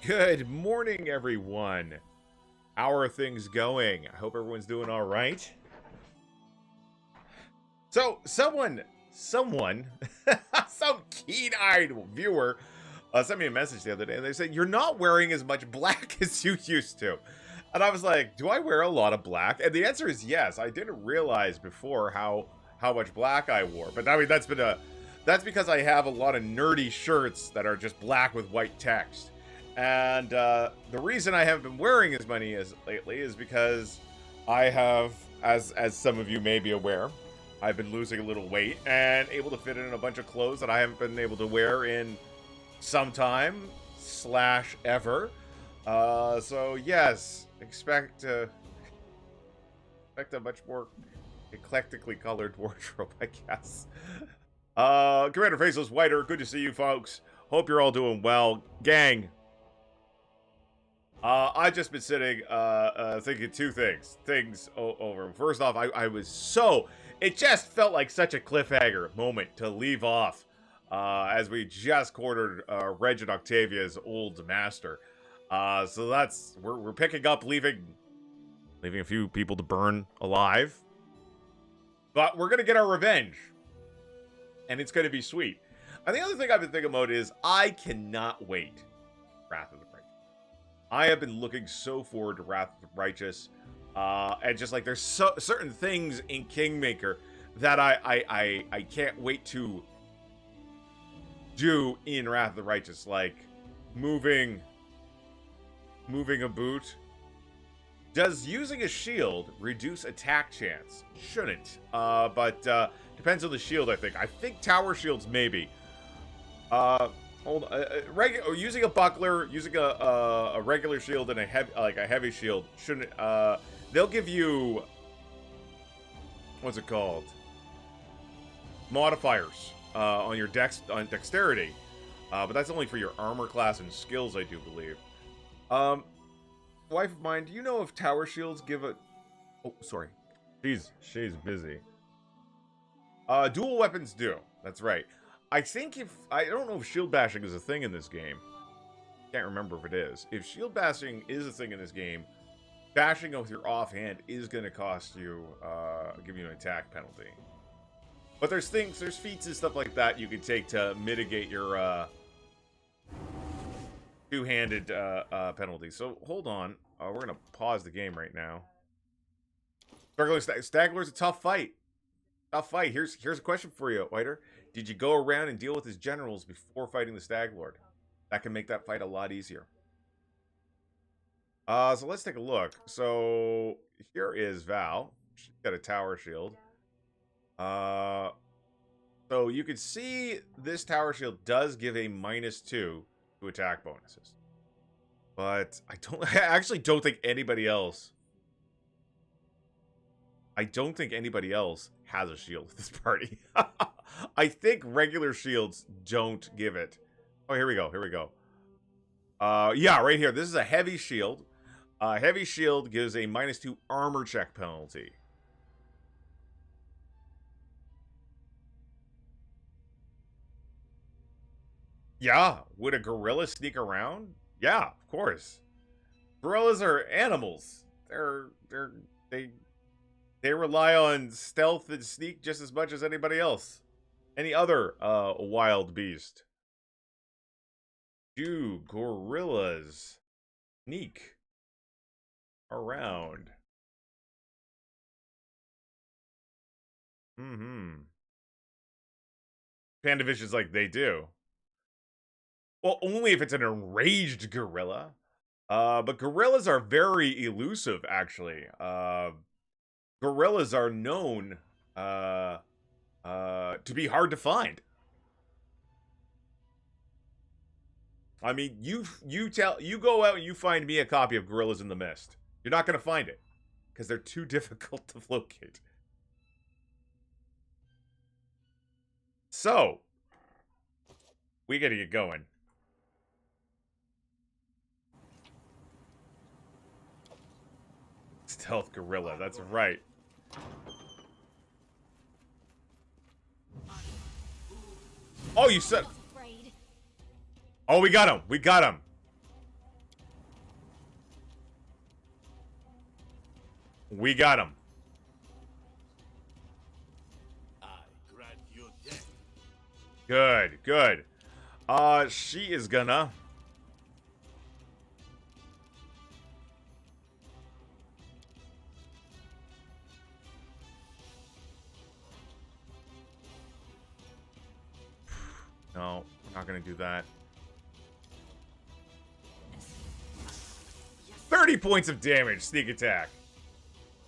Good morning, everyone. How are things going? I hope everyone's doing all right. So, someone, some keen-eyed viewer sent me a message the other day, and they said, you're not wearing as much black as you used to. And I was like, do I wear a lot of black? And the answer is yes. I didn't realize before how much black I wore. But I mean, that's because I have a lot of nerdy shirts that are just black with white text. And the reason I haven't been wearing as many as lately is because I have, as some of you may be aware, I've been losing a little weight and able to fit in a bunch of clothes that I haven't been able to wear in some time / ever. So yes, expect a much more eclectically colored wardrobe, I guess. Commander Faceless Whiter, good to see you folks. Hope you're all doing well. Gang, I've just been sitting, thinking two things over. First off, I was so, it just felt like such a cliffhanger moment to leave off, as we just quartered, Reg and Octavia's old master. So that's, we're picking up, leaving a few people to burn alive. But we're gonna get our revenge. And it's gonna be sweet. And the other thing I've been thinking about is, I cannot wait Wrath of the Righteous. I have been looking so forward to Wrath of the Righteous, and just like there's certain things in Kingmaker that I can't wait to do in Wrath of the Righteous, like moving a boot. Does using a shield reduce attack chance? Shouldn't, but depends on the shield. I think tower shields maybe. Using a buckler, using a regular shield and a heavy shield shouldn't. They'll give you, what's it called? Modifiers on your dexterity, but that's only for your armor class and skills, I do believe. Wife of mine, do you know if tower shields give a? Oh, sorry, she's busy. Dual weapons do. That's right. I think I don't know if shield bashing is a thing in this game. Can't remember if it is. If shield bashing is a thing in this game, bashing with your offhand is going to cost you, give you an attack penalty. But there's feats and stuff like that you can take to mitigate your two-handed penalty. So hold on, we're gonna pause the game right now. Stagler's a tough fight. Here's a question for you, Whiter. Did you go around and deal with his generals before fighting the Stag Lord? That can make that fight a lot easier. So let's take a look. So here is Val. She's got a tower shield. So you can see this tower shield does give a -2 to attack bonuses. But I actually don't think anybody else. I don't think anybody else has a shield with this party. I think regular shields don't give it. Oh, here we go. Yeah, right here. This is a heavy shield. Heavy shield gives a -2 armor check penalty. Yeah, would a gorilla sneak around? Yeah, of course. Gorillas are animals. They rely on stealth and sneak just as much as anybody else. Any other wild beast. Do gorillas sneak around? Pandavision's like, they do. Well, only if it's an enraged gorilla. But gorillas are very elusive, actually. Gorillas are known to be hard to find. I mean, you go out and you find me a copy of Gorillas in the Mist. You're not gonna find it because they're too difficult to locate. So we gotta get going. Stealth gorilla, that's right. Oh, you said. Oh, we got him. We got him. We got him. I grant you death. Good, good. She is gonna... No, we're not gonna do that. 30 points of damage, sneak attack.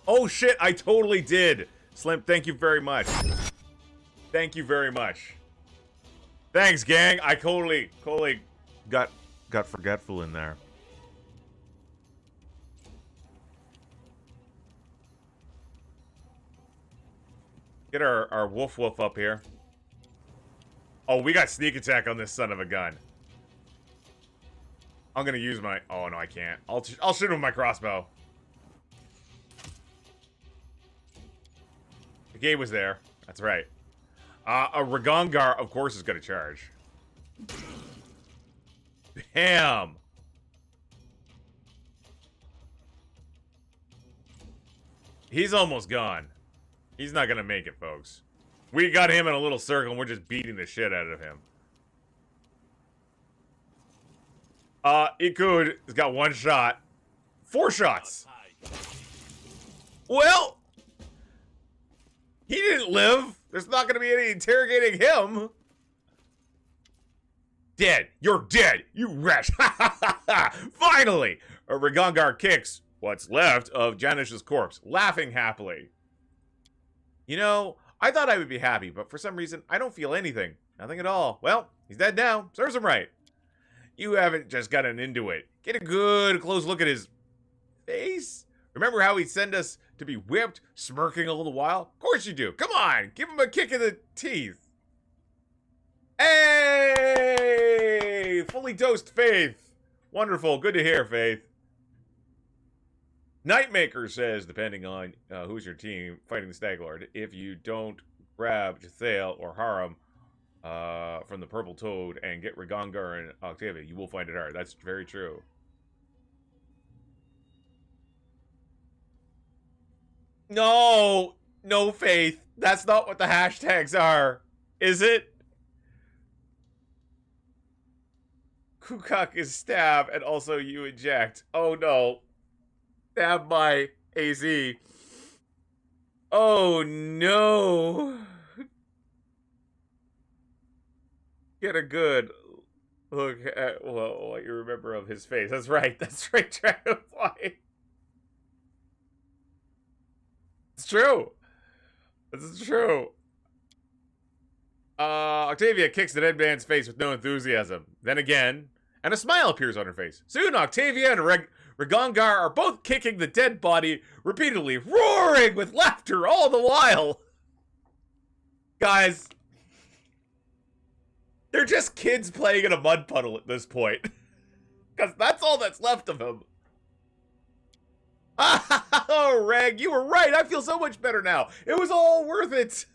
Oh shit, I totally did. Slim, thank you very much. Thank you very much. Thanks, gang. I totally got forgetful in there. Get our woof woof up here. Oh, we got sneak attack on this son of a gun. I'm gonna use my... Oh, no, I can't. I'll shoot him with my crossbow. The game was there. That's right. A Ragongar, of course, is gonna charge. Bam! He's almost gone. He's not gonna make it, folks. We got him in a little circle, and we're just beating the shit out of him. Ikud has got 1 shot. 4 shots. Well, he didn't live. There's not going to be any interrogating him. Dead. You're dead. You wretch. Finally, a Ragongar kicks what's left of Janish's corpse, laughing happily. You know, I thought I would be happy, but for some reason, I don't feel anything. Nothing at all. Well, he's dead now. Serves him right. You haven't just gotten into it. Get a good close look at his face. Remember how he'd send us to be whipped, smirking all the while? Of course you do. Come on, give him a kick in the teeth. Hey! Fully dosed Faith. Wonderful. Good to hear, Faith. Nightmaker says, depending on who's your team fighting the Stag Lord, if you don't grab Jathael or Haram from the Purple Toad and get Ragongar and Octavia, you will find it hard. That's very true. No! No, Faith. That's not what the hashtags are. Is it? Kukak is stab, and also you eject. Oh, no. Stab my AZ. Oh, no. Get a good look at, well, what you remember of his face. That's right. That's right, Dragonfly. It's true. This is true. Octavia kicks the dead man's face with no enthusiasm. Then again, and a smile appears on her face. Soon, Octavia and Ragongar are both kicking the dead body repeatedly, roaring with laughter all the while. Guys, they're just kids playing in a mud puddle at this point. Because that's all that's left of him. Oh, Reg, you were right. I feel so much better now. It was all worth it.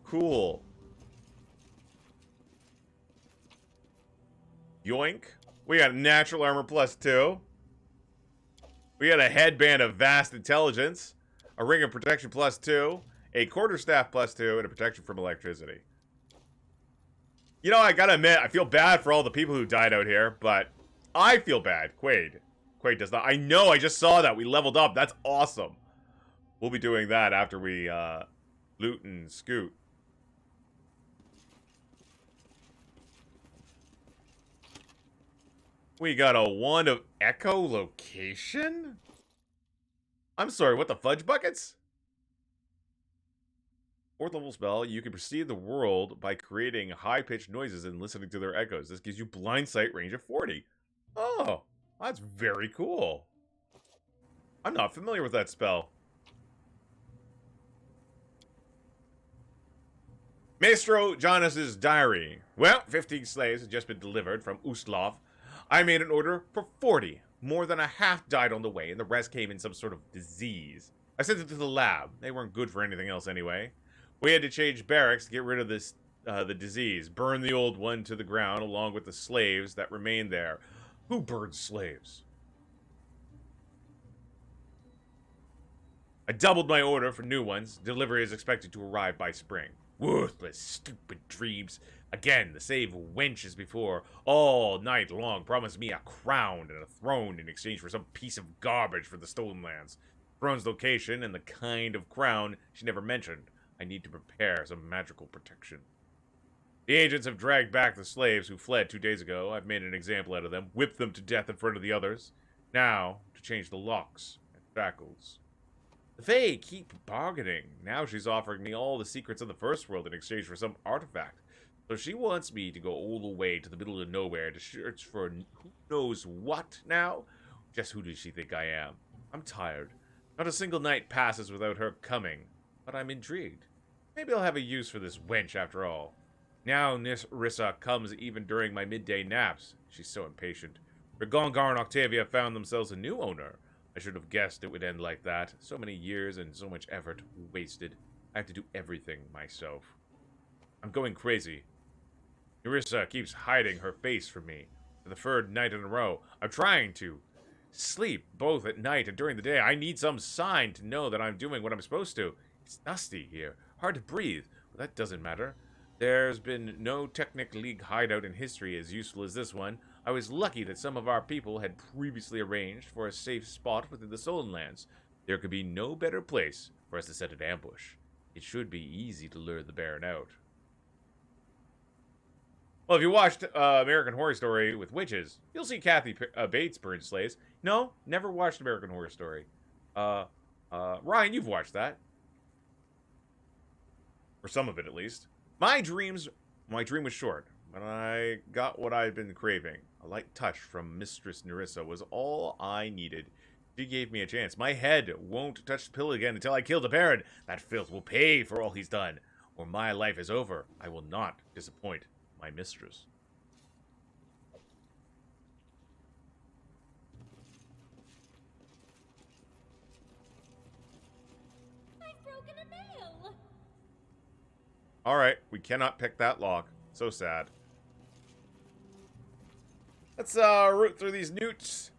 Cool. Yoink. We got natural armor +2. We got a headband of vast intelligence. A ring of protection +2. A quarterstaff +2. And a protection from electricity. You know, I gotta admit, I feel bad for all the people who died out here, but I feel bad. Quaid does not. I know, I just saw that. We leveled up. That's awesome. We'll be doing that after we loot and scoot. We got a 1 of echolocation? I'm sorry, what the fudge buckets? 4th level spell, you can perceive the world by creating high-pitched noises and listening to their echoes. This gives you blind sight range of 40. Oh, that's very cool. I'm not familiar with that spell. Maestro Jonas' diary. Well, 15 slaves have just been delivered from Ustlov. I made an order for 40. More than a half died on the way, and the rest came in some sort of disease. I sent it to the lab. They weren't good for anything else anyway. We had to change barracks to get rid of this, the disease. Burn the old one to the ground, along with the slaves that remained there. Who burned slaves? I doubled my order for new ones. Delivery is expected to arrive by spring. Worthless, stupid dreams. Again, the same wench as before, all night long, promised me a crown and a throne in exchange for some piece of garbage for the stolen lands. Throne's location and the kind of crown she never mentioned. I need to prepare some magical protection. The agents have dragged back the slaves who fled 2 days ago. I've made an example out of them, whipped them to death in front of the others. Now, to change the locks and shackles. The Fae keep bargaining. Now she's offering me all the secrets of the first world in exchange for some artifact. So she wants me to go all the way to the middle of nowhere to search for who knows what now? Just who does she think I am? I'm tired. Not a single night passes without her coming, but I'm intrigued. Maybe I'll have a use for this wench after all. Now Rissa comes even during my midday naps. She's so impatient. Regongar and Octavia found themselves a new owner. I should have guessed it would end like that. So many years and so much effort wasted. I have to do everything myself. I'm going crazy. Nerissa keeps hiding her face from me. For the third night in a row, I'm trying to sleep both at night and during the day. I need some sign to know that I'm doing what I'm supposed to. It's dusty here. Hard to breathe. But that doesn't matter. There's been no Technic League hideout in history as useful as this one. I was lucky that some of our people had previously arranged for a safe spot within the Stolen Lands. There could be no better place for us to set an ambush. It should be easy to lure the Baron out. Well, if you watched American Horror Story with witches, you'll see Kathy Bates burn slaves. No, never watched American Horror Story. Ryan, you've watched that. Or some of it, at least. My dream was short, but I got what I'd been craving. A light touch from Mistress Nerissa was all I needed. She gave me a chance. My head won't touch the pillow again until I kill the Baron. That filth will pay for all he's done, or my life is over. I will not disappoint my mistress. I've broken a nail. All right, we cannot pick that lock. So sad. Let's root through these newts.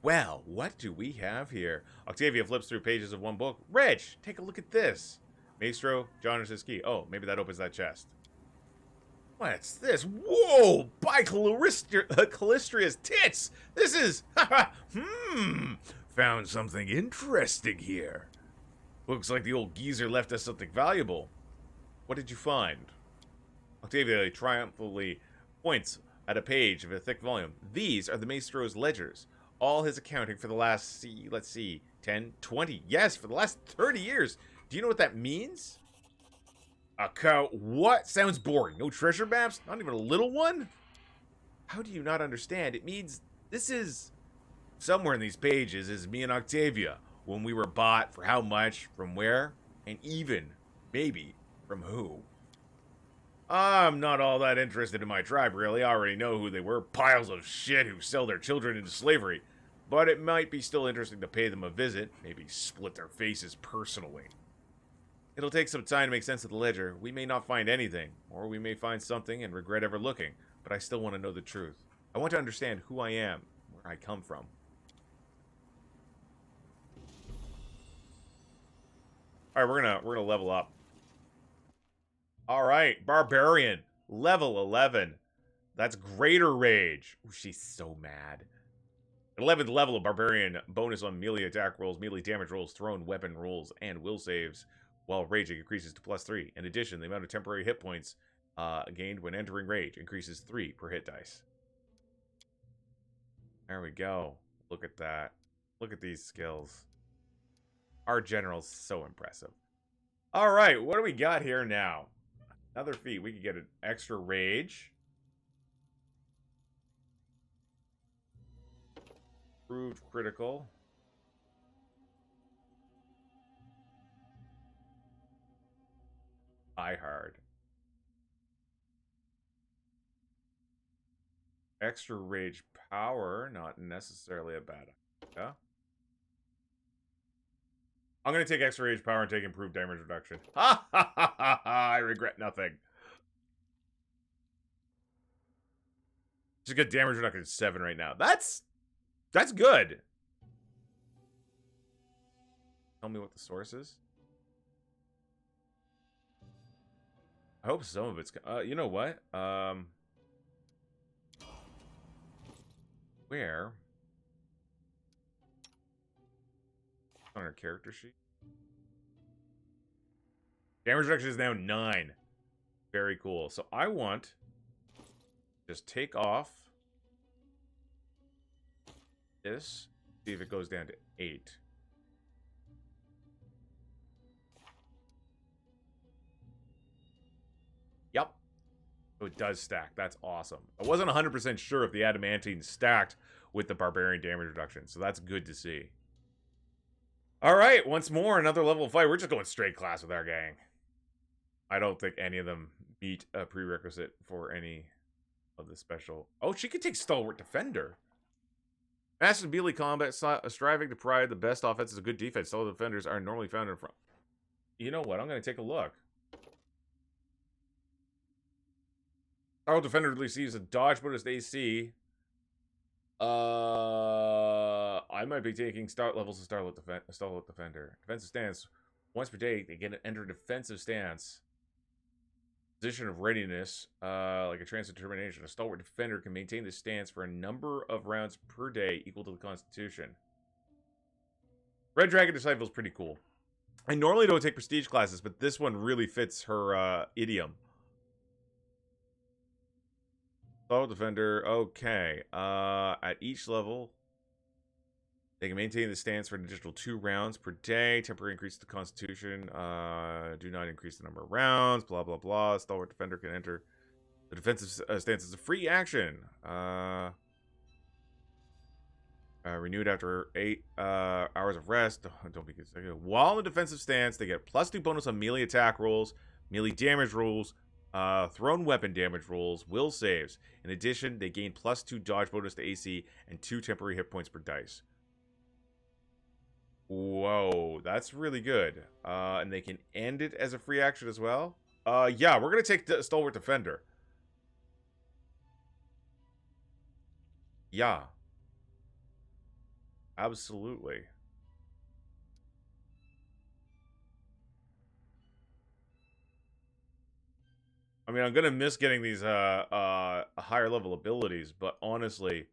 Well, what do we have here? Octavia flips through pages of one book. Reg, take a look at this. Maestro, John is his key. Oh, maybe that opens that chest. What's this? Whoa! By Callistria's tits! This is... Found something interesting here. Looks like the old geezer left us something valuable. What did you find? Octavia triumphantly points at a page of a thick volume. These are the Maestro's ledgers. All his accounting for the last, let's see, 10, 20, yes, for the last 30 years. Do you know what that means? A cow, what? Sounds boring. No treasure maps? Not even a little one? How do you not understand? It means this is... Somewhere in these pages is me and Octavia. When we were bought, for how much, from where, and even, maybe, from who. I'm not all that interested in my tribe, really. I already know who they were. Piles of shit who sell their children into slavery. But it might be still interesting to pay them a visit. Maybe split their faces personally. It'll take some time to make sense of the ledger. We may not find anything. Or we may find something and regret ever looking. But I still want to know the truth. I want to understand who I am. Where I come from. Alright, we're gonna level up. Alright, Barbarian. Level 11. That's Greater Rage. Ooh, she's so mad. At 11th level of Barbarian, bonus on melee attack rolls, melee damage rolls, thrown weapon rolls, and will saves, while raging increases to +3. In addition, the amount of temporary hit points gained when entering rage increases 3 per hit dice. There we go. Look at that. Look at these skills. Our general's so impressive. Alright, what do we got here now? Another feat. We could get an extra rage. Improved critical. Die hard. Extra rage power. Not necessarily a bad idea. I'm going to take extra rage power and take improved damage reduction. Ha ha ha ha ha! I regret nothing. Just get damage reduction 7 right now. That's good. tell me what the source is? I hope some of it's... you know what? Where? On our character sheet? Damage reduction is now 9. Very cool. So I want... just take off this. See if it goes down to 8. Yep. So it does stack. That's awesome. I wasn't 100% sure if the adamantine stacked with the barbarian damage reduction, so that's good to see. Alright, once more, another level of fight. We're just going straight class with our gang. I don't think any of them meet a prerequisite for any of the special... Oh, she could take Stalwart Defender. Master melee combat, striving to provide the best offense is a good defense. Stalwart Defenders are normally found in front. You know what? I'm going to take a look. Stalwart Defender receives a dodge bonus to AC. I might be taking start levels of Stalwart Defender. Defensive stance. Once per day, they get to enter defensive stance. Position of readiness, like a trance determination. A Stalwart Defender can maintain this stance for a number of rounds per day equal to the Constitution. Red Dragon Disciple is pretty cool. I normally don't take prestige classes, but this one really fits her idiom. Stalwart Defender, okay. At each level, they can maintain the stance for an additional 2 rounds per day. Temporary increase the Constitution. Do not increase the number of rounds. Blah, blah, blah. Stalwart Defender can enter the defensive stance as a free action. Renewed after 8 hours of rest. Don't be consecutive. While in the defensive stance, they get +2 bonus on melee attack rolls, melee damage rolls, thrown weapon damage rolls, will saves. In addition, they gain +2 dodge bonus to AC and 2 temporary hit points per dice. Whoa, that's really good. And they can end it as a free action as well. Yeah, we're going to take the Stalwart Defender. Yeah. Absolutely. I mean, I'm going to miss getting these higher level abilities, but honestly...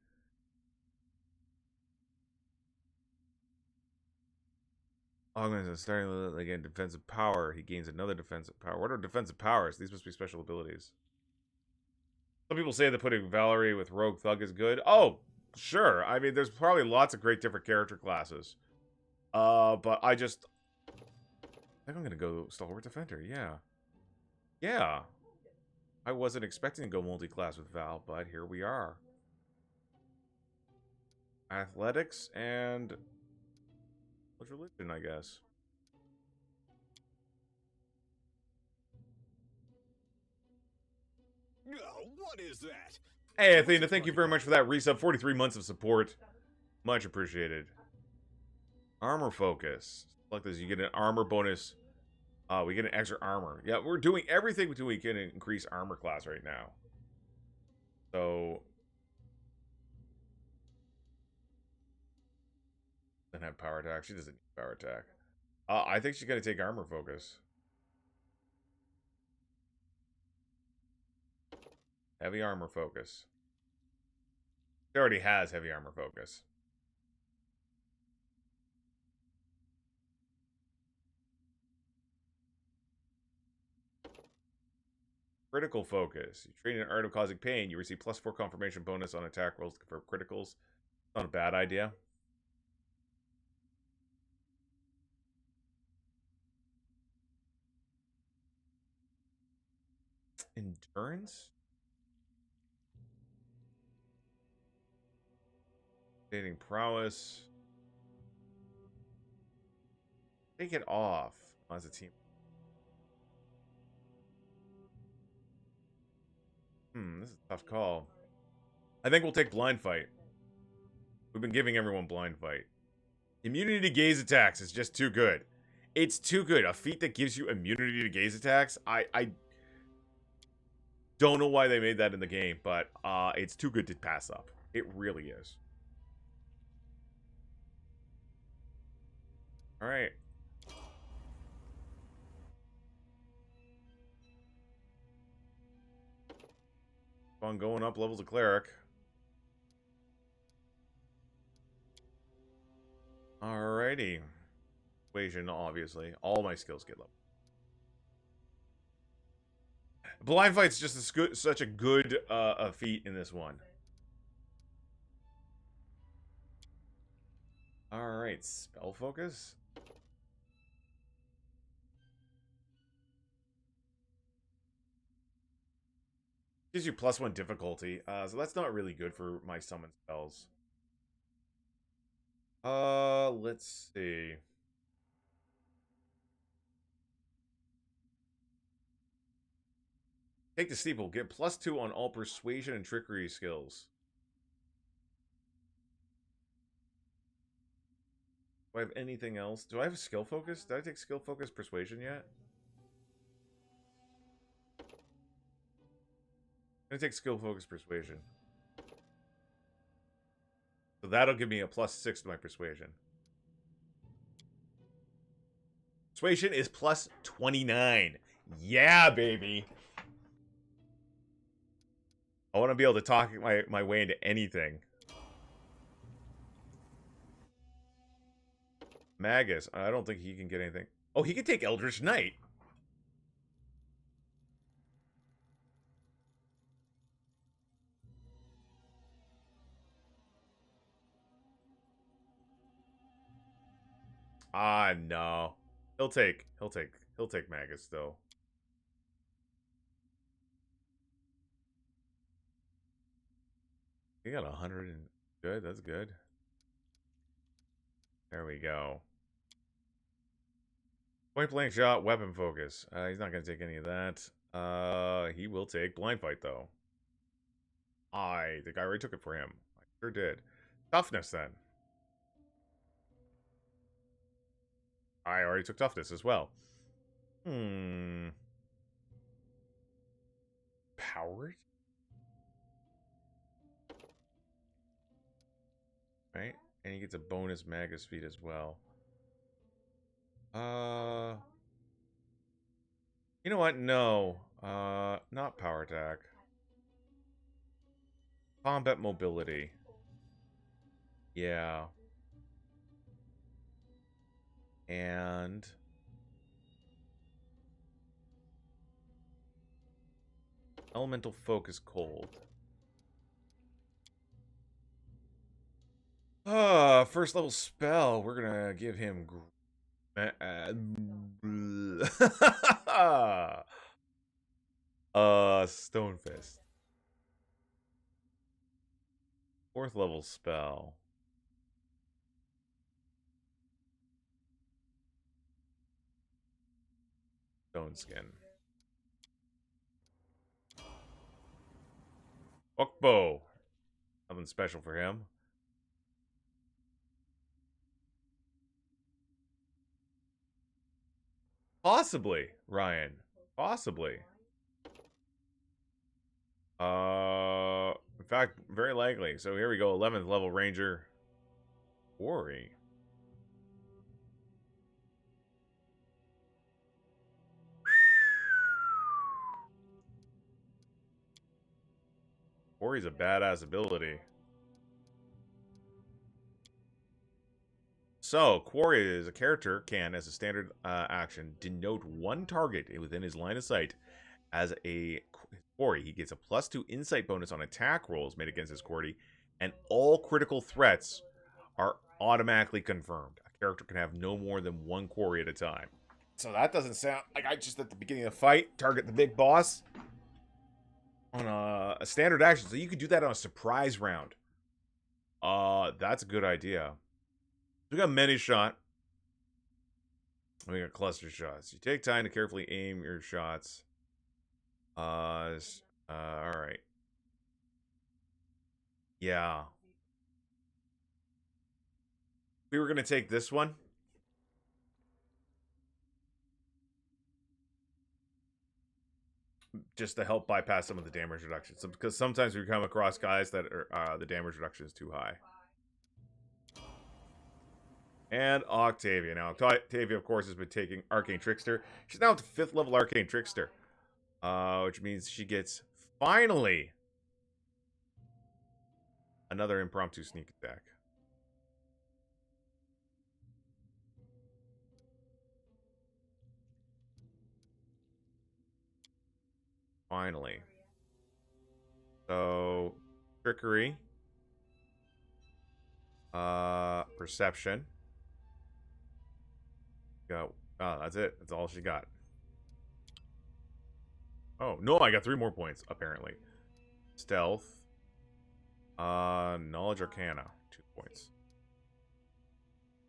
Augments starting with again defensive power. He gains another defensive power. What are defensive powers? These must be special abilities. Some people say that putting Valerie with Rogue Thug is good. Oh, sure. I mean, there's probably lots of great different character classes. But I think I'm gonna go Stalwart Defender. Yeah, yeah. I wasn't expecting to go multi-class with Val, but here we are. Athletics and religion, I guess. Oh, what is that? Hey, Athena, thank you very much for that resub. 43 months of support. Much appreciated. Armor focus. Like this, you get an armor bonus. We get an extra armor. Yeah, we're doing everything until we can increase armor class right now. So... doesn't have power attack. She doesn't need power attack. I think she's going to take armor focus. Heavy armor focus. She already has heavy armor focus. Critical focus. You train an art of causing pain. You receive +4 confirmation bonus on attack rolls for criticals. Not a bad idea. Endurance? Dating prowess. Take it off as a team. This is a tough call. I think we'll take blind fight. We've been giving everyone blind fight. Immunity to gaze attacks is just too good. It's too good. A feat that gives you immunity to gaze attacks. I don't know why they made that in the game, but it's too good to pass up. It really is. Alright. on going up levels of cleric. Alrighty. Equation, obviously. All my skills get level. Blind Fight's just such a good feat in this one. Alright, Spell Focus. Gives you +1 difficulty, so that's not really good for my summon spells. Let's see. Take the Steeple. Get +2 on all persuasion and trickery skills. Do I have anything else? Do I have skill focus? Did I take skill focus persuasion yet? I'm gonna take skill focus persuasion. So that'll give me a +6 to my persuasion. Persuasion is +29. Yeah, baby. I want to be able to talk my way into anything. Magus. I don't think he can get anything. Oh, he can take Eldritch Knight. Ah, no. He'll take Magus though. He got 100 and good. That's good. There we go. Point blank shot, weapon focus. He's not gonna take any of that. He will take blind fight though. I think I already took it for him. I sure did. Toughness then. I already took toughness as well. Powered? Right? And he gets a bonus Magus feat as well. You know what? No. Not power attack. Combat mobility. Yeah. And elemental focus cold. First level spell. We're gonna give him Stone Fist. Fourth level spell. Stone Skin. Bow. Nothing special for him. Possibly, Ryan. Possibly. In fact, very likely. So here we go. 11th level Ranger. Quarry. Quarry's a badass ability. So, Quarry is a character can, as a standard action, denote one target within his line of sight as a quarry. He gets a +2 insight bonus on attack rolls made against his quarry, and all critical threats are automatically confirmed. A character can have no more than one quarry at a time. So that doesn't sound like I just at the beginning of the fight target the big boss on a standard action. So you could do that on a surprise round. That's a good idea. We got many shot. We got cluster shots. You take time to carefully aim your shots. All right. Yeah. We were gonna take this one. Just to help bypass some of the damage reduction. Because sometimes we come across guys that are the damage reduction is too high. And Octavia. Now, Octavia, of course, has been taking Arcane Trickster. She's now at the 5th level Arcane Trickster. Which means she gets, finally, Another impromptu sneak attack. Finally. So, trickery. Perception. Go. Oh, that's it. That's all she got. Oh, no, I got 3 more points, apparently. Stealth. Knowledge Arcana. 2 points.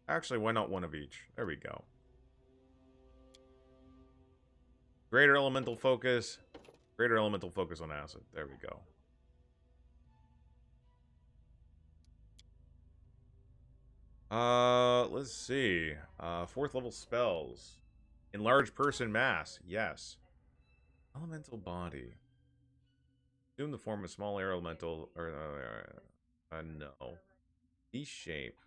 Actually, why not one of each? There we go. Greater Elemental Focus. Greater Elemental Focus on Acid. There we go. Let's see. 4th level spells. Enlarge Person Mass. Yes. Elemental Body. Assume the form of small air elemental. Or, no. D-shape.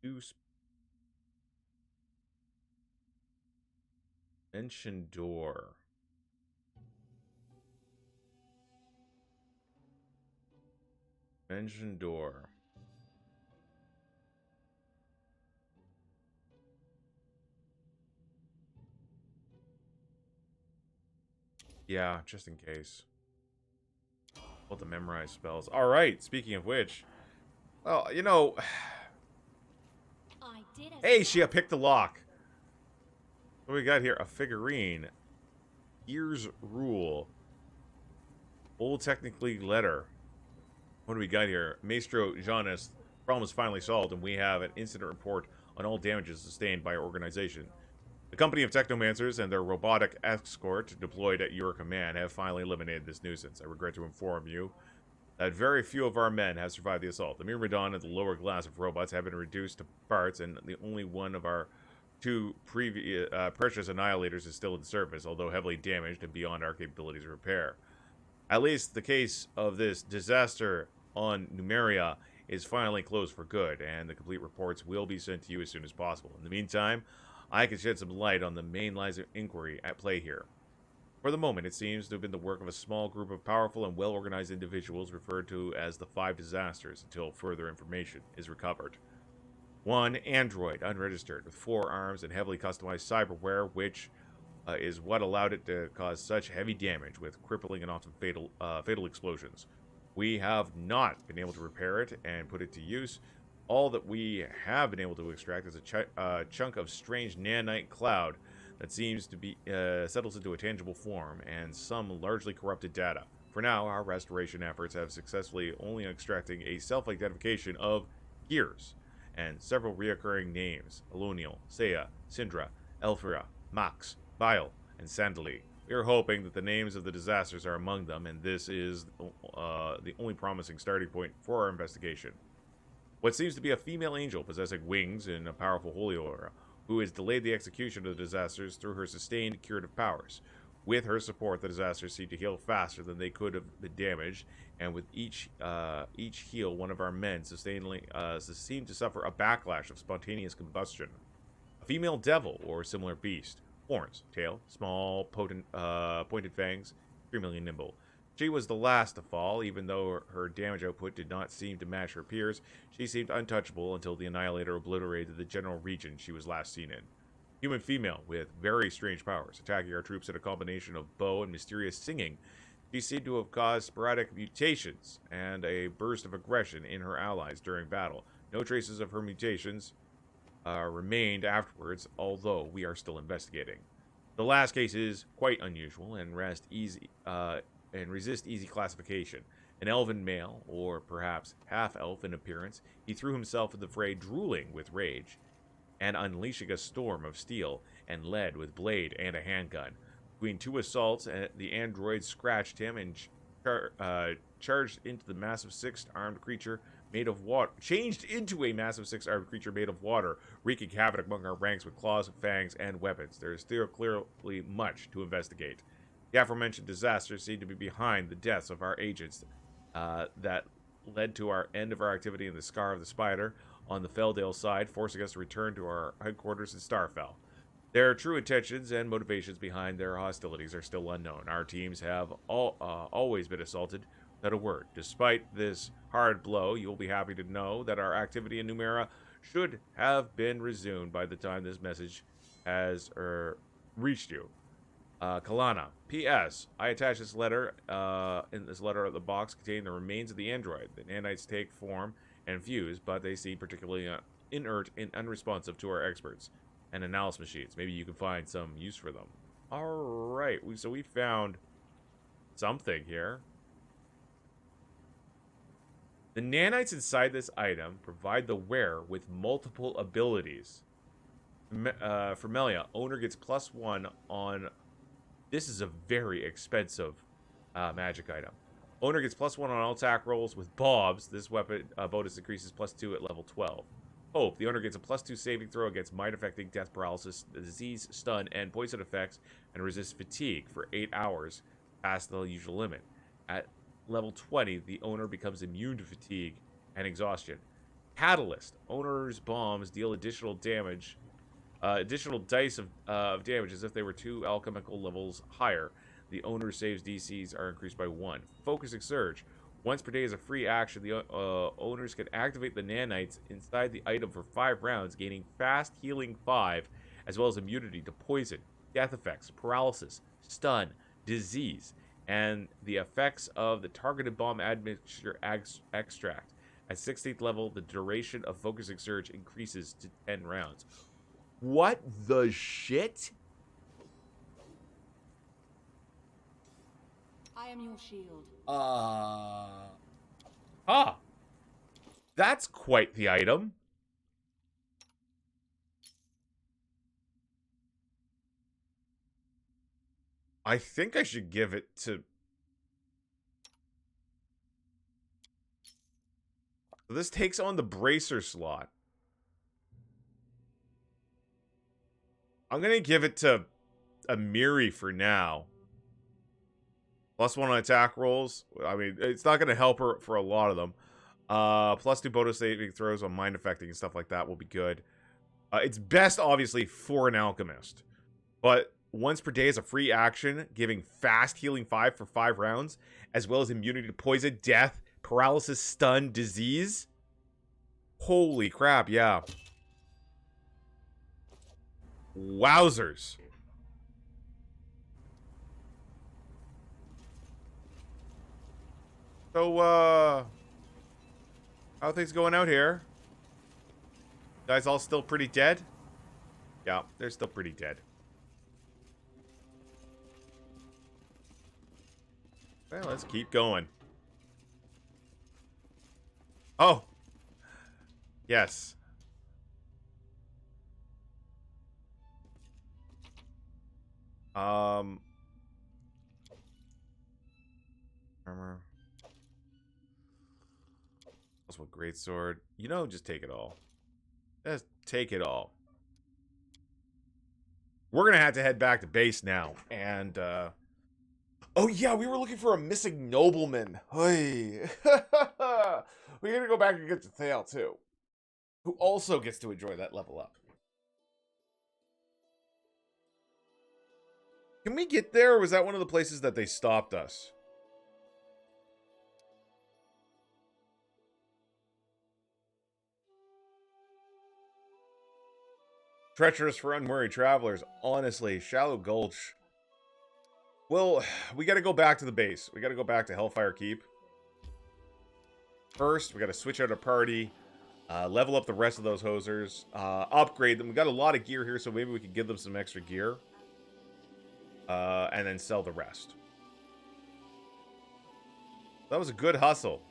Reduce. Mention door. Mention door. Yeah, just in case. Well, to memorize spells. Alright, speaking of which. Well, you know. I did as Hey, you Shia, asked. pick the lock. What do we got here? A figurine. Gears Rule. Old technically letter. What do we got here? Maestro Janus. Problem is finally solved, and we have an incident report on all damages sustained by our organization. The company of technomancers and their robotic escort deployed at your command have finally eliminated this nuisance. I regret to inform you that very few of our men have survived the assault. The Myrmidon and the lower class of robots have been reduced to parts, and the only one of our 2 precious annihilators is still in service, although heavily damaged and beyond our capabilities of repair. At least the case of this disaster on Numeria is finally closed for good, and the complete reports will be sent to you as soon as possible. In the meantime, I can shed some light on the main lines of inquiry at play here. For the moment, it seems to have been the work of a small group of powerful and well-organized individuals referred to as the 5 Disasters until further information is recovered. 1 android, unregistered, with 4 arms and heavily customized cyberware, which is what allowed it to cause such heavy damage with crippling and often fatal explosions. We have not been able to repair it and put it to use. All that we have been able to extract is a chunk of strange nanite cloud that seems to be settles into a tangible form and some largely corrupted data. For now, our restoration efforts have successfully only extracting a self-identification of Gears and several reoccurring names: Alonial, Saya, Syndra, Elfira, Max, Bile, and Sandali. We are hoping that the names of the disasters are among them, and this is the only promising starting point for our investigation. What seems to be a female angel possessing wings and a powerful holy aura, who has delayed the execution of the disasters through her sustained curative powers. With her support, the disasters seem to heal faster than they could have been damaged, and with each heal, one of our men seemed to suffer a backlash of spontaneous combustion. A female devil or similar beast. Horns, tail, small, pointed fangs, extremely nimble. She was the last to fall, even though her damage output did not seem to match her peers. She seemed untouchable until the Annihilator obliterated the general region she was last seen in. Human female with very strange powers, attacking our troops in a combination of bow and mysterious singing. She seemed to have caused sporadic mutations and a burst of aggression in her allies during battle. No traces of her mutations remained afterwards, although we are still investigating. The last case is quite unusual and resist easy classification. An elven male, or perhaps half-elf in appearance, he threw himself in the fray drooling with rage, and unleashing a storm of steel and lead with blade and a handgun. Between 2 assaults, the android scratched him and charged into the massive 6-armed creature made of water. Changed into a massive 6-armed creature made of water, wreaking havoc among our ranks with claws, fangs, and weapons. There is still clearly much to investigate. The aforementioned disasters seem to be behind the deaths of our agents that led to our end of our activity in the Scar of the Spider on the Feldale side, forcing us to return to our headquarters in Starfell. Their true intentions and motivations behind their hostilities are still unknown. Our teams have always been assaulted without a word. Despite this hard blow, you will be happy to know that our activity in Numera should have been resumed by the time this message has reached you. Kalana. P.S. I attached this letter, in this letter at the box containing the remains of the android. The nanites take form and fuse, but they seem particularly inert and unresponsive to our experts and analysis machines. Maybe you can find some use for them. Alright, so we found something here. The nanites inside this item provide the wearer with multiple abilities. For Melia, owner gets +1 on... This is a very expensive magic item. Owner gets +1 on all attack rolls with Bobs. This weapon bonus increases +2 at level 12. Hope. The owner gets a +2 saving throw against mind-affecting death, paralysis, disease, stun, and poison effects, and resists fatigue for 8 hours past the usual limit. At level 20, the owner becomes immune to fatigue and exhaustion. Catalyst. Owner's bombs deal additional damage, additional dice of damage as if they were 2 alchemical levels higher. The owner's saves DCs are increased by 1. Focusing Surge. Once per day is a free action. The owners can activate the nanites inside the item for 5 rounds, gaining fast healing 5, as well as immunity to poison, death effects, paralysis, stun, disease, and the effects of the targeted bomb admixture extract. At 16th level, the duration of Focusing Surge increases to 10 rounds. What the shit? I am your shield. That's quite the item. I think I should give it to... This takes on the bracer slot. I'm going to give it to Amiri for now. +1 on attack rolls. I mean, it's not going to help her for a lot of them. +2 bonus saving throws on mind affecting and stuff like that will be good. It's best, obviously, for an alchemist. But once per day is a free action, giving fast healing 5 for 5 rounds, as well as immunity to poison, death, paralysis, stun, disease. Holy crap, yeah. Wowzers. So, how are things going out here? Guys all still pretty dead? Yeah, they're still pretty dead. Well, let's keep going. Oh! Yes. Armor. Also a great sword. You know, just take it all. Just take it all. We're gonna have to head back to base now. And, oh yeah, we were looking for a missing nobleman. Hey. We're gonna go back and get to Thale, too. Who also gets to enjoy that level up. Can we get there, or was that one of the places that they stopped us? Treacherous for unwary travelers. Honestly, Shallow Gulch. Well, we gotta go back to the base. We gotta go back to Hellfire Keep. First, we gotta switch out our party. Level up the rest of those hosers. Upgrade them. We got a lot of gear here, so maybe we could give them some extra gear. And then sell the rest. That was a good hustle.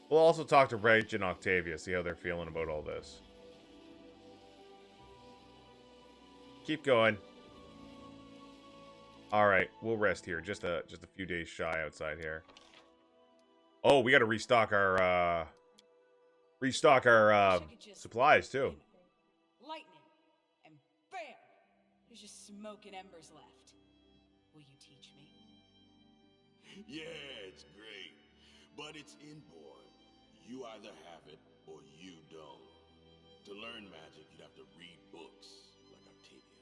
We'll also talk to Rage and Octavia, see how they're feeling about all this. Keep going. Alright, we'll rest here. Just a few days shy outside here. Oh, we gotta restock our supplies too. Lightning, and bam! There's just smoke and embers left. Will you teach me? Yeah, it's great. But it's inborn. You either have it or you don't. To learn magic, you'd have to read books like Octavia.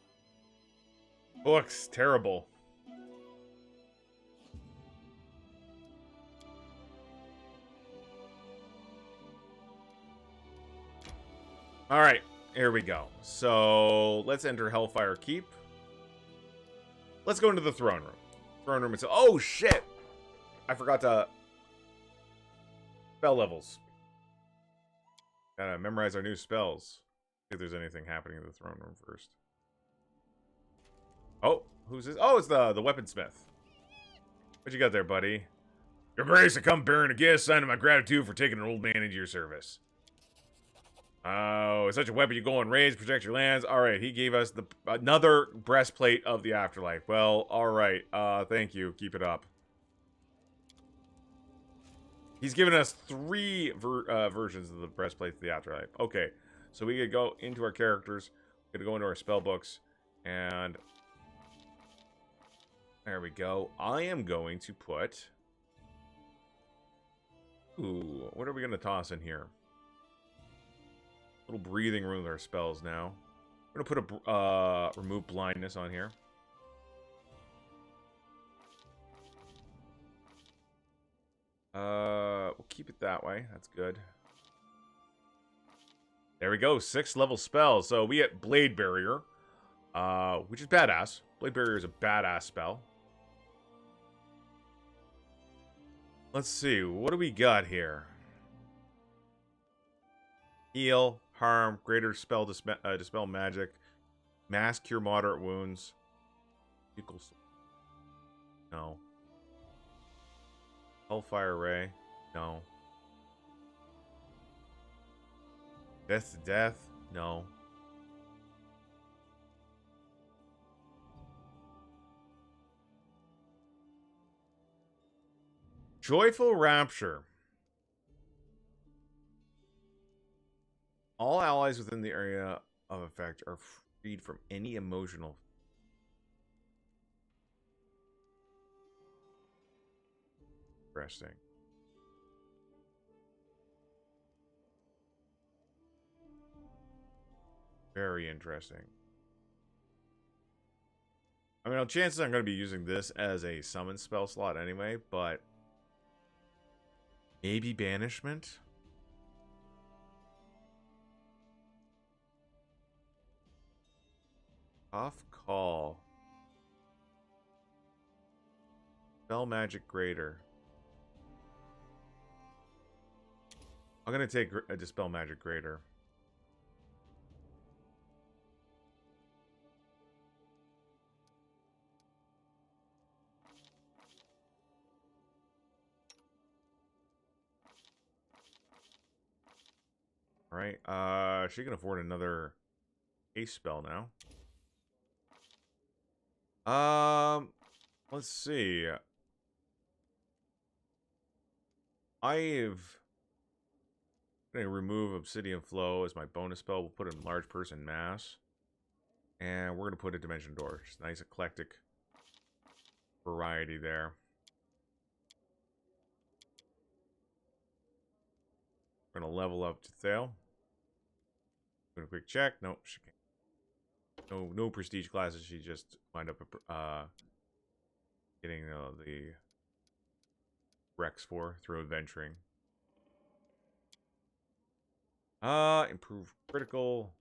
Books, terrible. All right, here we go. So let's enter Hellfire Keep. Let's go into the throne room. Throne room itself. Oh shit! I forgot to spell levels. Gotta memorize our new spells. See if there's anything happening in the throne room first. Oh, who's this? Oh, it's the weaponsmith. What you got there, buddy? Your Grace, I come bearing a gift, sign of my gratitude for taking an old man into your service. Oh, it's such a weapon you go and raise, protect your lands. All right, he gave us another breastplate of the afterlife. Well, all right. Thank you. Keep it up. He's given us 3 versions of the breastplate of the afterlife. Okay, so we could go into our characters. We're gonna go into our spell books, and there we go. I am going to put. Ooh, what are we gonna toss in here? Little breathing room with our spells now. I'm gonna put a remove blindness on here. We'll keep it that way. That's good. There we go. 6th level spell. So we get Blade Barrier, which is badass. Blade Barrier is a badass spell. Let's see. What do we got here? Heal, harm, greater spell dispel magic, mass cure moderate wounds. Equals. No. Hellfire ray. No. Death to death. No. Joyful rapture. All allies within the area of effect are freed from any emotional. Interesting. Very interesting. I mean, chances I'm going to be using this as a summon spell slot anyway, but maybe banishment. Off call. Spell magic greater. I'm going to take a dispel magic greater. All right. She can afford another haste spell now. Let's see. I've going to remove Obsidian Flow as my bonus spell. We'll put in Large Person Mass. And we're going to put a Dimension Door. Just nice eclectic variety there. We're going to level up to Thale. Doing a quick check. Nope, she can't. No prestige classes. She just wind up getting the Rex for through adventuring. Improve critical.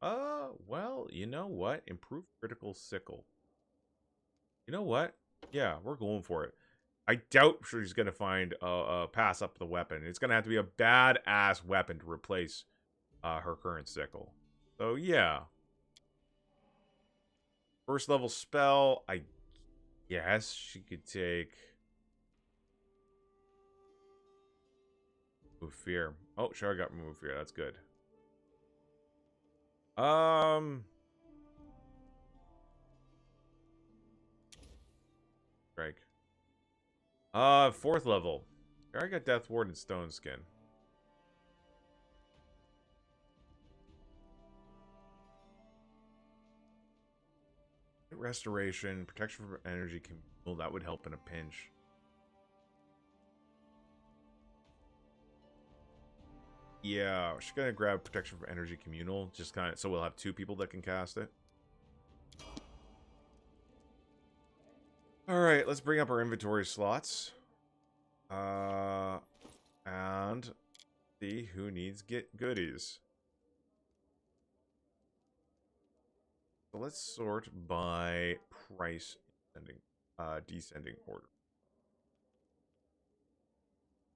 Oh. Well, you know what? Improve critical sickle. You know what? Yeah, we're going for it. I doubt she's going to find pass up the weapon. It's going to have to be a badass weapon to replace her current sickle. So, yeah. First level spell, I guess she could take Remove Fear. Oh, sure, I got Remove Fear. That's good. Strike. 4th level. I already got Death Ward and Stone Skin. Restoration, protection from energy. Well, that would help in a pinch. Yeah, she's gonna grab protection from energy communal, just kind of so we'll have 2 people that can cast it. All right, let's bring up our inventory slots. And see who needs goodies. So let's sort by price descending order.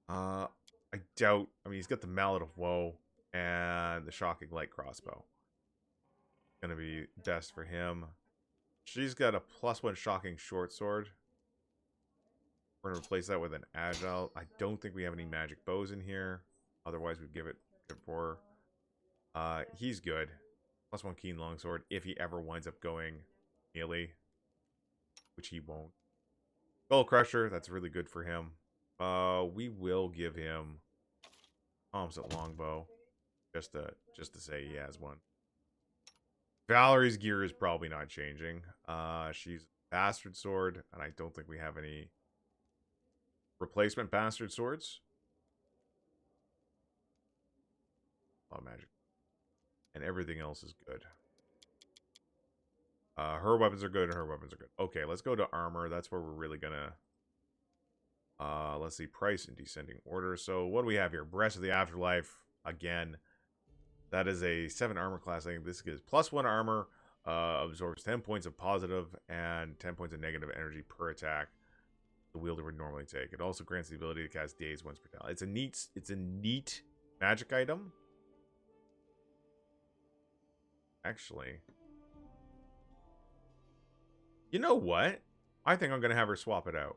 I doubt. I mean, he's got the Mallet of Woe and the Shocking Light Crossbow. Gonna be best for him. She's got a +1 Shocking Short Sword. We're gonna replace that with an Agile. I don't think we have any magic bows in here. Otherwise, we'd give it for her. He's good. +1 Keen Longsword if he ever winds up going melee, which he won't. Skull Crusher, that's really good for him. We will give him Composite Longbow, just to say he has one. Valerie's gear is probably not changing. She's Bastard Sword, and I don't think we have any replacement Bastard Swords. Oh, magic. And everything else is good. Her weapons are good, and her weapons are good. Okay, let's go to armor. That's where we're really gonna... let's see, price in descending order. So what do we have here? Breast of the Afterlife, again. That is a 7 armor class. I think this gives +1 armor, absorbs 10 points of positive and 10 points of negative energy per attack the wielder would normally take. It also grants the ability to cast Daze once per time. It's a neat magic item. Actually, you know what? I think I'm gonna have her swap it out.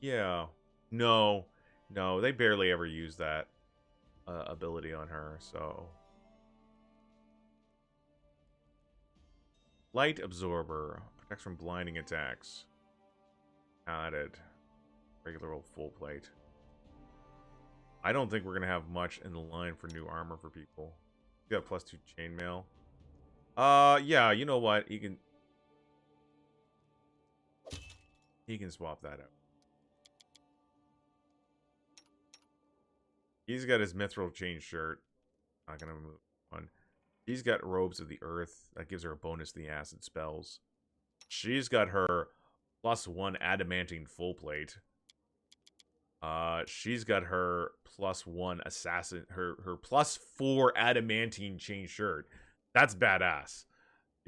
Yeah. No, they barely ever use that ability on her, so. Light Absorber. Protects from blinding attacks. Added. Regular old full plate. I don't think we're going to have much in the line for new armor for people. We got +2 chainmail. Yeah, you know what? He can swap that out. He's got his Mithril chain shirt. Not going to move on. She's got Robes of the Earth. That gives her a bonus to the acid spells. She's got her +1 adamantine full plate. She's got her +1 assassin, her +4 adamantine chain shirt. That's badass.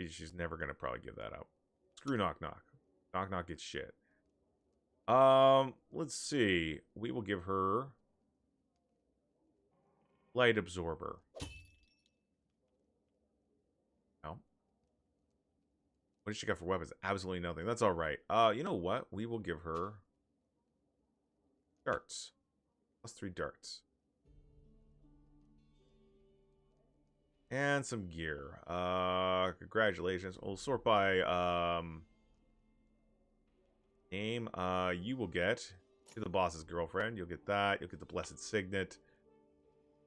She's never gonna probably give that up. Screw Knock Knock. Knock Knock gets shit. Let's see. We will give her Light Absorber. No. What does she got for weapons? Absolutely nothing. That's all right. You know what? We will give her darts. +3 darts. And some gear. Congratulations. We'll sort by name. You will get the boss's girlfriend. You'll get that. You'll get the Blessed Signet.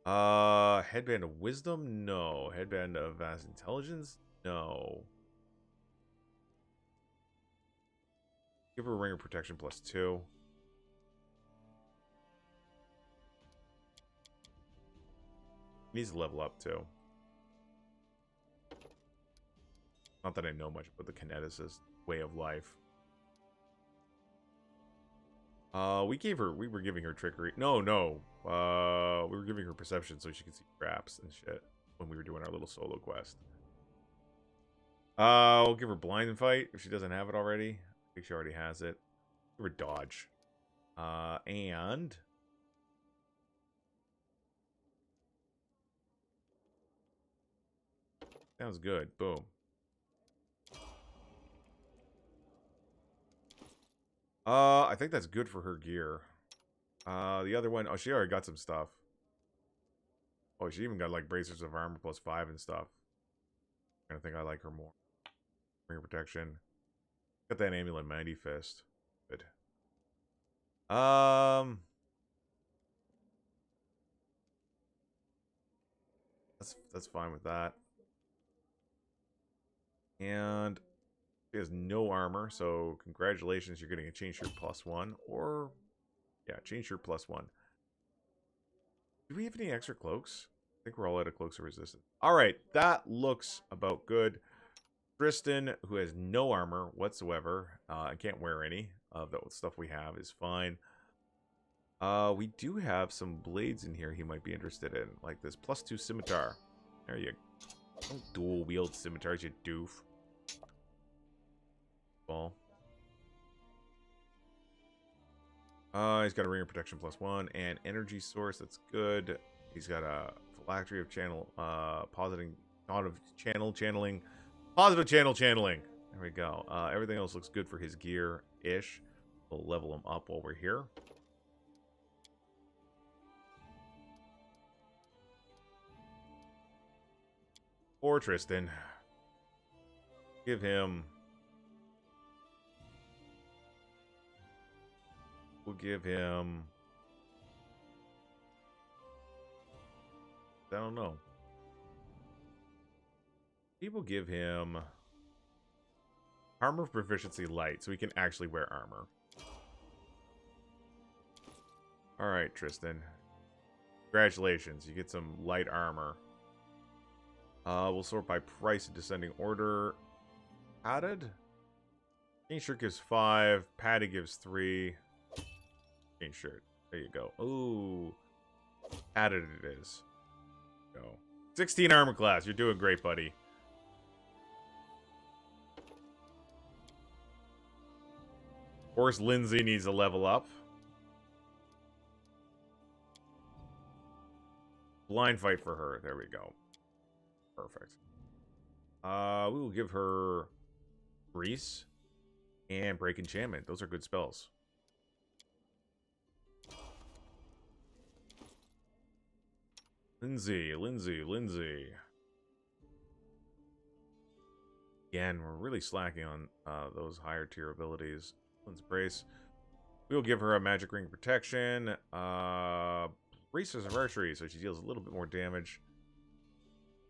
Headband of Wisdom? No. Headband of Vast Intelligence? No. Give her a Ring of Protection +2. Needs to level up too. Not that I know much about the kineticist way of life. We were giving her trickery. No. We were giving her perception so she could see traps and shit when we were doing our little solo quest. We'll give her blind and fight if she doesn't have it already. I think she already has it. Give her dodge. And sounds good. Boom. I think that's good for her gear. The other one, oh, she already got some stuff. Oh, she even got like bracers of armor +5 and stuff. I think I like her more. Ring of Protection. Got that amulet, Mighty Fist. Good. That's fine with that. And she has no armor, so congratulations, you're getting a chain shirt +1, or yeah, chain shirt +1. Do we have any extra cloaks? I think we're all out of cloaks of resistance. All right, that looks about good. Tristan, who has no armor whatsoever, and can't wear any of the stuff we have, is fine. We do have some blades in here he might be interested in, like this +2 scimitar. There you go. Don't dual wield scimitars, you doof. Ball. He's got a ring of protection +1 and energy source. That's good. He's got a phylactery of channel, positive, not of channeling, positive channel channeling. There we go. Everything else looks good for his gear-ish. We'll level him up while we're here. Poor Tristan. Give him... We'll give him... I don't know. People give him... Armor proficiency light, so he can actually wear armor. Alright, Tristan. Congratulations, you get some light armor. We'll sort by price in descending order. Padded? Chain shirt gives 5. Padded gives 3. Chain shirt. There you go. Ooh. Padded it is. Go. 16 armor class. You're doing great, buddy. Of course, Lindsay needs a level up. Blind fight for her. There we go. Perfect. We will give her Grease and Break Enchantment. Those are good spells. Lindsay. Again, we're really slacking on those higher tier abilities. Let's brace. We will give her a Magic Ring Protection. Brace is archery, so she deals a little bit more damage.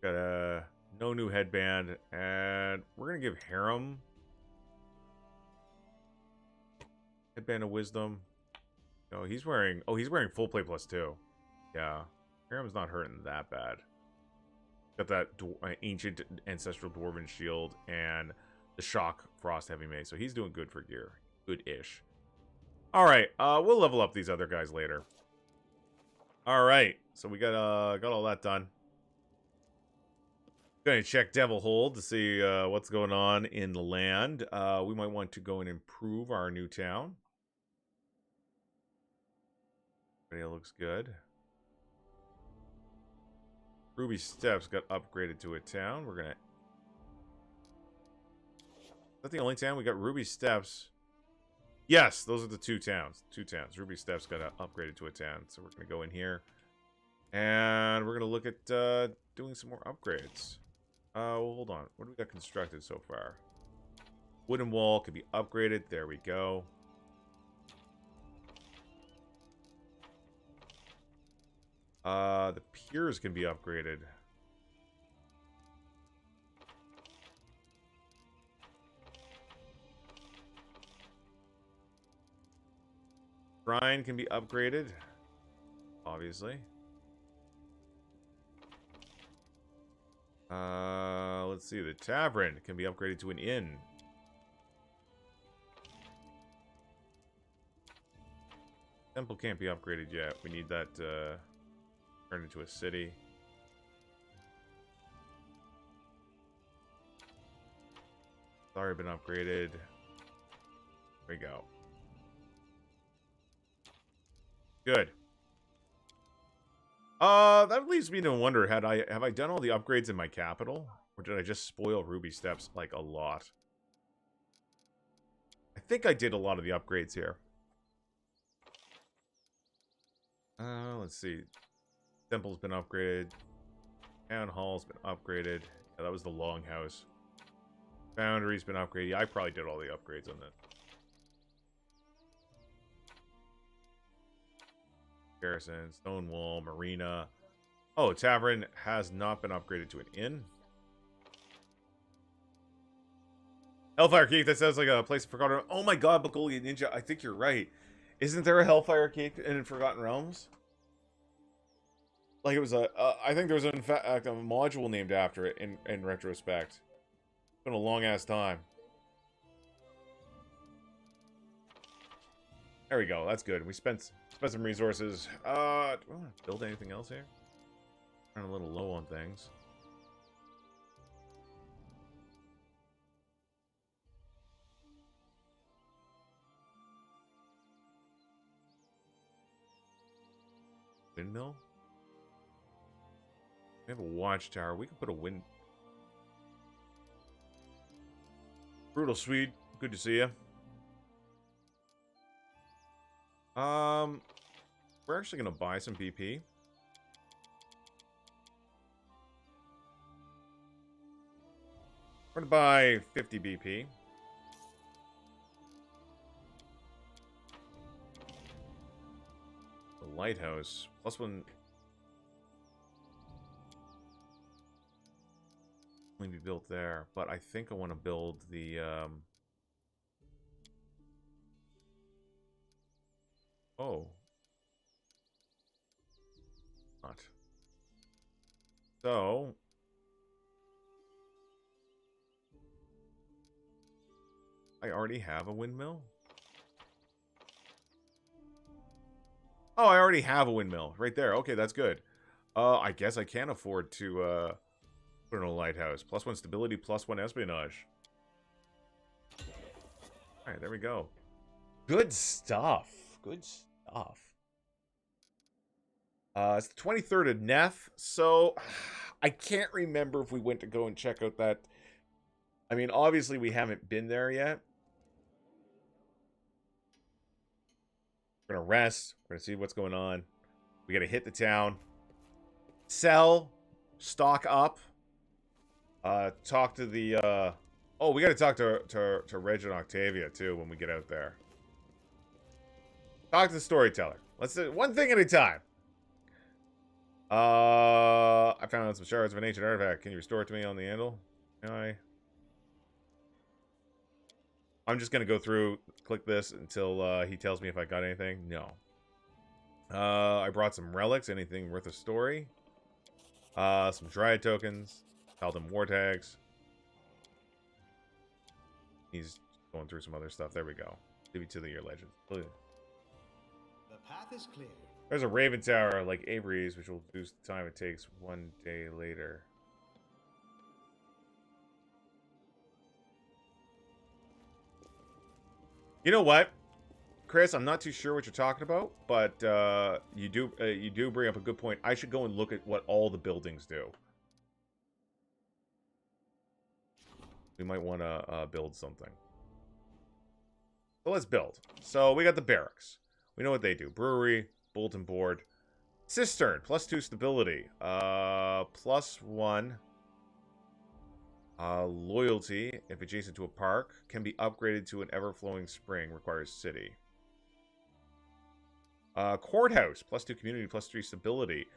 Got a no new headband, and we're gonna give Harem headband of wisdom. No, he's wearing. Oh, he's wearing full plate +2. Yeah, Harem's not hurting that bad. Got that ancient ancestral dwarven shield and the shock frost heavy mace, so he's doing good for gear, good-ish. All right, we'll level up these other guys later. All right, so we got all that done. Going to check Devil Hold to see what's going on in the land. We might want to go and improve our new town. It looks good. Ruby Steps got upgraded to a town. We're going to... Is that the only town? We got Ruby Steps. Yes, those are the two towns. Two towns. Ruby Steps got upgraded to a town. So we're going to go in here. And we're going to look at doing some more upgrades. Well, hold on. What do we got constructed so far? Wooden wall could be upgraded. There we go. The piers can be upgraded. Shrine can be upgraded. Obviously. Let's see. The tavern can be upgraded to an inn. Temple can't be upgraded yet. We need that turned into a city. It's already been upgraded. There we go. Good. That leaves me to wonder, have I done all the upgrades in my capital? Or did I just spoil Ruby Steps, like, a lot? I think I did a lot of the upgrades here. Let's see. Temple's been upgraded. Town Hall's been upgraded. Yeah, that was the Longhouse. Foundry's been upgraded. Yeah, I probably did all the upgrades on that. Garrison, Stonewall, Marina. Oh, Tavern has not been upgraded to an inn. Hellfire Cake, that sounds like a place of Forgotten Realms. Oh my god, Bagolian Ninja, I think you're right. Isn't there a Hellfire Cake in Forgotten Realms? Like it was a, I think there was in fact a module named after it in retrospect. Been a long ass time. There we go. That's good. We spent some resources. Do I want to build anything else here? Running a little low on things. Windmill? We have a watchtower. We can put a wind. Brutal Swede. Good to see you. We're actually gonna buy some BP. We're gonna buy 50 BP. The lighthouse plus one. Only be built there, but I think I want to build the. Oh. Not. So. I already have a windmill? Oh, I already have a windmill. Right there. Okay, that's good. I guess I can afford to, put in a lighthouse. +1 stability, +1 espionage. Alright, there we go. Good stuff. Good stuff. It's the 23rd of Neff, so I can't remember if we went to go and check out that. I mean, obviously we haven't been there yet. We're gonna rest. We're gonna see what's going on. We gotta hit the town. Sell. Stock up. Talk to the, oh, we gotta talk to Reg and Octavia, too, when we get out there. Talk to the storyteller. Let's do one thing at a time. I found out some shards of an ancient artifact. Can you restore it to me on the handle? I'm just gonna go through, click this until he tells me if I got anything. No. I brought some relics. Anything worth a story? Some dryad tokens. Called them war tags. He's going through some other stuff. There we go. Give you to the year legend. The path is clear. There's a Raven Tower like Avery's, which will reduce the time it takes 1 day later. You know what, Chris? I'm not too sure what you're talking about, but you do bring up a good point. I should go and look at what all the buildings do. We might want to build something. So let's build. So we got the barracks. We know what they do. Brewery, bulletin board, cistern, +2 stability, +1 loyalty if adjacent to a park, can be upgraded to an ever-flowing spring, requires city. Courthouse, +2 community, +3 stability.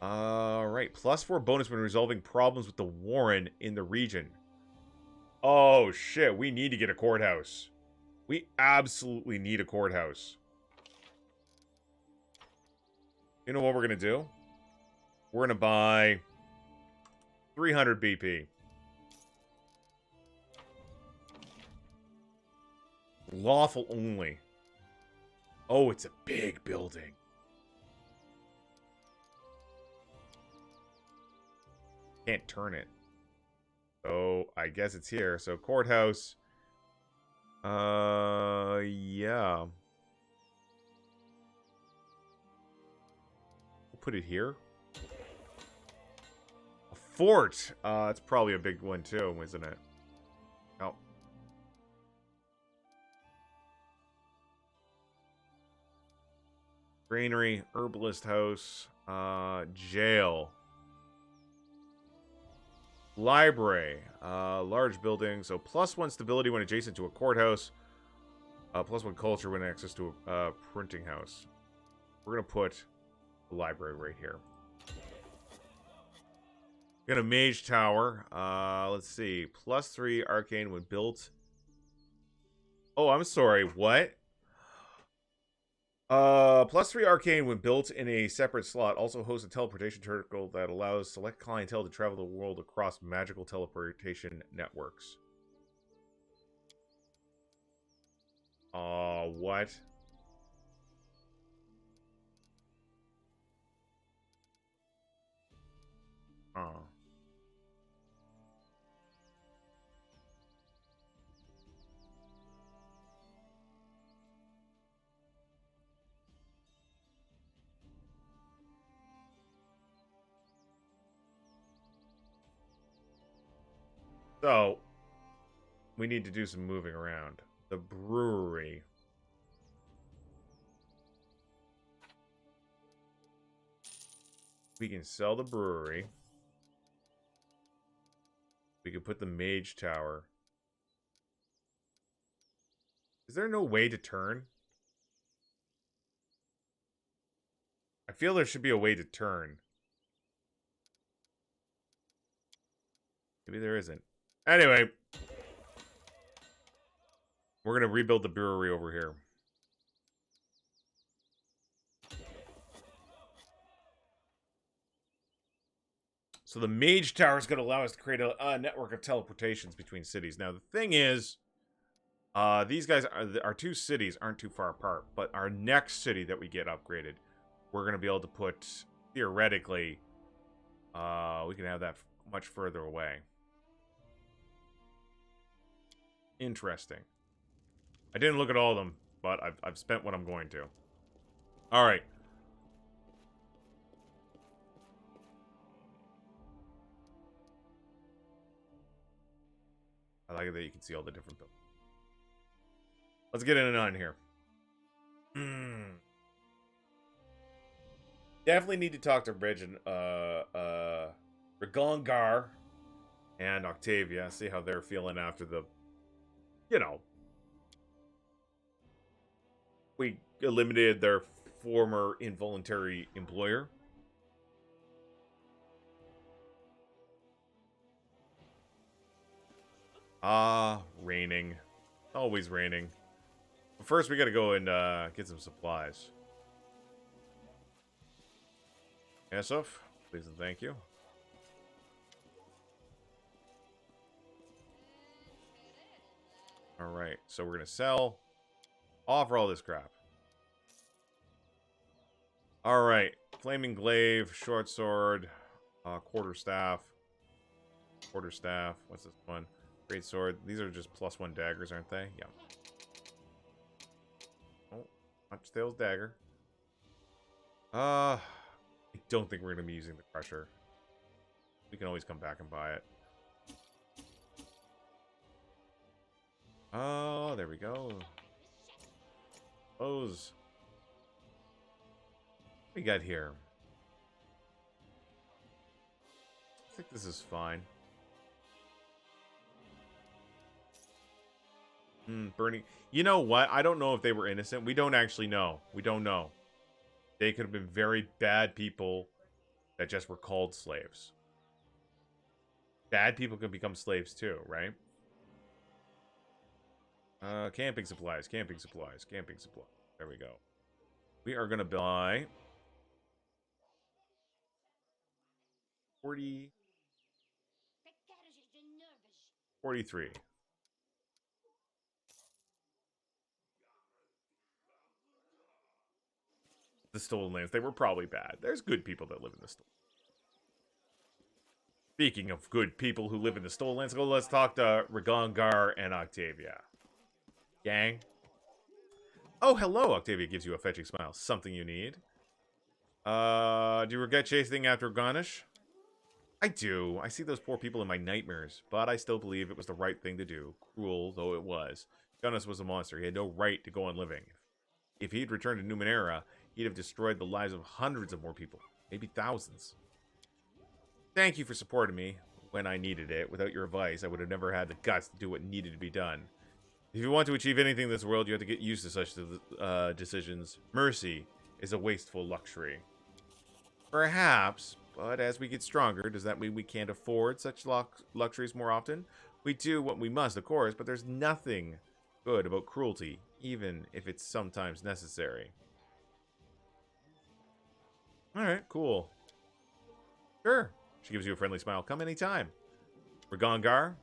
Right, +4 bonus when resolving problems with the Warren in the region. Oh shit, we need to get a courthouse. We absolutely need a courthouse. You know what we're gonna do? We're gonna buy 300 BP. Lawful only. Oh, it's a big building. Can't turn it. So, I guess it's here. So, courthouse. Yeah. We'll put it here. A fort. It's probably a big one too, isn't it? Oh. Granary, herbalist house, jail. Library, large building, so +1 stability when adjacent to a courthouse, +1 culture when access to a printing house. We're gonna put the library right here. Got a Mage Tower. Let's see, +3 arcane when built. Oh, I'm sorry. What? +3 arcane when built in a separate slot. Also hosts a teleportation turtle that allows select clientele to travel the world across magical teleportation networks. Oh, what? Oh. So, we need to do some moving around. The brewery. We can sell the brewery. We can put the Mage Tower. Is there no way to turn? I feel there should be a way to turn. Maybe there isn't. Anyway. We're going to rebuild the brewery over here. So the Mage Tower is going to allow us to create a network of teleportations between cities. Now, the thing is, these guys, our two cities aren't too far apart. But our next city that we get upgraded, we're going to be able to put, theoretically, we can have that much further away. Interesting. I didn't look at all of them, but I've spent what I'm going to. All right. I like it that you can see all the different buildings. Let's get in and on here. Definitely need to talk to Reg and Regongar and Octavia. See how they're feeling after the, you know, we eliminated their former involuntary employer. Raining. Always raining. But first, we gotta go and get some supplies. Yesuf, please and thank you. Alright, so we're gonna sell. Offer all this crap. Alright, Flaming Glaive, Short Sword, Quarterstaff. Quarterstaff, what's this one? Great Sword. These are just +1 daggers, aren't they? Yeah. Oh, Punchtail's dagger. I don't think we're going to be using the Crusher. We can always come back and buy it. Oh, there we go. Close. What we got here? I think this is fine. Burning. You know what? I don't know if they were innocent. We don't actually know. We don't know. They could have been very bad people that just were called slaves. Bad people can become slaves too, right? Camping supplies, camping supplies, camping supplies. There we go. We are going to buy 40... 43. The Stolen Lands. They were probably bad. There's good people that live in the Stolen. Speaking of good people who live in the Stolen Lands, let's talk to Regongar and Octavia. Gang. Oh, hello. Octavia gives you a fetching smile. Something you need. Do you regret chasing after Garnish? I do. I see those poor people in my nightmares, but I still believe it was the right thing to do, cruel though it was. Garnish was a monster. He had no right to go on living. If he'd returned to Numenera, he'd have destroyed the lives of hundreds of more people, maybe thousands. Thank you for supporting me when I needed it. Without your advice, I would have never had the guts to do what needed to be done. If you want to achieve anything in this world, you have to get used to such decisions. Mercy is a wasteful luxury. Perhaps, but as we get stronger, does that mean we can't afford such luxuries more often? We do what we must, of course, but there's nothing good about cruelty, even if it's sometimes necessary. Alright, cool. Sure. She gives you a friendly smile. Come anytime. Regongar.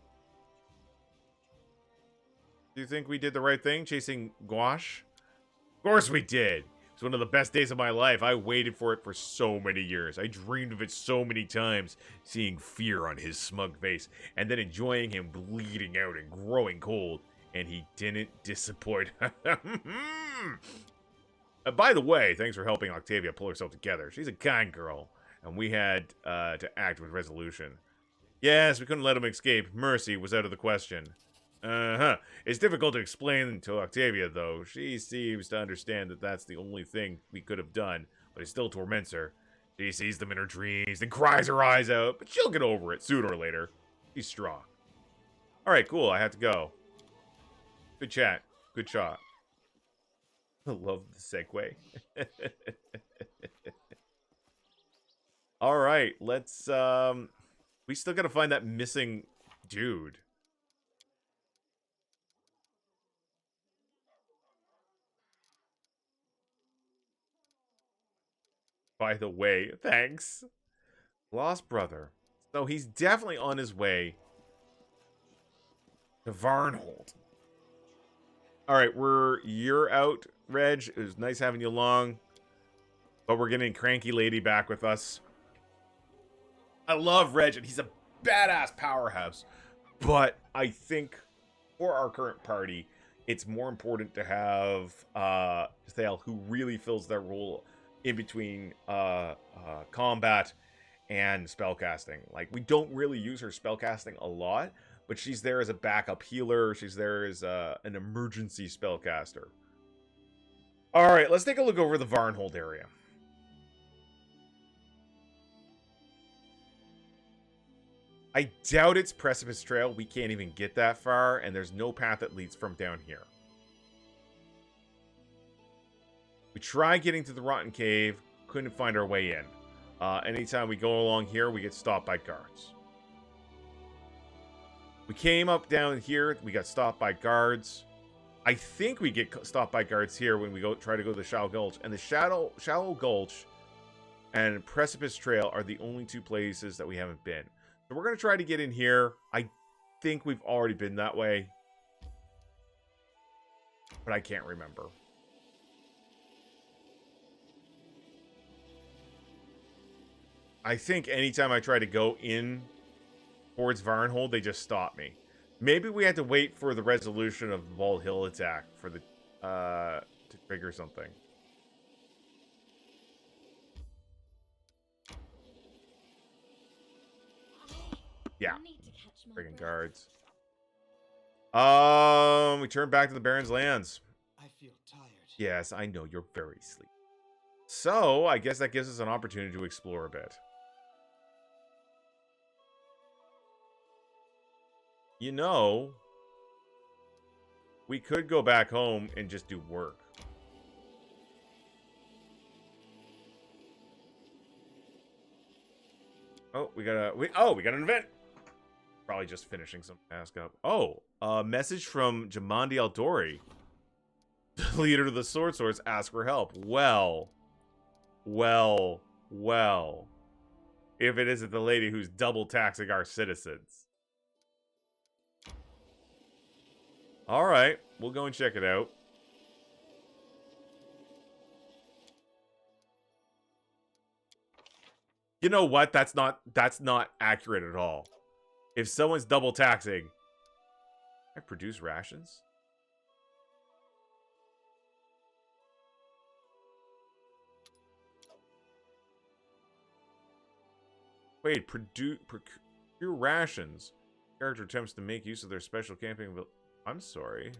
Do you think we did the right thing chasing Gouache? Of course we did. It's one of the best days of my life. I waited for it for so many years. I dreamed of it so many times, seeing fear on his smug face, and then enjoying him bleeding out and growing cold. And he didn't disappoint. By the way, thanks for helping Octavia pull herself together. She's a kind girl, and we had to act with resolution. Yes, we couldn't let him escape. Mercy was out of the question. Uh-huh. It's difficult to explain to Octavia, though. She seems to understand that that's the only thing we could have done, but it still torments her. She sees them in her dreams and cries her eyes out, but she'll get over it sooner or later. She's strong. Alright, cool. I have to go. Good chat. Good shot. I love the segue. Alright, let's, we still gotta find that missing dude. By the way, thanks. Lost brother. So he's definitely on his way to Varnhold. Alright, you're out, Reg. It was nice having you along. But we're getting Cranky Lady back with us. I love Reg, and he's a badass powerhouse. But I think for our current party, it's more important to have Thale, who really fills that role in between combat and spellcasting. Like, we don't really use her spellcasting a lot, but she's there as a backup healer. She's there as an emergency spellcaster. Alright, let's take a look over the Varnhold area. I doubt it's Precipice Trail. We can't even get that far, and there's no path that leads from down here. We tried getting to the Rotten Cave, couldn't find our way in. Anytime we go along here, we get stopped by guards. We came up down here, we got stopped by guards. I think we get stopped by guards here when we try to go to the Shallow Gulch. And the Shallow Gulch and Precipice Trail are the only two places that we haven't been. So we're going to try to get in here. I think we've already been that way, but I can't remember. I think anytime I try to go in towards Varnhold, they just stop me. Maybe we had to wait for the resolution of the Bald Hill attack for the to trigger something. Yeah. Friggin' guards. We turn back to the Baron's lands. I feel tired. Yes, I know you're very sleepy. So, I guess that gives us an opportunity to explore a bit. You know, we could go back home and just do work. Oh, we got an event. Probably just finishing some task up. Oh, a message from Jamandi Aldori. The leader of the Sword Swords asks for help. Well. If it isn't the lady who's double taxing our citizens. Alright, we'll go and check it out. You know what? That's not accurate at all. If someone's double taxing, I produce rations? Wait, procure rations. Character attempts to make use of their special camping. I'm sorry.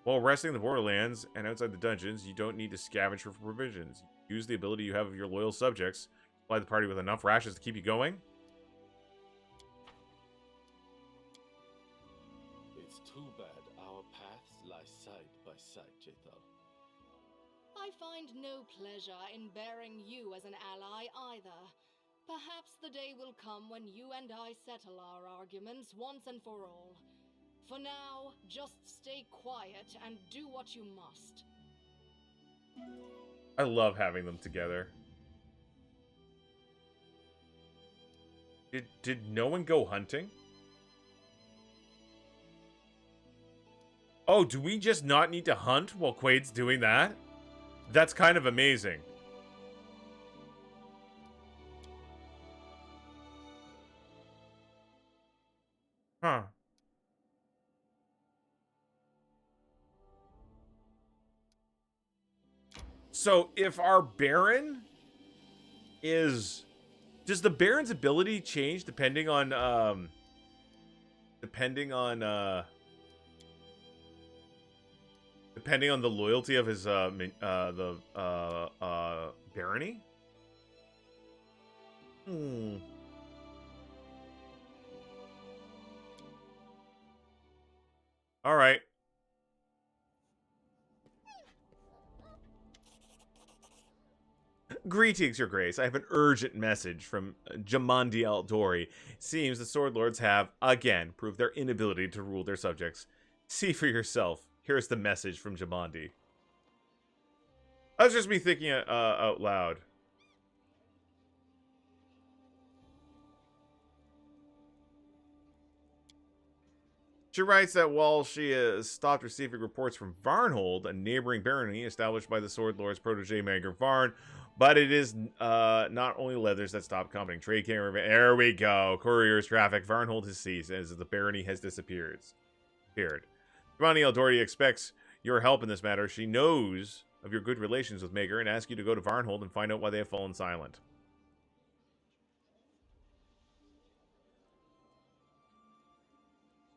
While resting in the Borderlands and outside the dungeons, you don't need to scavenge for provisions. Use the ability you have of your loyal subjects. Supply the party with enough rations to keep you going. It's too bad our paths lie side by side, Jethal. I find no pleasure in bearing you as an ally either. Perhaps the day will come when you and I settle our arguments once and for all. For now, just stay quiet and do what you must. I love having them together. Did no one go hunting? Oh, do we just not need to hunt while Quaid's doing that? That's kind of amazing. Huh. So if our Baron is... Does the Baron's ability change depending on depending on the loyalty of his barony? Hmm. All right. Greetings, Your Grace. I have an urgent message from Jamandi Aldori. Seems the Sword Lords have, again, proved their inability to rule their subjects. See for yourself. Here's the message from Jamandi. That's just me thinking out loud. She writes that while she has stopped receiving reports from Varnhold, a neighboring barony established by the Sword Lord's protege Mager Varn, but it is not only leathers that stop coming. Trade camera. There we go. Couriers, traffic. Varnhold has ceased as the barony has disappeared. Giovanni Eldori expects your help in this matter. She knows of your good relations with Mager and asks you to go to Varnhold and find out why they have fallen silent.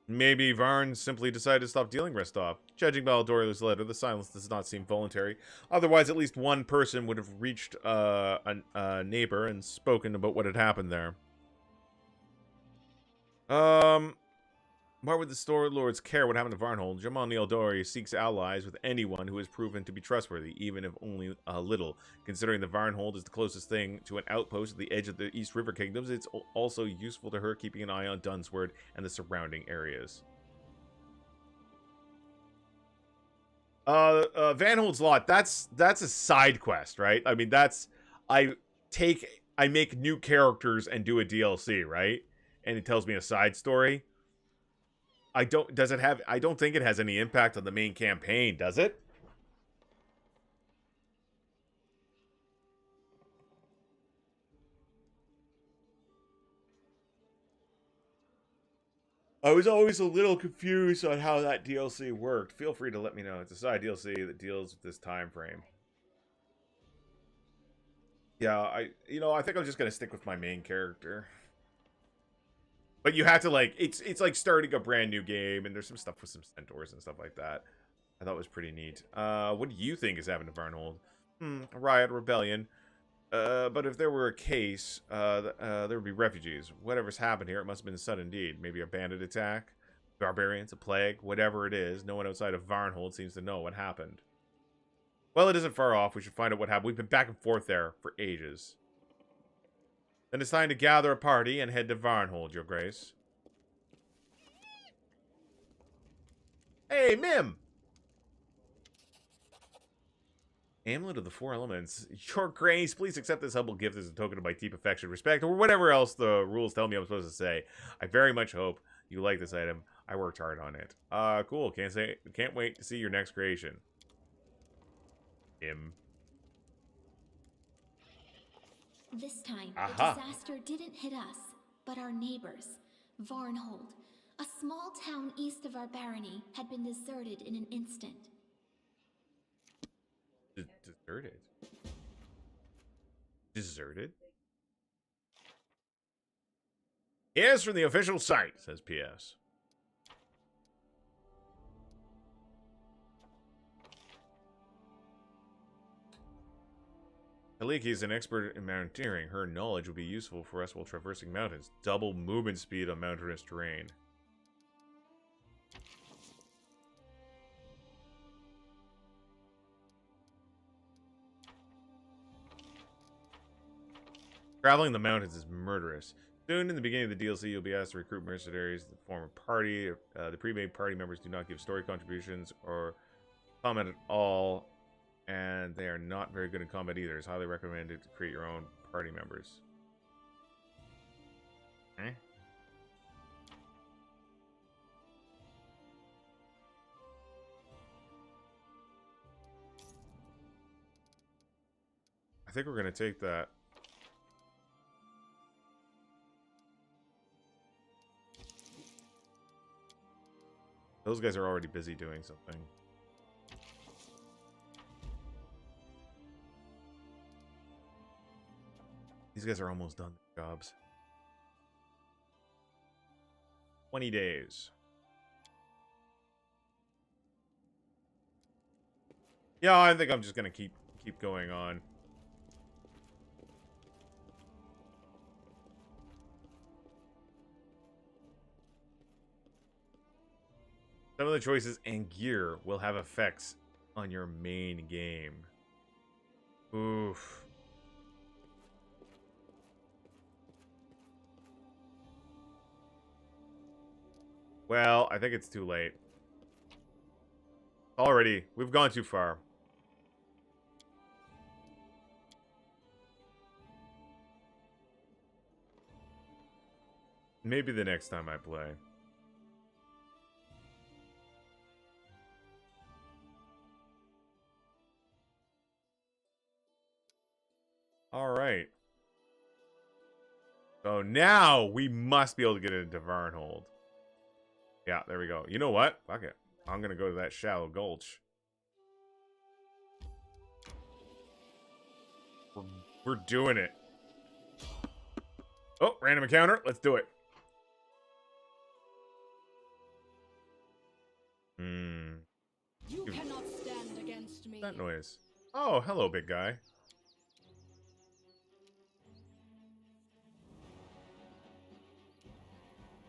Maybe Varn simply decided to stop dealing Restov. Judging by Aldori's letter, the silence does not seem voluntary. Otherwise, at least one person would have reached a neighbor and spoken about what had happened there. Why would the Sword Lords care what happened to Varnhold? Jamon Eldori seeks allies with anyone who has proven to be trustworthy, even if only a little. Considering the Varnhold is the closest thing to an outpost at the edge of the East River Kingdoms, it's also useful to her keeping an eye on Dunsword and the surrounding areas. Vanhold's Lot, that's a side quest, right? I mean, I make new characters and do a DLC, right? And it tells me a side story. I don't think it has any impact on the main campaign, does it? I was always a little confused on how that DLC worked. Feel free to let me know. It's a side DLC that deals with this time frame. Yeah, I think I'm just gonna stick with my main character. But you have to, like, it's like starting a brand new game, and there's some stuff with some centaurs and stuff like that. I thought was pretty neat. What do you think is happening to Varnhold? A riot, rebellion. But if there were a case, there would be refugees. Whatever's happened here, it must have been sudden indeed. Maybe a bandit attack, barbarians, a plague, whatever it is. No one outside of Varnhold seems to know what happened. Well, it isn't far off. We should find out what happened. We've been back and forth there for ages. Then it's time to gather a party and head to Varnhold, Your Grace. Hey, Mim! Amulet of the Four Elements. Your Grace, please accept this humble gift as a token of my deep affection, respect, or whatever else the rules tell me I'm supposed to say. I very much hope you like this item. I worked hard on it. Cool. Can't wait to see your next creation. This time, Aha. the disaster didn't hit us, but our neighbors. Varnhold, a small town east of our barony, had been deserted in an instant. Deserted? Deserted? Yes, from the official site, says PS. Kaliki is an expert in mountaineering. Her knowledge will be useful for us while traversing mountains. Double movement speed on mountainous terrain. Traveling the mountains is murderous. Soon, in the beginning of the DLC, you'll be asked to recruit mercenaries to form a party. The pre-made party members do not give story contributions or comment at all, and they are not very good in combat either. It's highly recommended to create your own party members. Eh? think we're gonna take that. Those guys are already busy doing something. These guys are almost done their jobs. 20 days. Yeah, I think I'm just gonna keep going on. Some of the choices and gear will have effects on your main game. Oof. Well, I think it's too late. Already, we've gone too far. Maybe the next time I play. All right. So now we must be able to get into Varnhold. Yeah, there we go. You know what? Fuck it. I'm going to go to that shallow gulch. We're doing it. Oh, random encounter. Let's do it. You cannot stand against me. That noise. Oh, hello, big guy.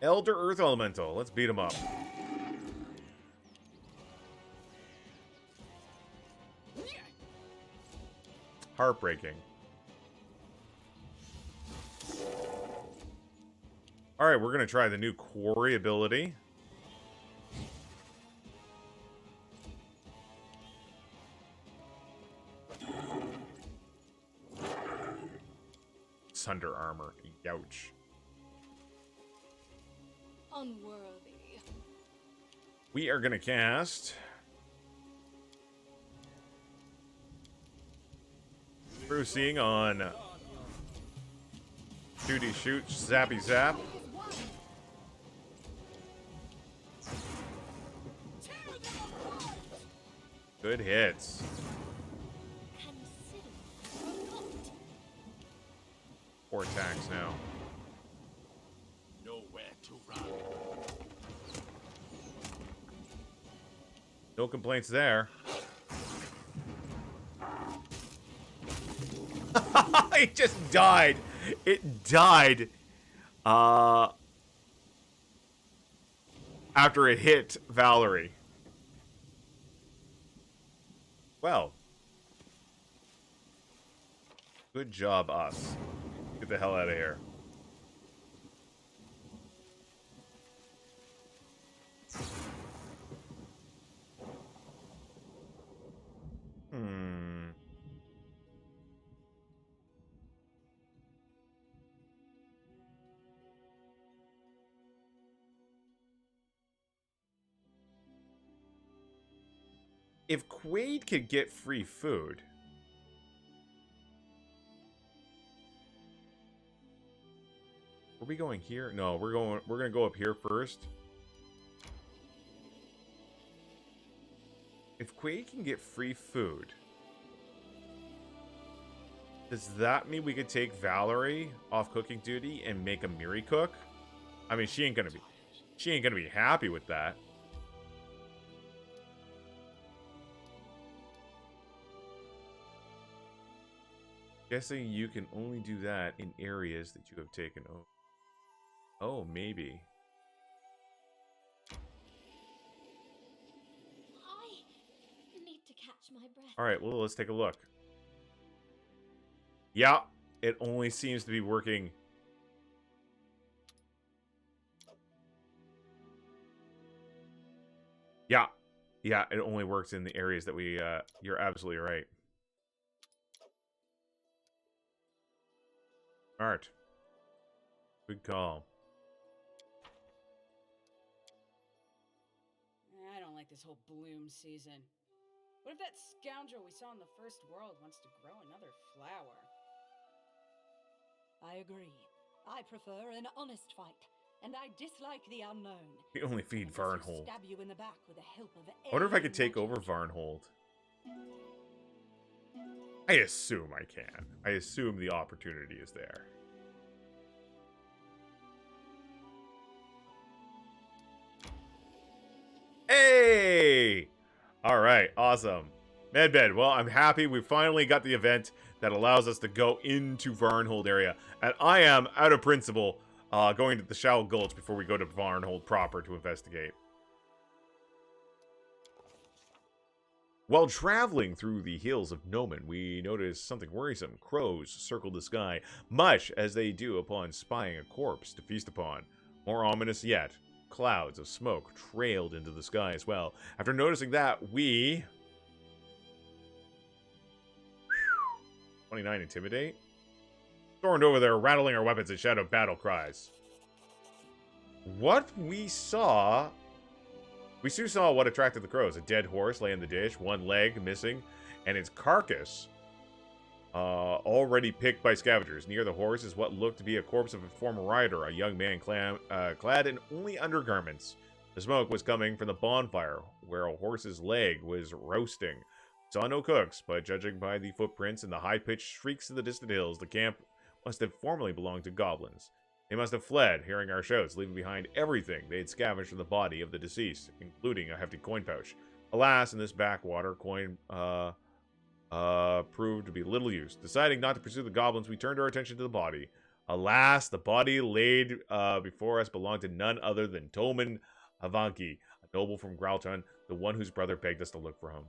Elder Earth Elemental. Let's beat him up. Heartbreaking. Alright, we're going to try the new Quarry ability. Sunder armor. Youch. Unworthy. We are going to cast Brucing on Shooty Shoot, Zappy Zap. Good hits. 4 attacks now. Nowhere to run. No complaints there. It just died. It died. After it hit Valerie. Well. Good job, us. Get the hell out of here. If Quaid could get free food... Are we going here? No, we're gonna go up here first. If Quaid can get free food, does that mean we could take Valerie off cooking duty and make a Miri cook? I mean, she ain't gonna be happy with that. Guessing you can only do that in areas that you have taken over. Oh, maybe. I need to catch my breath. Alright, well, let's take a look. Yeah, it only seems to be working. Yeah. Yeah, it only works in the areas that we, you're absolutely right. Alright. Good call. I don't like this whole bloom season. What if that scoundrel we saw in the first world wants to grow another flower? I agree. I prefer an honest fight, and I dislike the unknown. We only feed Unless you Varnhold. stab you in the back with the help of I wonder if I alien could take magic. over Varnhold. I assume I can. I assume the opportunity is there. Hey! Alright, awesome. Medbed, well, I'm happy we finally got the event that allows us to go into Varnhold area. And I am, out of principle, going to the Shallow Gulch before we go to Varnhold proper to investigate. While traveling through the hills of Nomen, we noticed something worrisome. Crows circled the sky, much as they do upon spying a corpse to feast upon. More ominous yet, clouds of smoke trailed into the sky as well. After noticing that, we... 29 Intimidate? Stormed over there, rattling our weapons and shouted battle cries. What we saw... We soon saw what attracted the crows. A dead horse lay in the ditch, one leg missing, and its carcass already picked by scavengers. Near the horse is what looked to be a corpse of a former rider, a young man clad in only undergarments. The smoke was coming from the bonfire, where a horse's leg was roasting. Saw no cooks, but judging by the footprints and the high-pitched shrieks in the distant hills, the camp must have formerly belonged to goblins. They must have fled, hearing our shouts, leaving behind everything they had scavenged from the body of the deceased, including a hefty coin pouch. Alas, in this backwater, coin proved to be little use. Deciding not to pursue the goblins, we turned our attention to the body. Alas, the body laid before us belonged to none other than Tolman Havanki, a noble from Gralton, the one whose brother begged us to look for him.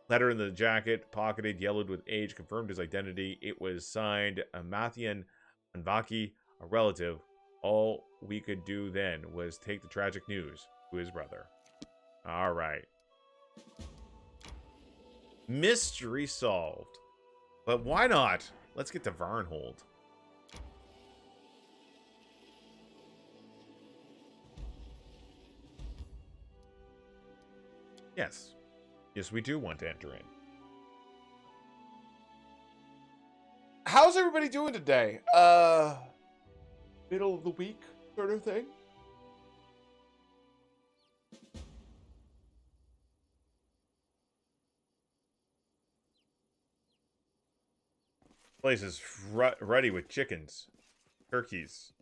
Letter in the jacket, pocketed, yellowed with age, confirmed his identity. It was signed Amathian Anvaki, a relative. All we could do then was take the tragic news to his brother. All right. Mystery solved. But why not? Let's get to Varnhold. Yes. Yes, we do want to enter in. How's everybody doing today? Middle of the week sort of thing? Place is ready with chickens, turkeys.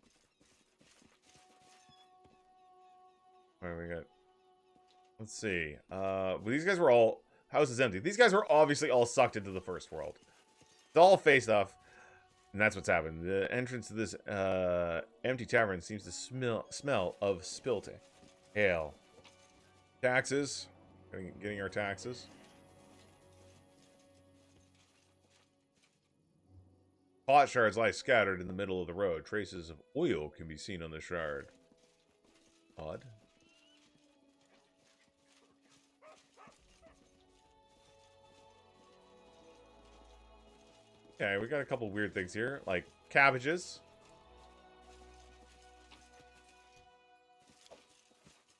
What do we got? Let's see. Well, these guys were all... House is empty. These guys were obviously all sucked into the first world. It's all faced off. And that's what's happened. The entrance to this empty tavern seems to smell of spilt ale. Taxes. Getting our taxes. Pot shards lie scattered in the middle of the road. Traces of oil can be seen on the shard. Odd. Okay, we got a couple weird things here, like cabbages.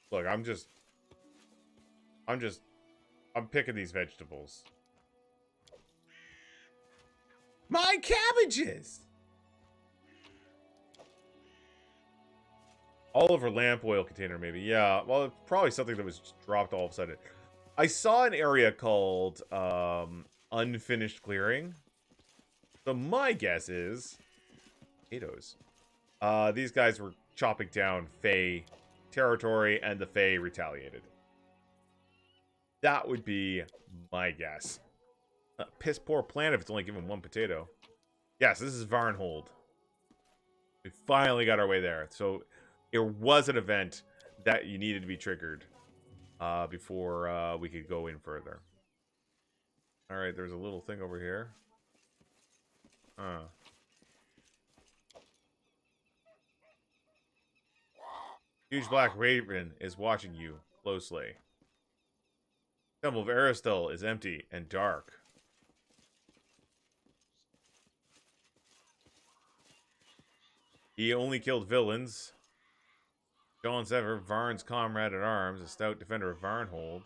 Look, I'm picking these vegetables. My cabbages! Oliver lamp oil container, maybe. Yeah, well, it's probably something that was dropped all of a sudden. I saw an area called Unfinished Clearing. So my guess is potatoes. These guys were chopping down Fey territory, and the Fey retaliated. That would be my guess. Piss poor plant if it's only given one potato. Yes, this is Varnhold. We finally got our way there. So it was an event that you needed to be triggered before we could go in further. All right, there's a little thing over here. Huge black raven is watching you closely. Temple of Aristel is empty and dark. He only killed villains. John Sever, Varn's comrade at arms, a stout defender of Varnhold.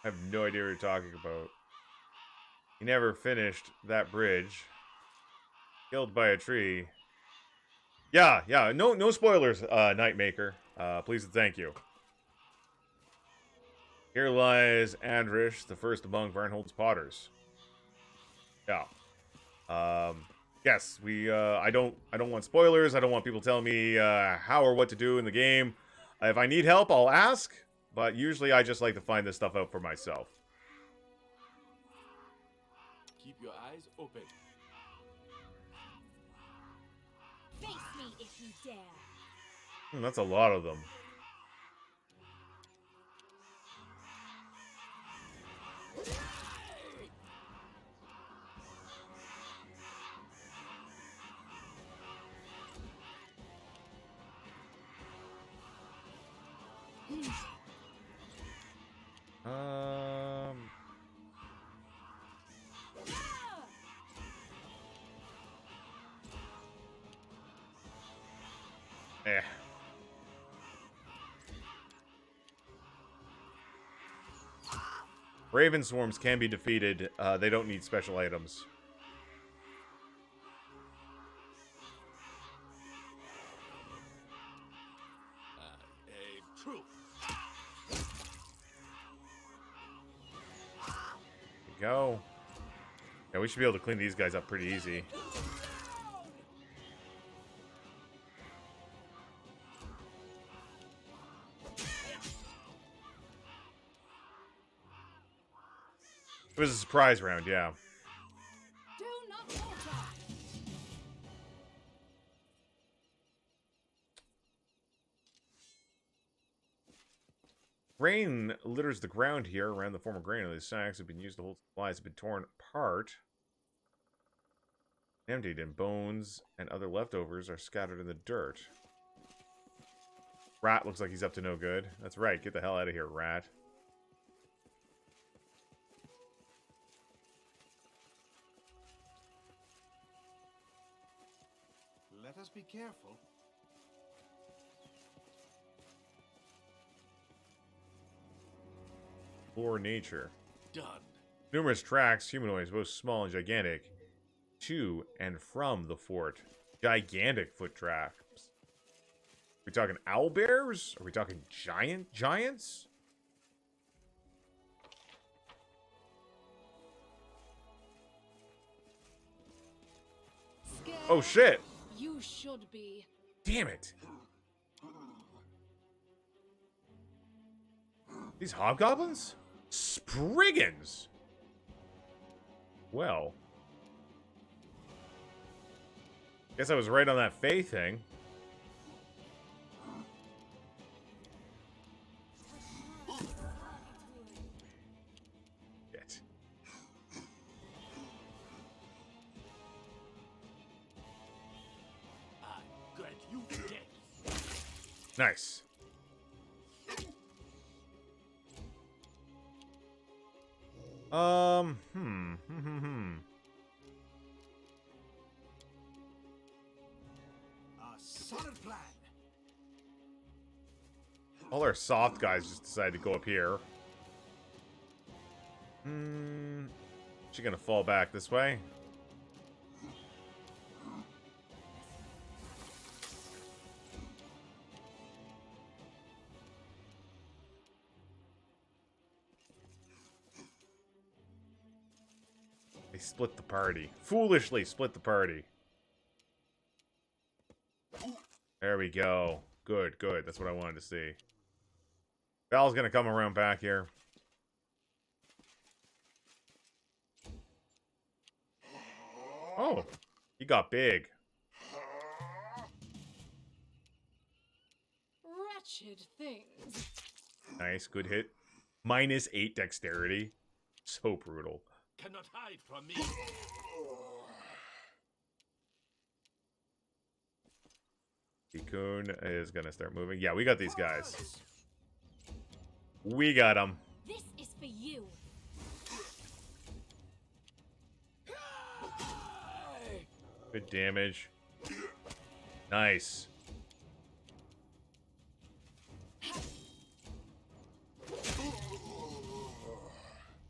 I have no idea what you're talking about. He never finished that bridge. Killed by a tree. Yeah, no spoilers, Nightmaker. Please and thank you. Here lies Andrish, the first among Varnhold's potters. Yeah. Yes, I don't want spoilers. I don't want people telling me how or what to do in the game. If I need help, I'll ask. But usually I just like to find this stuff out for myself. Keep your eyes open. Face me if you dare. That's a lot of them. Eh. Raven swarms can be defeated. They don't need special items. True. There we go. Yeah, we should be able to clean these guys up pretty easy. It was a surprise round, yeah. Do not falter. Rain litters the ground here around the former granary. The sacks have been used to hold supplies, have been torn apart, emptied, and bones and other leftovers are scattered in the dirt. Rat looks like he's up to no good. That's right. Get the hell out of here, Rat. Let us be careful. Explore nature. Done. Numerous tracks, humanoids, both small and gigantic, to and from the fort. Gigantic foot tracks. Are we talking owl bears? Are we talking giants? Scared? Oh shit! You should be. Damn it! These hobgoblins? Spriggans! Well. Guess I was right on that Fae thing. Shit. I grant you death. Nice. A solid plan. All our soft guys just decided to go up here. She gonna fall back this way? They split the party. Foolishly split the party. There we go. Good, good. That's what I wanted to see. Val's gonna come around back here. Oh, he got big. Wretched things. Nice, good hit. -8 dexterity. So brutal. Cannot hide from me. Cocoon is gonna start moving. Yeah, we got these guys. We got them. This is for you. Good damage. Nice.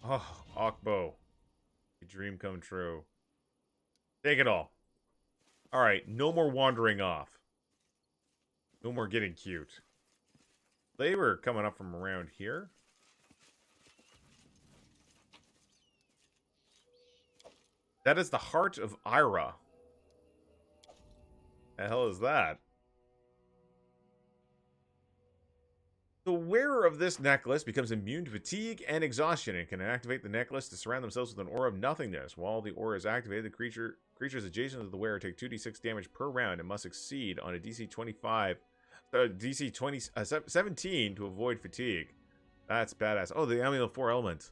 Oh, Akbo. A dream come true. Take it all. Alright, no more wandering off. No more getting cute. They were coming up from around here. That is the heart of Ira. The hell is that? The wearer of this necklace becomes immune to fatigue and exhaustion and can activate the necklace to surround themselves with an aura of nothingness. While the aura is activated, the creatures adjacent to the wearer take 2d6 damage per round and must succeed on a DC 17 to avoid fatigue. That's badass. Oh, the Amulet of 4 Elements.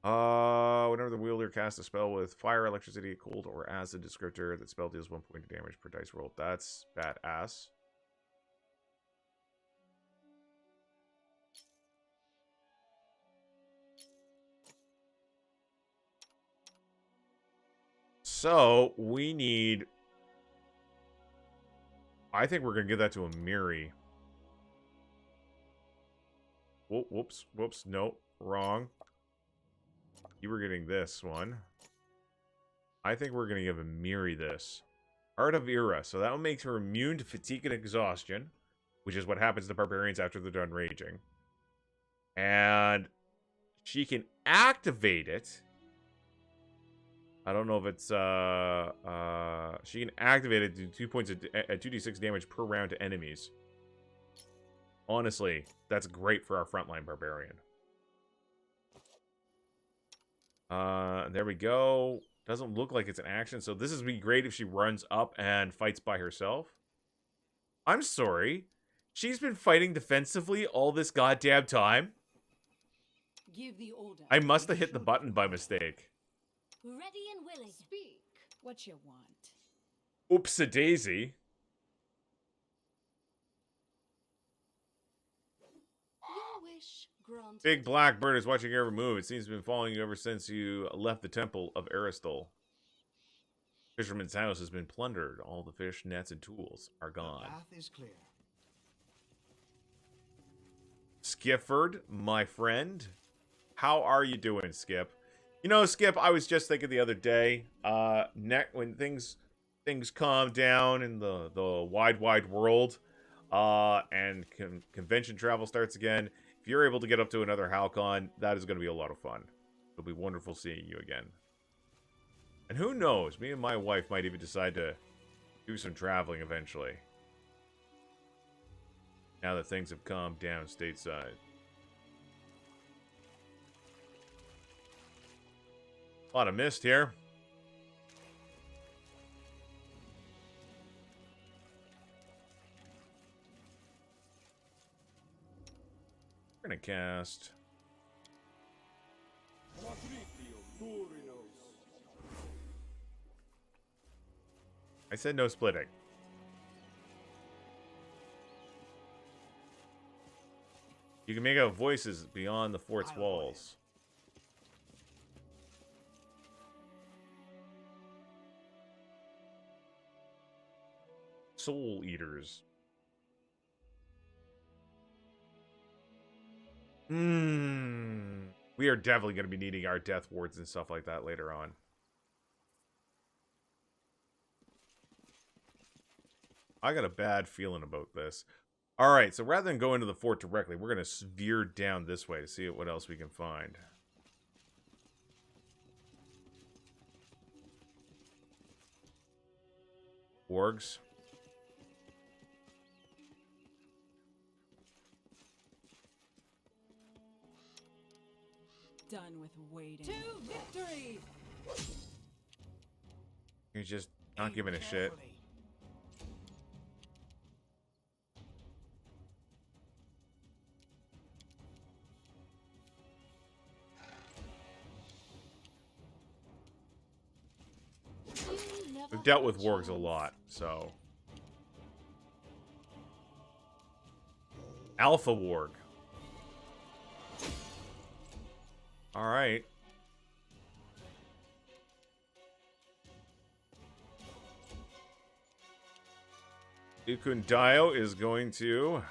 Whenever the wielder casts a spell with fire, electricity, cold, or acid descriptor, that spell deals 1 point of damage per dice roll. That's badass. So, we need... I think we're going to give that to a Miri. Whoops, no, wrong. You were getting this one. I think we're going to give a Miri this. Art of Era. So that one makes her immune to fatigue and exhaustion, which is what happens to barbarians after they're done raging. And she can activate it. I don't know if it's, she can activate it to 2 points at 2d6 damage per round to enemies. Honestly, that's great for our frontline barbarian. There we go. Doesn't look like it's an action, so this would be great if she runs up and fights by herself. I'm sorry. She's been fighting defensively all this goddamn time. Give the order. I must have hit the button by mistake. Ready and willing. Speak what you want. Oops-a-daisy. Your wish granted. Big black bird is watching your every move. It seems to have been following you ever since you left the temple of Aristol. Fisherman's house has been plundered. All the fish, nets, and tools are gone. The path is clear. Skifford, my friend. How are you doing, Skip? You know, Skip, I was just thinking the other day, when things calm down in the wide world, and convention travel starts again, if you're able to get up to another Halcon, that is going to be a lot of fun. It'll be wonderful seeing you again. And who knows, me and my wife might even decide to do some traveling eventually. Now that things have calmed down stateside. A lot of mist here. We're gonna cast... I said no splitting. You can make out voices beyond the fort's walls. Soul eaters. We are definitely going to be needing our death wards and stuff like that later on. I got a bad feeling about this. Alright, so rather than go into the fort directly, we're going to veer down this way to see what else we can find. Wargs. Done with waiting. To victory! You're just not giving a shit. We've dealt with wargs a lot, so... Alpha warg. Alright. Ukundayo is going to...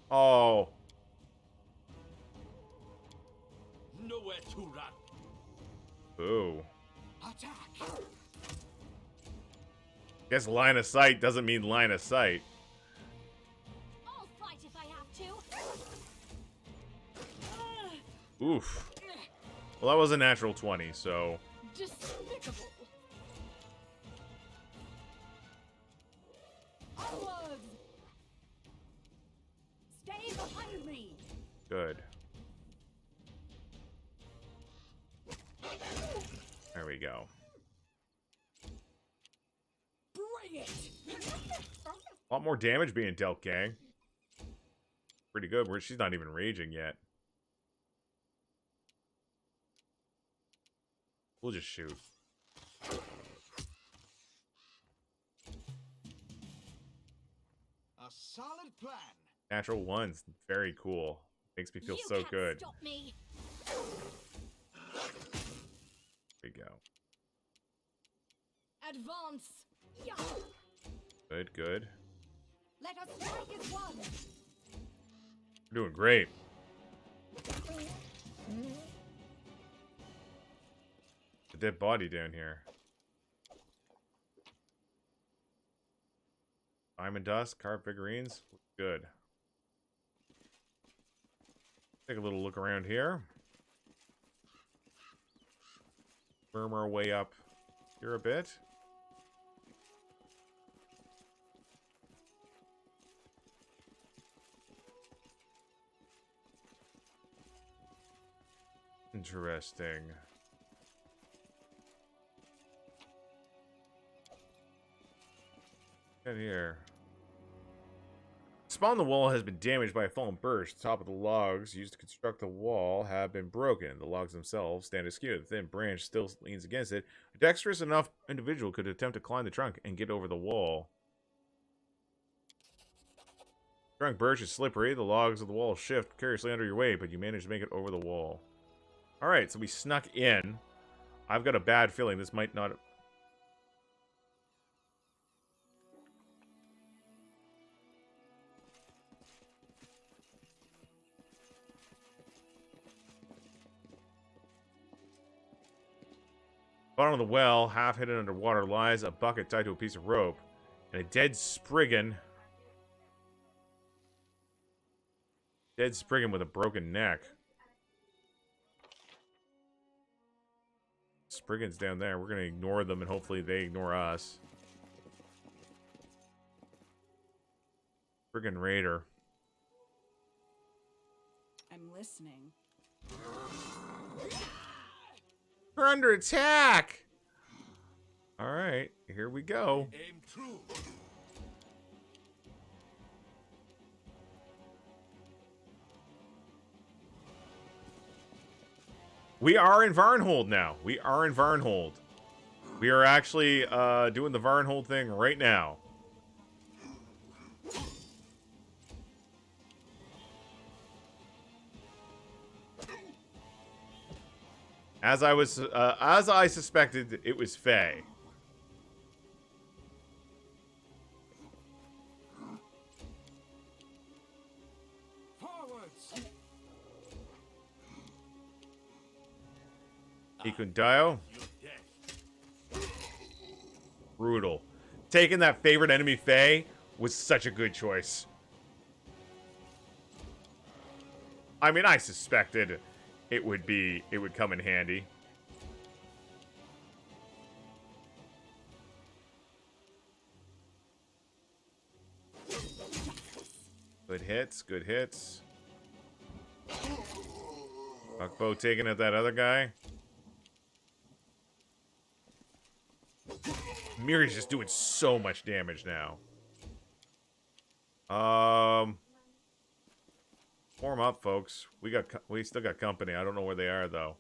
Oh. nowhere to run. Ooh. Attack! Guess line of sight doesn't mean line of sight. I'll fight if I have to. Oof. Well, that was a natural 20, so... Despicable. Onwards! Stay behind me! Good. There we go. Bring it! A lot more damage being dealt, gang. Pretty good. She's not even raging yet. We'll just shoot. A solid plan. Natural ones. Very cool. Makes me feel You so can't good. Stop me. There we go. Advance. Yeah. Good, good. Let us strike as one! We're doing great. The dead body down here. Diamond dust, carved figurines. Good. Take a little look around here. Worm our way up here a bit. Interesting. Get here. Spawn the wall has been damaged by a fallen birch. The top of the logs used to construct the wall have been broken. The logs themselves stand askew. The thin branch still leans against it. A dexterous enough individual could attempt to climb the trunk and get over the wall. The trunk birch is slippery. The logs of the wall shift curiously under your weight, but you manage to make it over the wall. Alright, so we snuck in. I've got a bad feeling this might not... Bottom of the well, half hidden underwater, lies a bucket tied to a piece of rope. And a dead Spriggan. Dead Spriggan with a broken neck. Spriggan's down there. We're going to ignore them, and hopefully they ignore us. Spriggan Raider. I'm listening. We're under attack! Alright, here we go. Aim true. We are in Varnhold now. We are in Varnhold. We are actually doing the Varnhold thing right now. As I suspected, it was Faye. Forwards! Ikundayo. You're dead. Brutal. Taking that favorite enemy Faye was such a good choice. I mean, I suspected it would come in handy. Good hits, good hits. Buckbow taking at that other guy. Miri's just doing so much damage now. Form up, folks. We still got company. I don't know where they are though.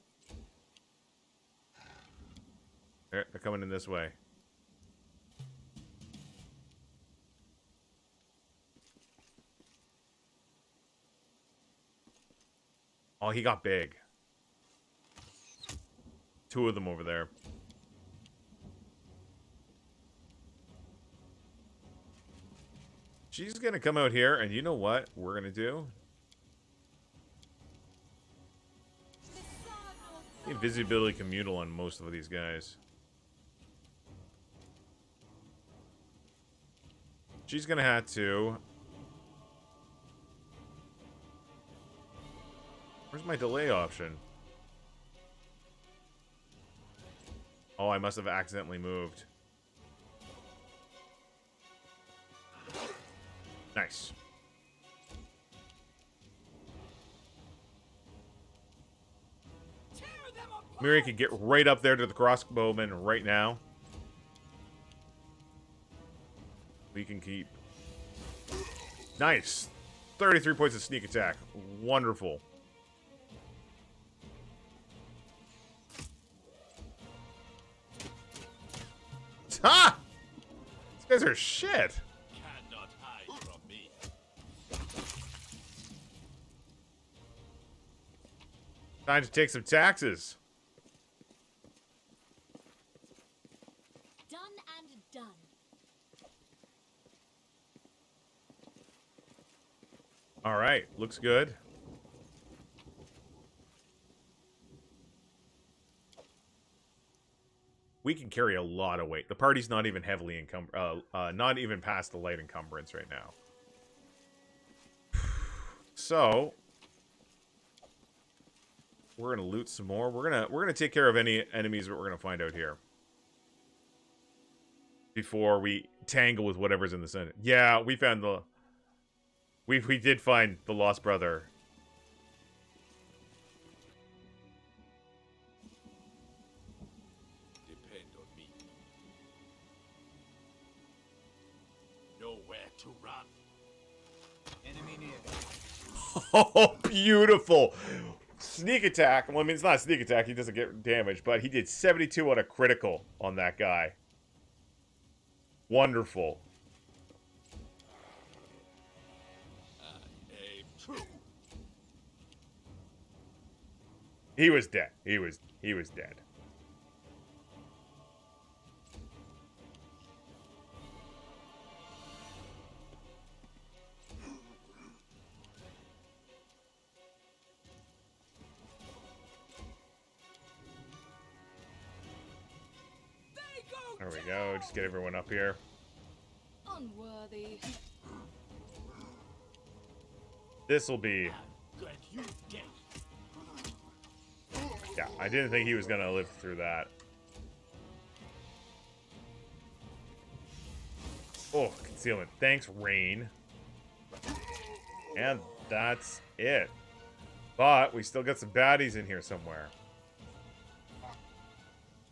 They're coming in this way. Oh, he got big. Two of them over there. She's gonna come out here, and you know what we're gonna do? Invisibility communal on most of these guys. She's gonna have to. Where's my delay option? Oh, I must have accidentally moved. Nice. Miri could get right up there to the crossbowman right now. We can keep. Nice. 33 points of sneak attack. Wonderful. Ha! These guys are shit. Cannot hide from me. Time to take some taxes. Done and done. All right, looks good. We can carry a lot of weight. The party's not even heavily encumbered, not even past the light encumbrance right now. So we're gonna loot some more. We're gonna take care of any enemies that we're gonna find out here before we tangle with whatever's in the center. Yeah, we found the. We did find the lost brother. Depend on me. Nowhere to run. Enemy near. Oh, beautiful. Sneak attack. Well, I mean, it's not a sneak attack. He doesn't get damage, but he did 72 on a critical on that guy. Wonderful. Aim true. He was dead. He was dead. There we go. Just get everyone up here. Unworthy. This'll be. Good, you get. Yeah, I didn't think he was gonna live through that. Oh, concealment. Thanks, Rain. And that's it. But we still got some baddies in here somewhere.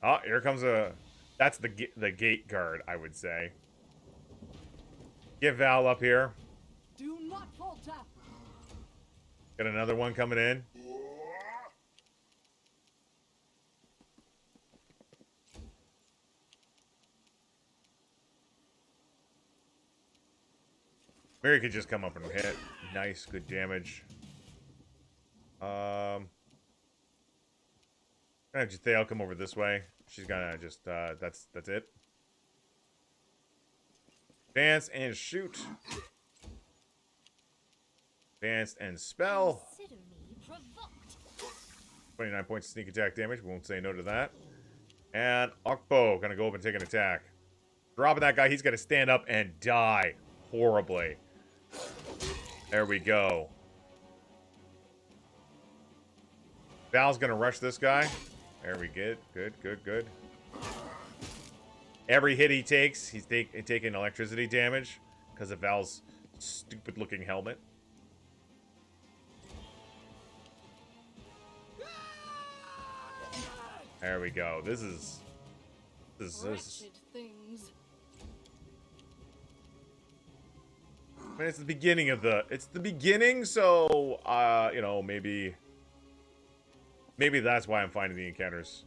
Oh, here comes a. That's the gate guard, I would say. Get Val up here. Do not falter. Got another one coming in. Mary could just come up and hit. Nice, good damage. Gonna have Jethale come over this way. She's gonna just that's it. Advance and shoot. Advance and spell. Consider me provoked. 29 points of sneak attack damage. We won't say no to that. And Okpo gonna go up and take an attack. Dropping that guy, he's gonna stand up and die horribly. There we go. Val's gonna rush this guy. There we go. Good. Every hit he takes, he's taking electricity damage because of Val's stupid-looking helmet. There we go. This is Wretched things. I mean, it's the beginning of the. It's the beginning, so you know, maybe that's why I'm finding the encounters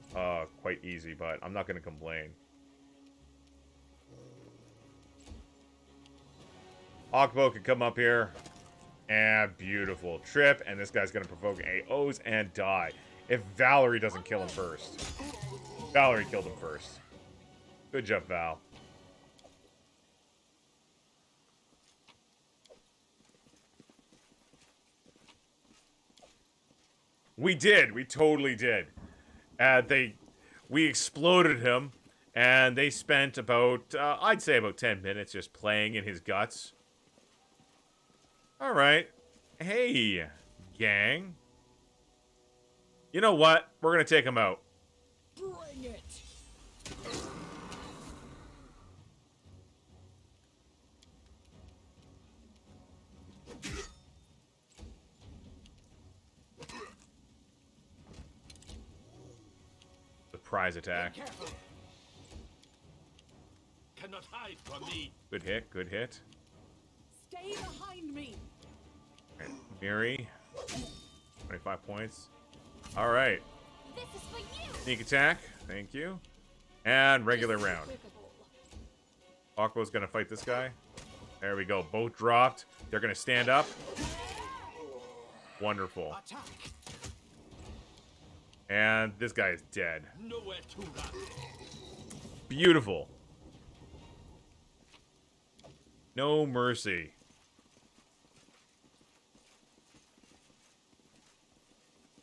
quite easy. But I'm not gonna complain. Okbo can come up here, and beautiful trip, and this guy's gonna provoke AOs and die if Valerie doesn't kill him first. Valerie killed him first. Good job, Val. We did. We totally did. And we exploded him, and they spent about, I'd say about 10 minutes just playing in his guts. All right. Hey, gang. You know what? We're going to take him out. Bring it! Surprise attack. Careful. Cannot hide from me. Good hit, good hit. Stay behind me! Right. Miri. 25 points. All right. This is for you! Sneak attack. Thank you. And regular round. Aqua's going to fight this guy. There we go. Both dropped. They're going to stand up. Wonderful. Attack. And this guy is dead. Nowhere to run. Beautiful. No mercy.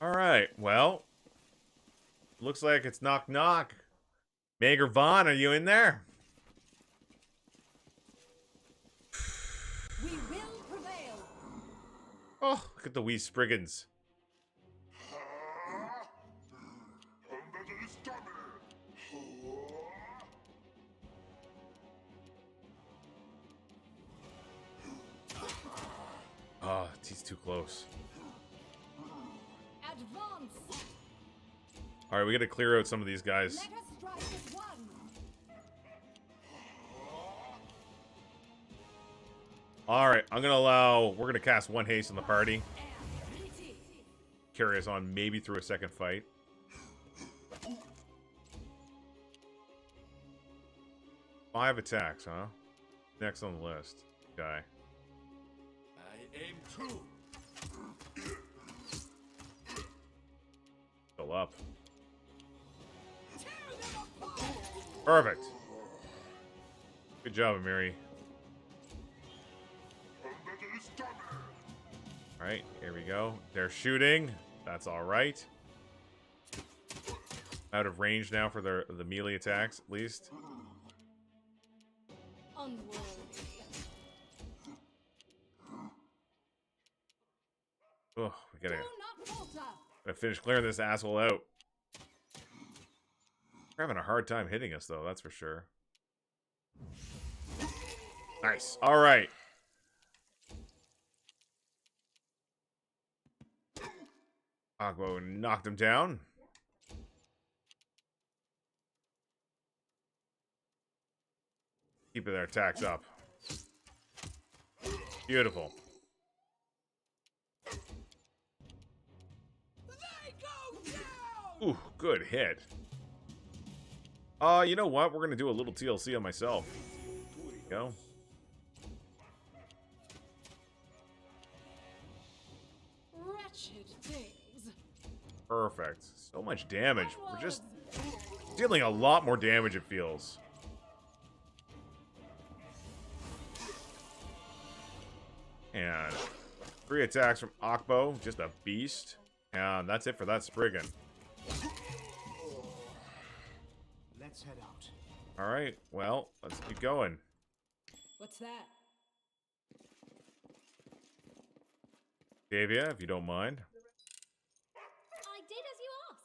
All right. Well, looks like it's knock knock. Meg or Vaughn, are you in there? We will prevail! Oh, look at the wee Spriggans. Oh, he's too close. Advance! All right, we got to clear out some of these guys. Let us strike as one! All right, we're going to cast one haste on the party. Carry us on maybe through a second fight. Five attacks, huh? Next on the list. Guy. I aim true. Still up. Perfect. Good job, Amiri. Alright, here we go. They're shooting. That's alright. Out of range now for the melee attacks, at least. Unworthy. Oh, we Do gotta not falter! finish clearing this asshole out. We're having a hard time hitting us, though, that's for sure. Nice. Alright. Agbo knocked him down. Keeping their attacks up. Beautiful. They go down! Ooh, good hit. You know what? We're gonna do a little TLC on myself. There we go. Wretched things. Perfect. So much damage. We're just dealing a lot more damage, it feels. And 3 attacks from Akbo. Just a beast. And that's it for that Spriggan. Let's head out. Alright, well, let's keep going. What's that? Davia, if you don't mind. I did as you asked.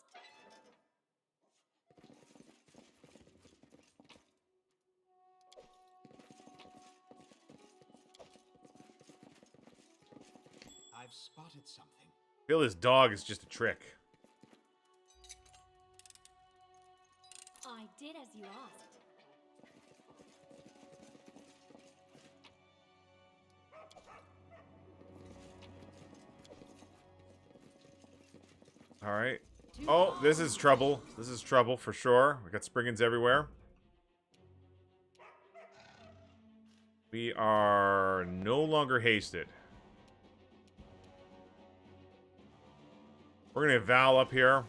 I've spotted something. I feel this dog is just a trick. I did as you asked. Alright. Oh, this is trouble. This is trouble for sure. We got Spriggans everywhere. We are no longer hasted. We're gonna have Val up here.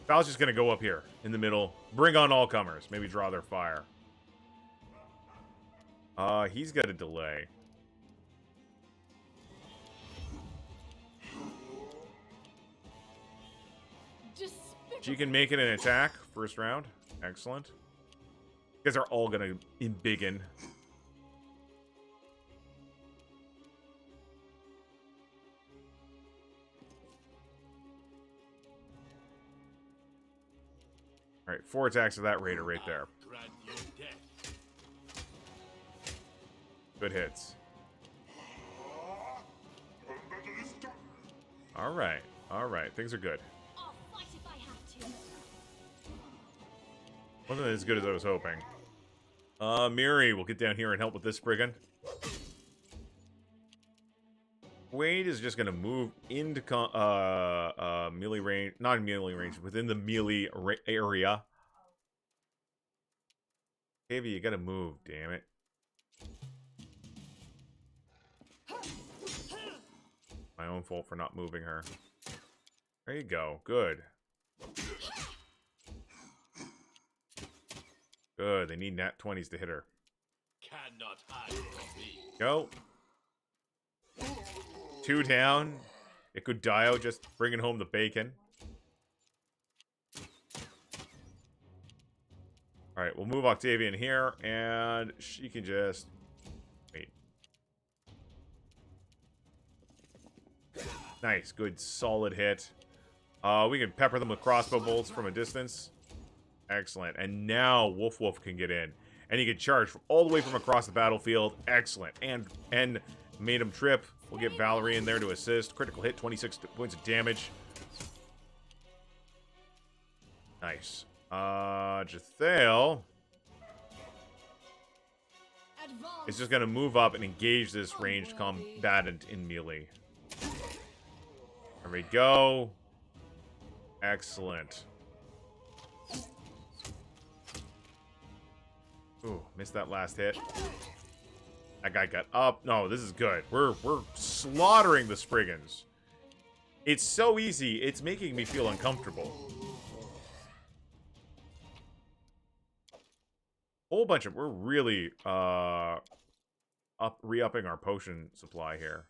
Val's just gonna go up here in the middle. Bring on all comers. Maybe draw their fire. He's got a delay. She can make it an attack. First round. Excellent. You guys are all gonna embiggen. Alright, 4 attacks of that raider right there. Grant you death. Good hits. Alright, alright. Things are good. I'll fight if I have to. Wasn't as good as I was hoping. Miri will get down here and help with this brigand. Wade is just gonna move into melee range, not melee range, within the melee area. Davey, you gotta move, damn it. My own fault for not moving her. There you go, good. Good, they need nat 20s to hit her. Cannot hide from me. Go. 2 down. Ikudio just bringing home the bacon. Alright, we'll move Octavian here, and she can just... wait. Nice, good, solid hit. We can pepper them with crossbow bolts from a distance. Excellent. And now Wolf Wolf can get in. And he can charge all the way from across the battlefield. Excellent. And made him trip. We'll get Valerie in there to assist. Critical hit, 26 points of damage. Nice. Jathael is just going to move up and engage this ranged combatant in melee. There we go. Excellent. Ooh, missed that last hit. That guy got up. No, this is good. We're slaughtering the Spriggans. It's so easy, it's making me feel uncomfortable. Whole bunch of... we're really re-upping our potion supply here.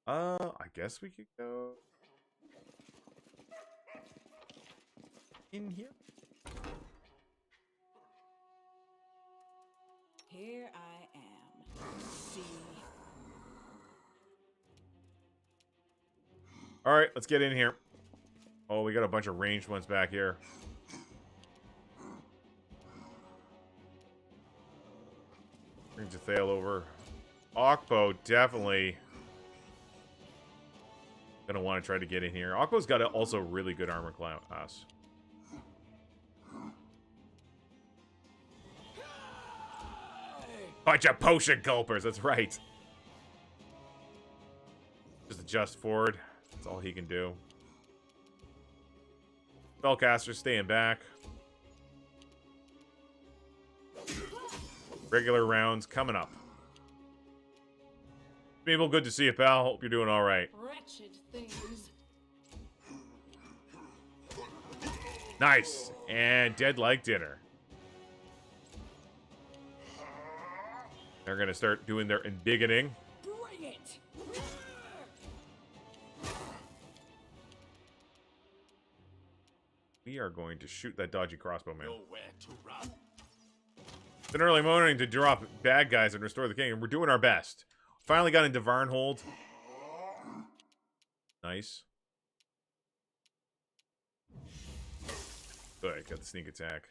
I guess we could go in here. Here I am. See. Alright, let's get in here. Oh, we got a bunch of ranged ones back here. Bring Jathael over. Okpo definitely gonna want to try to get in here. Okpo's got also really good armor class. Bunch of potion gulpers, that's right. Just adjust forward. That's all he can do. Spellcaster staying back. Regular rounds coming up. Mabel, good to see you, pal. Hope you're doing alright. Wretched things. Nice. And dead like dinner. They're going to start doing their embiggening. Bring it. We are going to shoot that dodgy crossbowman. Nowhere to run. It's an early morning to drop bad guys and restore the kingdom. We're doing our best. Finally got into Varnhold. Nice. Good, got the sneak attack.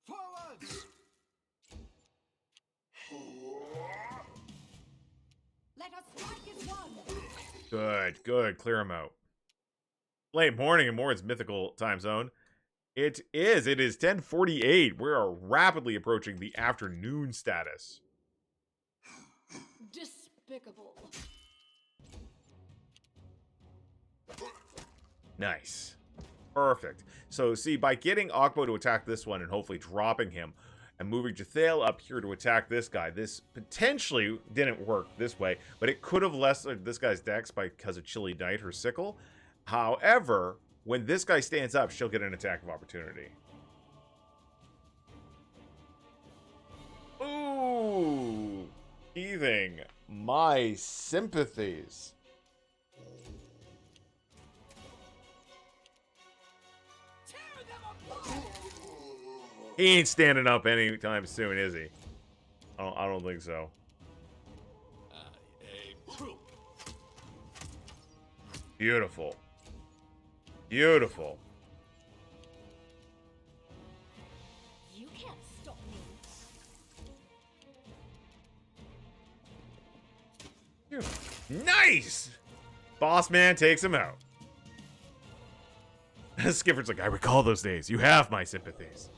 Forwards! Let us strike as one. Good, good. Clear them out. Late morning in Mord's mythical time zone. It is 10:48. We are rapidly approaching the afternoon status. Despicable. Nice. Perfect. So, see, by getting Okpo to attack this one and hopefully dropping him and moving Jathael up here to attack this guy, this potentially didn't work this way, but it could have lessened this guy's dex because of Chilly Knight, her sickle. However, when this guy stands up, she'll get an attack of opportunity. Ooh. Heaving my sympathies. He ain't standing up anytime soon, is he? I don't think so. Beautiful. Beautiful. You can't stop me. Nice! Boss man takes him out. Skiffer's like, I recall those days. You have my sympathies.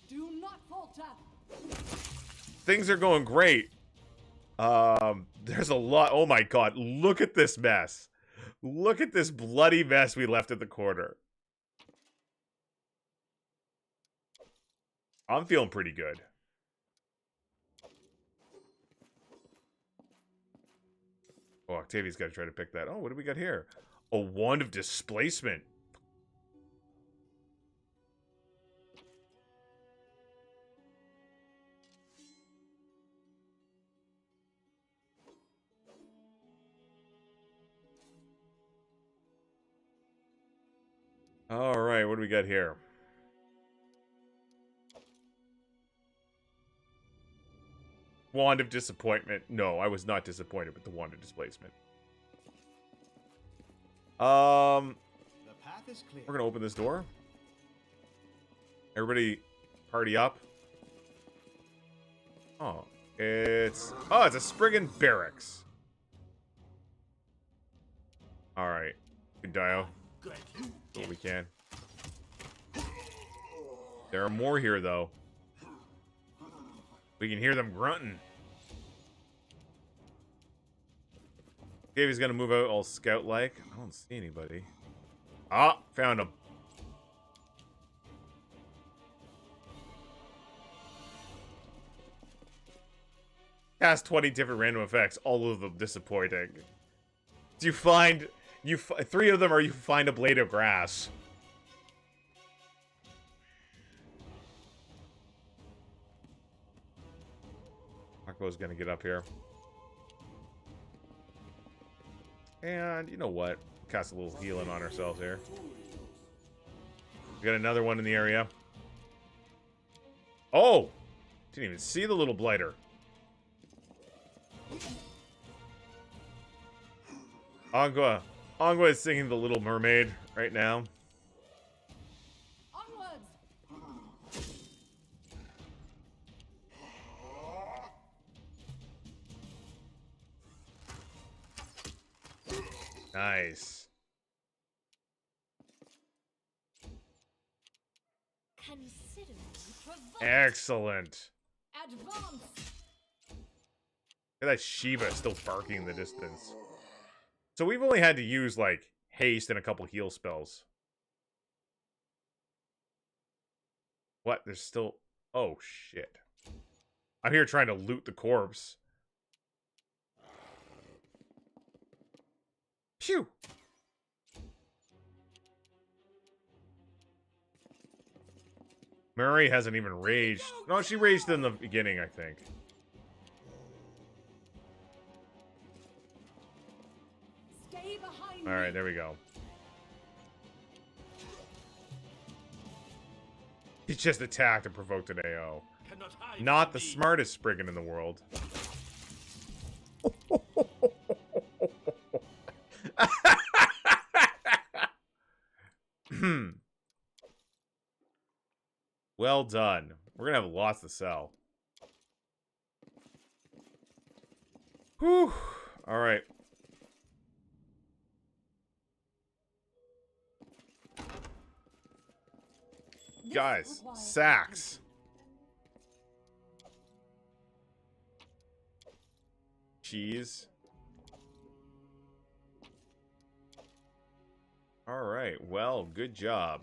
Do not falter. Things are going great. There's a lot. Oh my god, look at this mess. Look at this bloody mess we left at the corner. I'm feeling pretty good. Oh, Octavia's got to try to pick that. Oh, what do we got here? A wand of displacement. All right, what do we got here? Wand of disappointment. No, I was not disappointed with the wand of displacement. The path is clear. We're gonna open this door. Everybody, party up. Oh, it's a Spriggan barracks. All right, good Dio. Do what we can. There are more here, though. We can hear them grunting. Davey's gonna move out all scout-like. I don't see anybody. Ah, found him. Cast 20 different random effects, all of them disappointing. Do you find... three of them are you find a blade of grass. Marco's gonna get up here. And you know what? Cast a little healing on ourselves here. We got another one in the area. Oh! Didn't even see the little blighter. Angua is singing The Little Mermaid right now. Onwards! Nice. Consider me provoked. Excellent. Advance. Look at that Shiva still barking in the distance. So we've only had to use, like, haste and a couple heal spells. What? There's still... Oh, shit. I'm here trying to loot the corpse. Phew! Murray hasn't even raged. No, she raged in the beginning, I think. Stay behind Alright, there we go. He just attacked and provoked an AO. Not the smartest Spriggan in the world. Well done. We're gonna have lots to sell. Whew. Alright. Guys, sacks. Cheese. Alright, well, good job.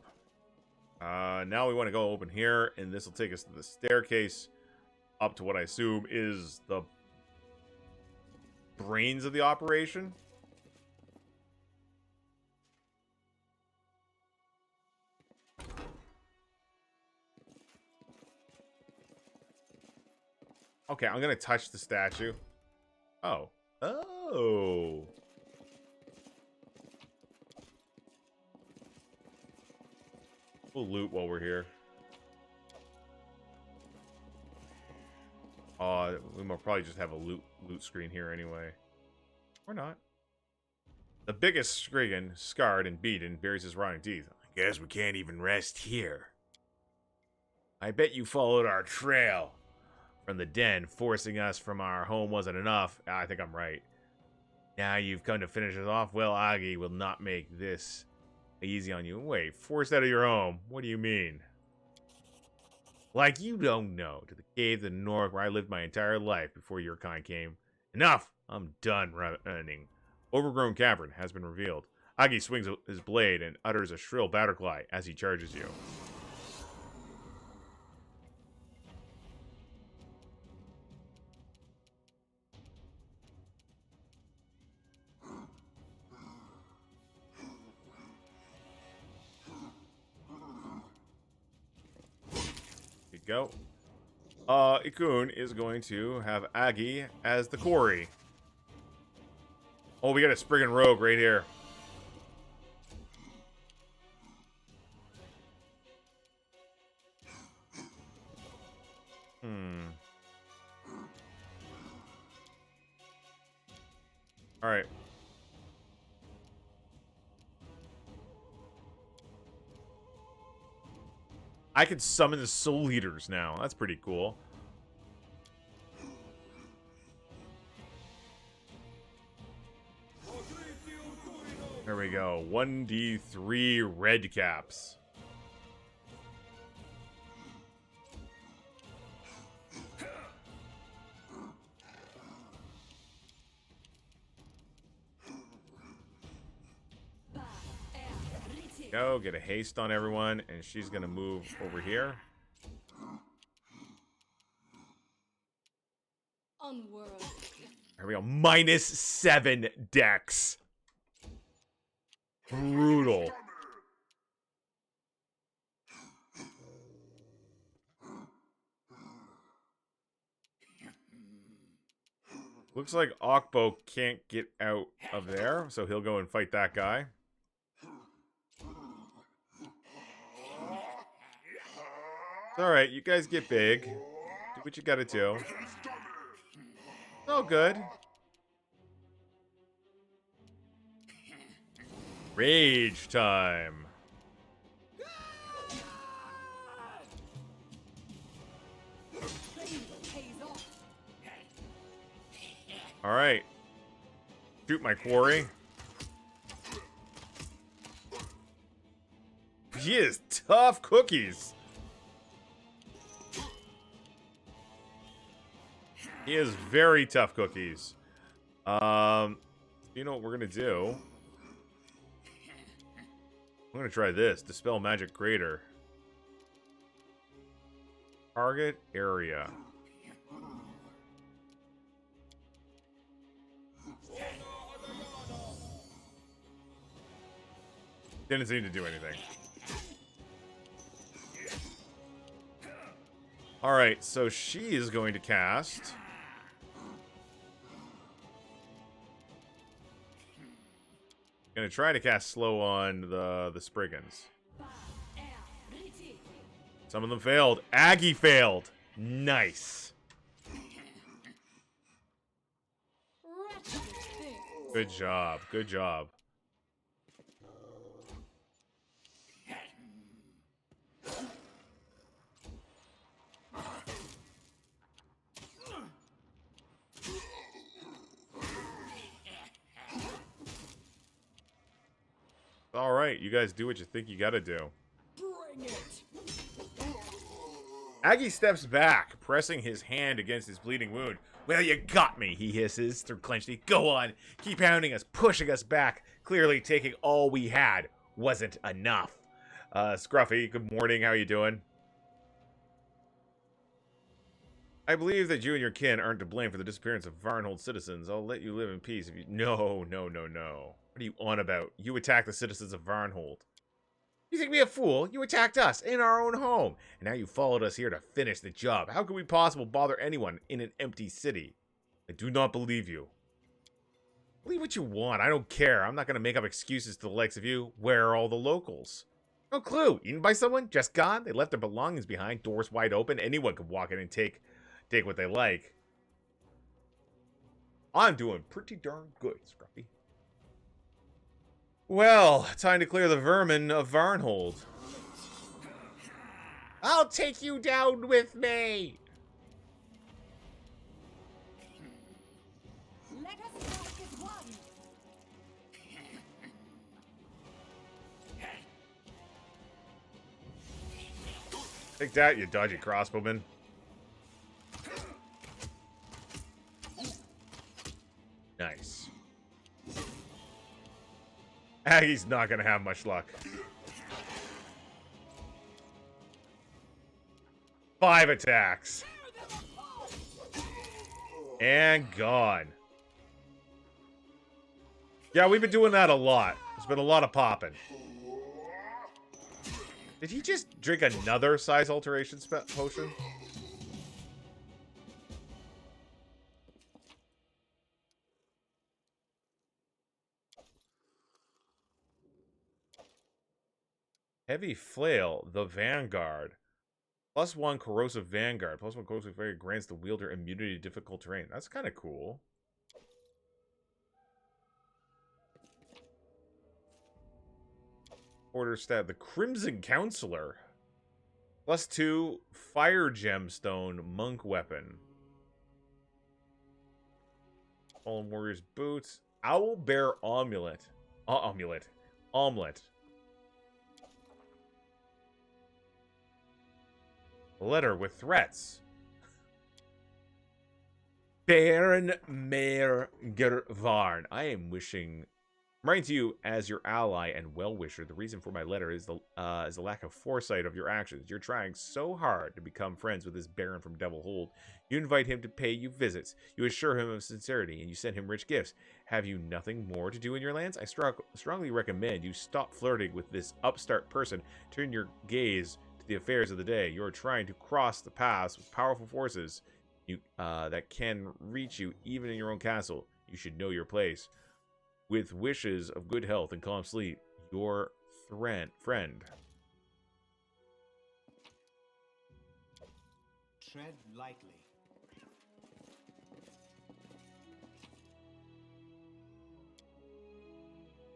Now we want to go open here, and this will take us to the staircase up to what I assume is the brains of the operation. Okay, I'm gonna touch the statue. Oh. Oh. We'll loot while we're here. We will probably just have a loot screen here anyway. Or not. The biggest Spriggan, scarred and beaten, bares his rotting teeth. I guess we can't even rest here. I bet you followed our trail from the den. Forcing us from our home wasn't enough. I think I'm right. Now you've come to finish us off? Well, Agi will not make this easy on you. Wait, forced out of your home? What do you mean? Like you don't know. To the cave to the north where I lived my entire life before your kind came. Enough! I'm done running. Overgrown cavern has been revealed. Agi swings his blade and utters a shrill battle cry as he charges you. Go. Ikun is going to have Agi as the quarry. Oh, we got a Spriggan rogue right here. All right. I can summon the soul eaters now. That's pretty cool. There we go. 1d3 red caps. Go, get a haste on everyone, and she's gonna move over here. Unworldly. There we go. -7 dex. Brutal. Looks like Okbo can't get out of there, so he'll go and fight that guy. Alright, you guys get big. Do what you gotta do. Oh, good. Rage time. Alright. Shoot my quarry. He is tough cookies. He is very tough cookies. You know what we're gonna do? I'm gonna try this. Dispel Magic Crater. Target area. Didn't seem to do anything. Alright, so she is going to cast... Gonna try to cast slow on the Spriggans. Some of them failed. Agi failed. Nice. Good job. Good job. All right, you guys do what you think you gotta do. Bring it. Agi steps back, pressing his hand against his bleeding wound. Well, you got me, he hisses through clenched teeth. Go on, keep pounding us, pushing us back. Clearly taking all we had wasn't enough. Scruffy, good morning, how you doing? I believe that you and your kin aren't to blame for the disappearance of Varnhold citizens. I'll let you live in peace if you... No. What are you on about? You attacked the citizens of Varnhold. You think me a fool? You attacked us in our own home. And now you followed us here to finish the job. How could we possibly bother anyone in an empty city? I do not believe you. Believe what you want. I don't care. I'm not going to make up excuses to the likes of you. Where are all the locals? No clue. Eaten by someone? Just gone? They left their belongings behind. Doors wide open. Anyone could walk in and take what they like. I'm doing pretty darn good, Scruffy. Well, time to clear the vermin of Varnhold. I'll take you down with me! Let us work as one. Take that, you dodgy crossbowman. Nice. He's not gonna have much luck. 5 attacks. And gone. Yeah, we've been doing that a lot. There's been a lot of popping. Did he just drink another size alteration potion? Heavy Flail, the Vanguard. +1 Corrosive Vanguard. +1 Corrosive Vanguard grants the wielder immunity to difficult terrain. That's kind of cool. Order stat. The Crimson Counselor. +2 Fire Gemstone Monk Weapon. Fallen Warrior's Boots. Owl Bear Omelet. Omelet. Letter with threats. Baron Mayor Gervarn, I am writing to you as your ally and well-wisher. The reason for my letter is the lack of foresight of your actions. You're trying so hard to become friends with this Baron from Devilhold. You invite him to pay you visits. You assure him of sincerity, and you send him rich gifts. Have you nothing more to do in your lands? I strongly recommend you stop flirting with this upstart person. Turn your gaze to the affairs of the day. You are trying to cross the paths with powerful forces that can reach you even in your own castle. You should know your place. With wishes of good health and calm sleep, your friend. Tread lightly.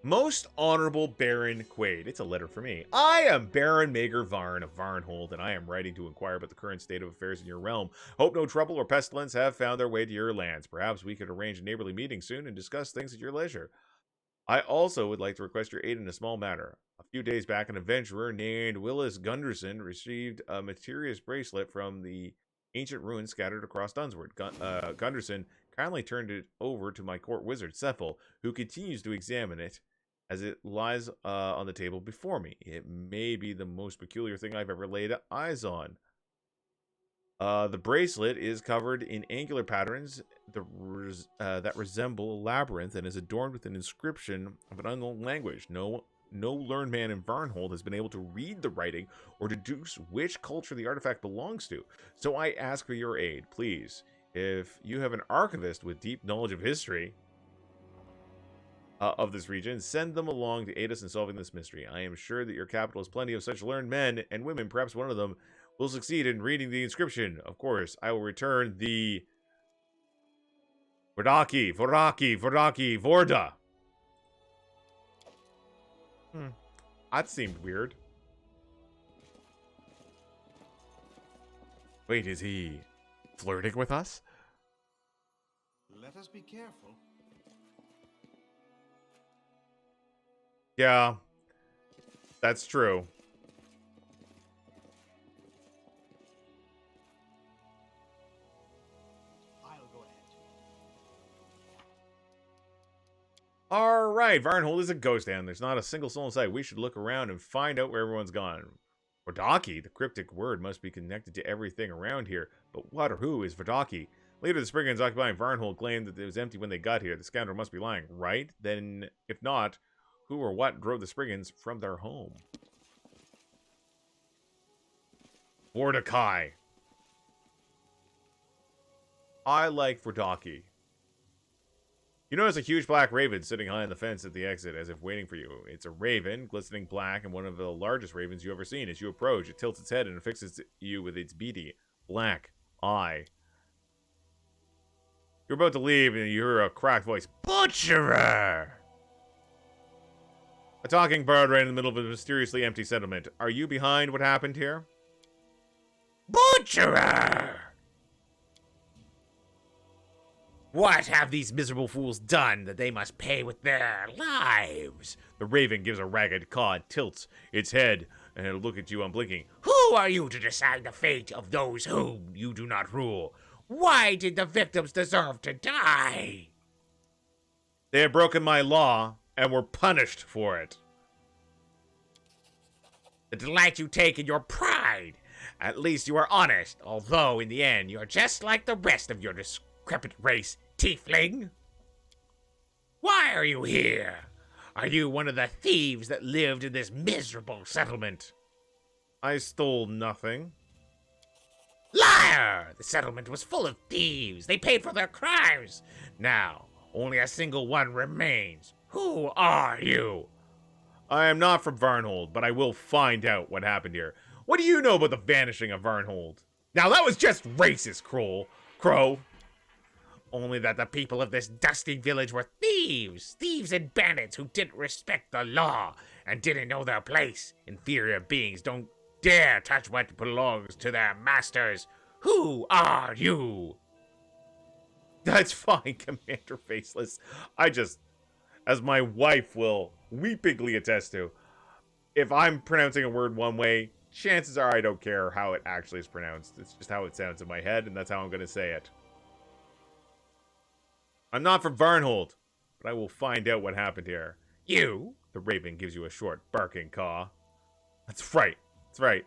Most Honorable Baron Quaid. It's a letter for me. I am Baron Mager Varn of Varnhold, and I am writing to inquire about the current state of affairs in your realm. Hope no trouble or pestilence have found their way to your lands. Perhaps we could arrange a neighborly meeting soon and discuss things at your leisure. I also would like to request your aid in a small matter. A few days back, an adventurer named Willis Gunderson received a mysterious bracelet from the ancient ruins scattered across Dunsword. Gunderson kindly turned it over to my court wizard, Cephal, who continues to examine it as it lies on the table before me. It may be the most peculiar thing I've ever laid eyes on. The bracelet is covered in angular patterns that resemble a labyrinth and is adorned with an inscription of an unknown language. No learned man in Varnhold has been able to read the writing or deduce which culture the artifact belongs to. So I ask for your aid, please. If you have an archivist with deep knowledge of history of this region, send them along to aid us in solving this mystery. I am sure that your capital has plenty of such learned men and women. Perhaps one of them will succeed in reading the inscription. Of course, I will return the Vorda. That seemed weird. Wait, is he flirting with us? Let us be careful. Yeah, that's true. I'll go ahead. All right, Varnhold is a ghost town. There's not a single soul in sight. We should look around and find out where everyone's gone. Vardaki, the cryptic word, must be connected to everything around here. But what or who is Vardaki? Later, the Spriggans occupying Varnhold claimed that it was empty when they got here. The scoundrel must be lying, right? Then, if not, who or what drove the Spriggans from their home? Mordecai. I like Vardaki. You notice a huge black raven sitting high on the fence at the exit, as if waiting for you. It's a raven, glistening black, and one of the largest ravens you've ever seen. As you approach, it tilts its head and fixes you with its beady black eye. You're about to leave and you hear a cracked voice. Butcherer! A talking bird right in the middle of a mysteriously empty settlement. Are you behind what happened here? Butcherer! What have these miserable fools done that they must pay with their lives? The raven gives a ragged caw and tilts its head and it'll look at you unblinking. Who are you to decide the fate of those whom you do not rule? Why did the victims deserve to die? They have broken my law and were punished for it. The delight you take in your pride. At least you are honest, although in the end you are just like the rest of your decrepit race, tiefling. Why are you here? Are you one of the thieves that lived in this miserable settlement? I stole nothing. Liar! The settlement was full of thieves. They paid for their crimes. Now, only a single one remains. Who are you? I am not from Varnhold, but I will find out what happened here. What do you know about the vanishing of Varnhold? Now that was just racist, Crow. Only that the people of this dusty village were thieves. Thieves and bandits who didn't respect the law and didn't know their place. Inferior beings don't dare touch what belongs to their masters. Who are you? That's fine, Commander Faceless. I just, as my wife will weepingly attest to, if I'm pronouncing a word one way, chances are I don't care how it actually is pronounced. It's just how it sounds in my head, and that's how I'm going to say it. I'm not from Varnhold, but I will find out what happened here. You? The raven gives you a short, barking caw. That's right. That's right.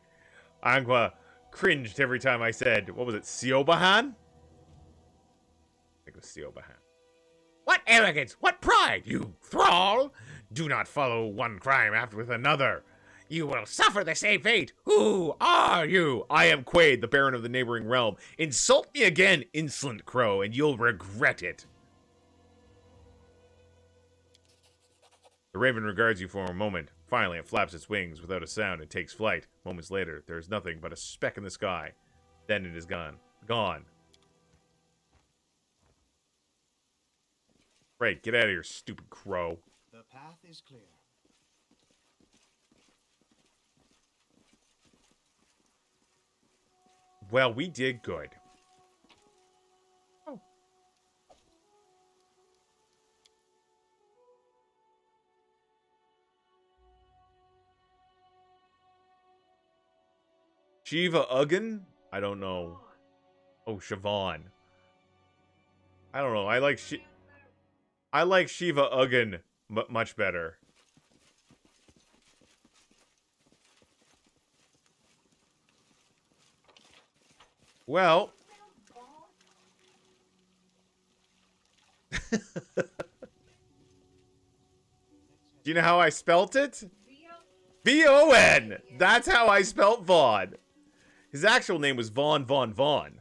Angua cringed every time I said, what was it, Siobahan? I think it was Siobahan. What arrogance! What pride, you thrall! Do not follow one crime after with another. You will suffer the same fate. Who are you? I am Quaid, the Baron of the neighboring realm. Insult me again, insolent crow, and you'll regret it. The raven regards you for a moment. Finally, it flaps its wings without a sound and takes flight. Moments later, there is nothing but a speck in the sky. Then it is gone. Gone. Right, get out of here, stupid crow. The path is clear. Well, we did good. Oh. Shiva Uggan? I don't know. Oh, Siobhan. I don't know. I like Shiva Uggan much better. Well. Do you know how I spelt it? V-O-N! That's how I spelt Vaughn. His actual name was Vaughn.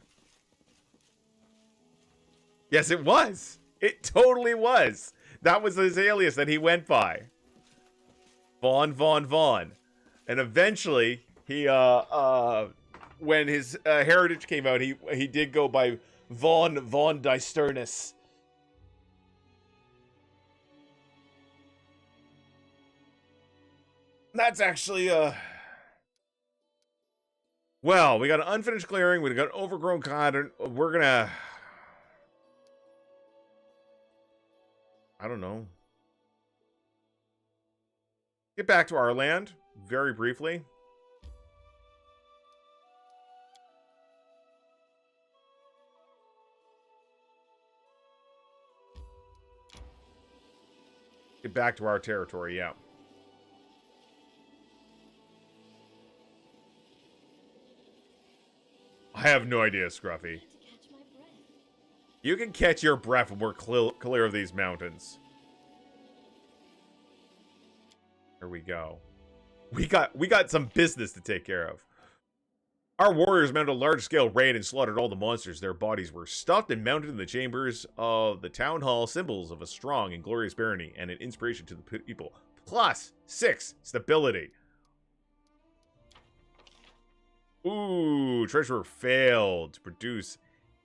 Yes, it was. It totally was. That was his alias that he went by. Vaughn. And eventually, he, when his heritage came out, he did go by Vaughn Dysternus. That's actually, well, we got an unfinished clearing, we got an overgrown cotton. We're gonna, I don't know. Get back to our land, very briefly. Get back to our territory, yeah. I have no idea, Scruffy. You can catch your breath when we're clear of these mountains. Here we go. We got some business to take care of. Our warriors mounted a large-scale raid and slaughtered all the monsters. Their bodies were stuffed and mounted in the chambers of the town hall, symbols of a strong and glorious barony and an inspiration to the people. +6 stability. Ooh, treasurer failed to produce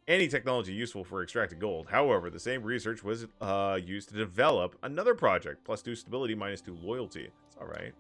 any technology useful for extracting gold. However, the same research was used to develop another project. +2 stability, -2 loyalty. It's alright.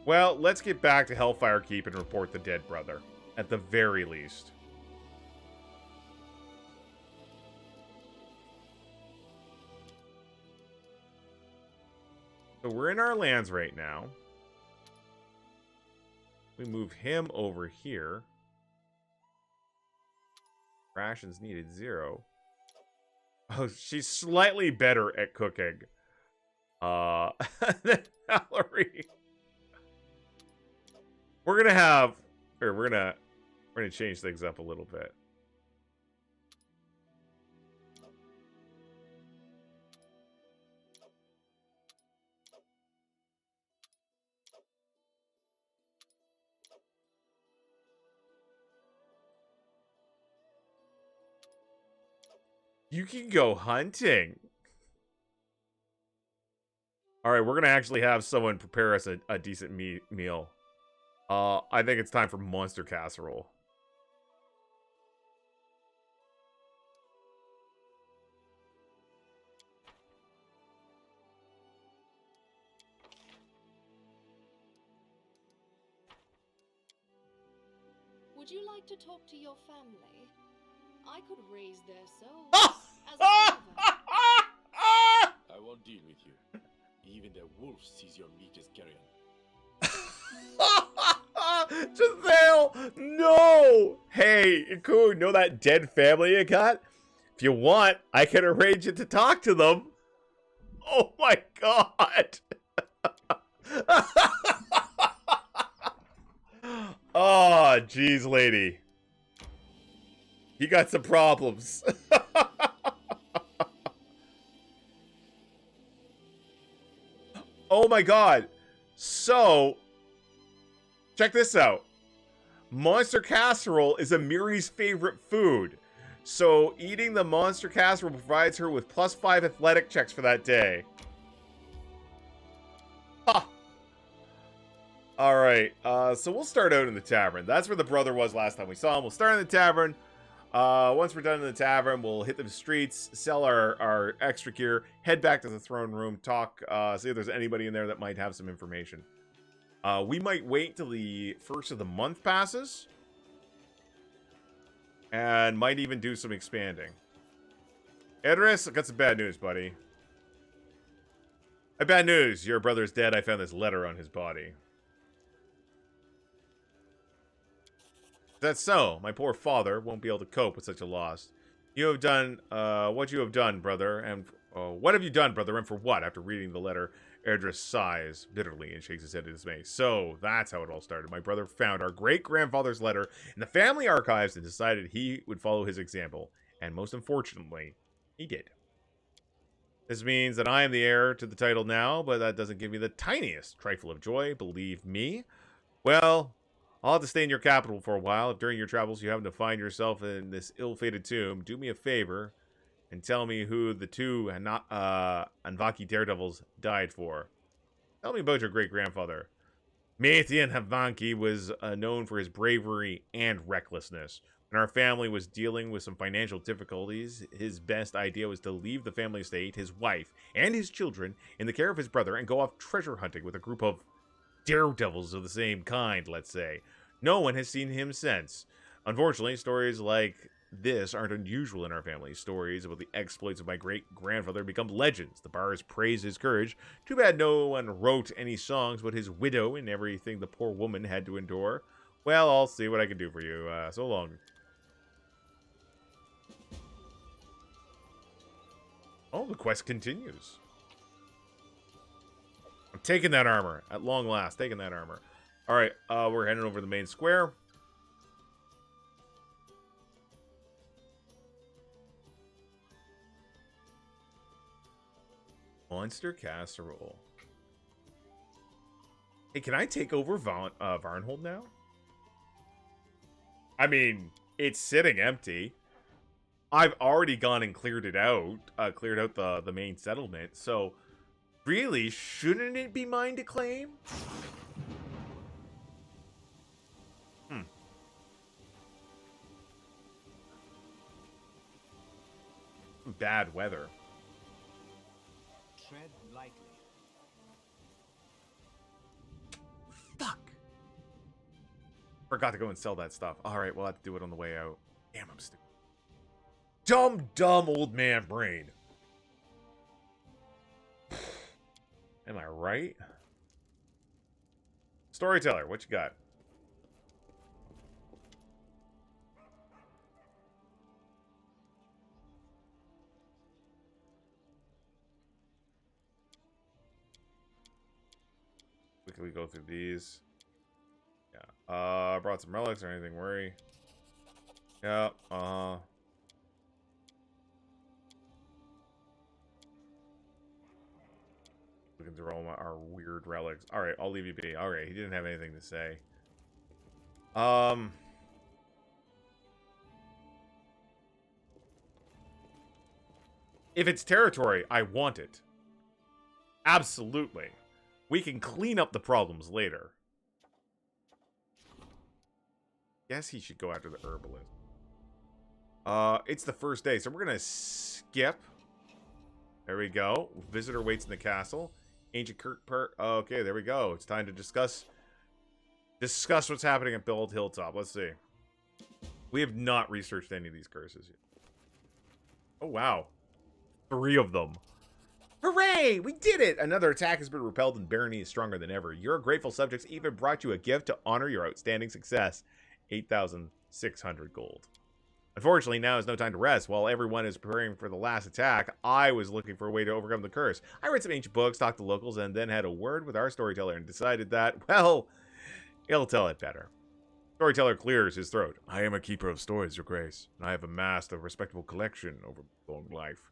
Well, let's get back to Hellfire Keep and report the dead brother, at the very least. So we're in our lands right now. We move him over here. Rations needed 0. Oh, she's slightly better at cooking. Than Valerie. We're gonna change things up a little bit. You can go hunting. All right, we're gonna actually have someone prepare us a decent meal. I think it's time for monster casserole. Would you like to talk to your family? I could raise their souls as a favor. I won't deal with you. Even the wolf sees your meat is carrion. Giselle, no! Hey, cool, know that dead family you got? If you want, I can arrange it to talk to them. Oh my god! Oh, jeez, lady. You got some problems. Oh my god. So, check this out. Monster casserole is Amiri's favorite food. So, eating the monster casserole provides her with +5 athletic checks for that day. Ha! Alright, so we'll start out in the tavern. That's where the brother was last time we saw him. We'll start in the tavern. Once we're done in the tavern, we'll hit the streets, sell our extra gear, head back to the throne room, talk, see if there's anybody in there that might have some information. We might wait till the first of the month passes. And might even do some expanding. Idris, I got some bad news, buddy. Bad news. Your brother's dead. I found this letter on his body. That's so. My poor father won't be able to cope with such a loss. You have done, what you have done, brother, and, what have you done, brother, and for what? After reading the letter, Idris sighs bitterly and shakes his head in dismay. So, that's how it all started. My brother found our great-grandfather's letter in the family archives and decided he would follow his example. And most unfortunately, he did. This means that I am the heir to the title now, but that doesn't give me the tiniest trifle of joy, believe me. Well, I'll have to stay in your capital for a while. If during your travels you happen to find yourself in this ill-fated tomb, do me a favor and tell me who the two Anvaki daredevils died for. Tell me about your great-grandfather. Mathian Havanki was known for his bravery and recklessness. When our family was dealing with some financial difficulties, his best idea was to leave the family estate, his wife, and his children in the care of his brother and go off treasure hunting with a group of daredevils of the same kind, let's say. No one has seen him since. Unfortunately, stories like this aren't unusual in our family. Stories about the exploits of my great-grandfather become legends. The bars praise his courage. Too bad no one wrote any songs about his widow and everything the poor woman had to endure. Well, I'll see what I can do for you. So long. Oh, the quest continues. I'm taking that armor. At long last, taking that armor. Alright, we're heading over to the main square. Monster casserole. Hey, can I take over Varnhold now? I mean, it's sitting empty. I've already gone and cleared it out. Cleared out the main settlement. So, really, shouldn't it be mine to claim? Bad weather. Tread lightly. Fuck. Forgot to go and sell that stuff. Alright, we'll have to do it on the way out. Damn, I'm stupid. Dumb old man brain. Am I right? Storyteller, what you got? Quickly go through these. Yeah. I brought some relics or anything, worry. Yeah, looking through all our weird relics. Alright, I'll leave you be. Alright, he didn't have anything to say. If it's territory, I want it. Absolutely. We can clean up the problems later. Guess he should go after the herbalist. It's the first day, so we're gonna skip. There we go. Visitor waits in the castle. Ancient okay, there we go. It's time to discuss what's happening at Build Hilltop. Let's see. We have not researched any of these curses yet. Oh, wow. 3 of them. Hooray! We did it! Another attack has been repelled and Barony is stronger than ever. Your grateful subjects even brought you a gift to honor your outstanding success. 8,600 gold. Unfortunately, now is no time to rest. While everyone is preparing for the last attack, I was looking for a way to overcome the curse. I read some ancient books, talked to locals, and then had a word with our storyteller and decided that, well, he'll tell it better. Storyteller clears his throat. I am a keeper of stories, Your Grace, and I have amassed a respectable collection over long life.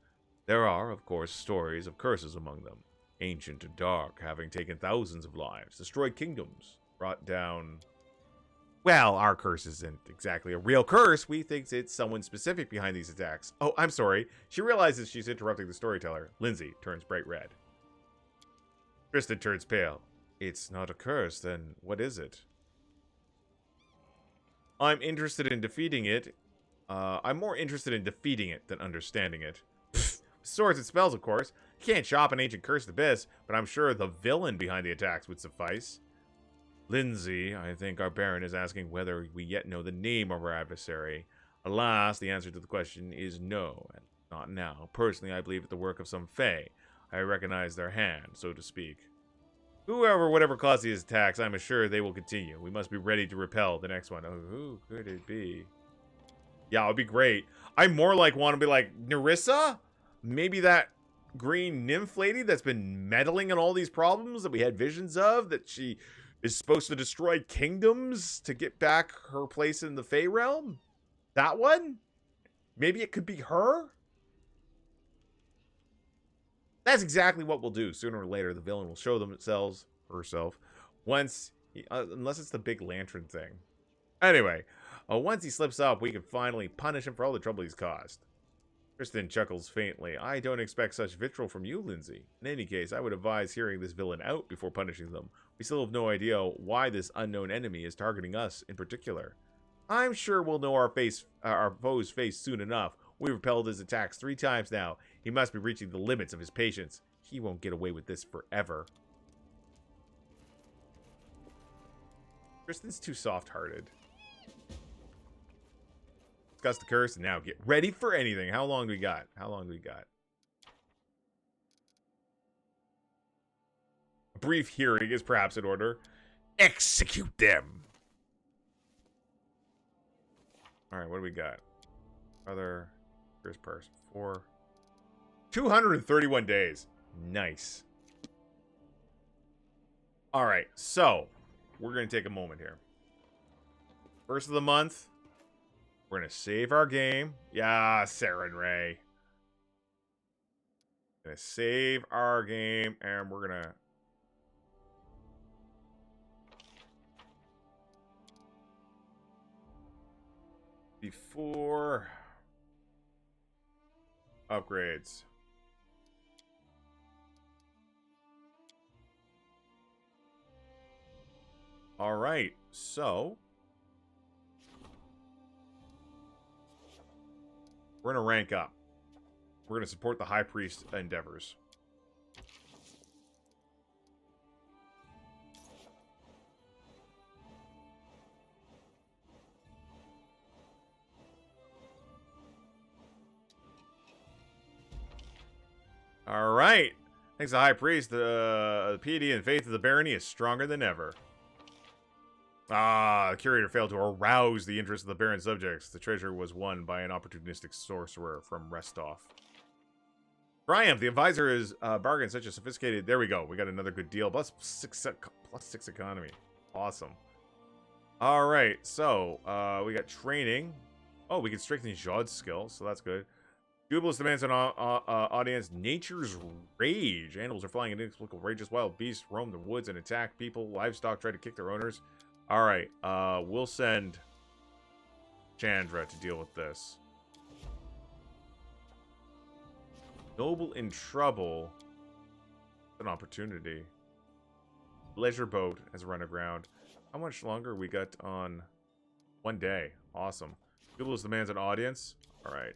There are, of course, stories of curses among them. Ancient and dark, having taken thousands of lives, destroyed kingdoms, brought down... Well, our curse isn't exactly a real curse. We think it's someone specific behind these attacks. Oh, I'm sorry. She realizes she's interrupting the storyteller. Lindsay turns bright red. Tristan turns pale. It's not a curse, then what is it? I'm interested in defeating it. I'm more interested in defeating it than understanding it. Swords and spells, of course. You can't shop an ancient cursed abyss, but I'm sure the villain behind the attacks would suffice. Lindsay, I think our Baron is asking whether we yet know the name of our adversary. Alas, the answer to the question is no, and not now. Personally, I believe it's the work of some Fae. I recognize their hand, so to speak. Whatever caused these attacks, I'm assured they will continue. We must be ready to repel the next one. Oh, who could it be? Yeah, it would be great. I more want to be like, Nerissa? Maybe that green nymph lady that's been meddling in all these problems that we had visions of, that she is supposed to destroy kingdoms to get back her place in the Fae realm? That one? Maybe it could be her? That's exactly what we'll do. Sooner or later, the villain will show herself, once, unless it's the big lantern thing. Anyway, once he slips up, we can finally punish him for all the trouble he's caused. Tristan chuckles faintly. I don't expect such vitriol from you, Lindsay. In any case, I would advise hearing this villain out before punishing them. We still have no idea why this unknown enemy is targeting us in particular. I'm sure we'll know our foe's face soon enough. We've repelled his attacks 3 times now. He must be reaching the limits of his patience. He won't get away with this forever. Tristan's too soft-hearted. Discuss the curse and now get ready for anything. How long do we got? A brief hearing is perhaps in order. Execute them. Alright, what do we got? Other curse person. 231 days. Nice. Alright, so we're gonna take a moment here. First of the month. We're going to save our game. Yeah, Saren Ray. Gonna save our game, and we're gonna... Before... Upgrades. Alright, so... We're gonna rank up. We're gonna support the High Priest endeavors. Alright. Thanks to High Priest, the piety and faith of the barony is stronger than ever. Ah, the curator failed to arouse the interest of the Baron's subjects. The treasure was won by an opportunistic sorcerer from Restov. Triumph, the advisor is bargained such a sophisticated... There we go. We got another good deal. Plus six economy. Awesome. Alright, so we got training. Oh, we can strengthen Jod's skill, so that's good. Jubilous demands an audience. Nature's rage. Animals are flying in inexplicable rages. Wild beasts roam the woods and attack people. Livestock try to kick their owners. Alright, we'll send Chandra to deal with this. Noble in trouble. An opportunity. Leisure boat has run aground. How much longer we got on? 1 day. Awesome. Jubilous demands an audience. Alright.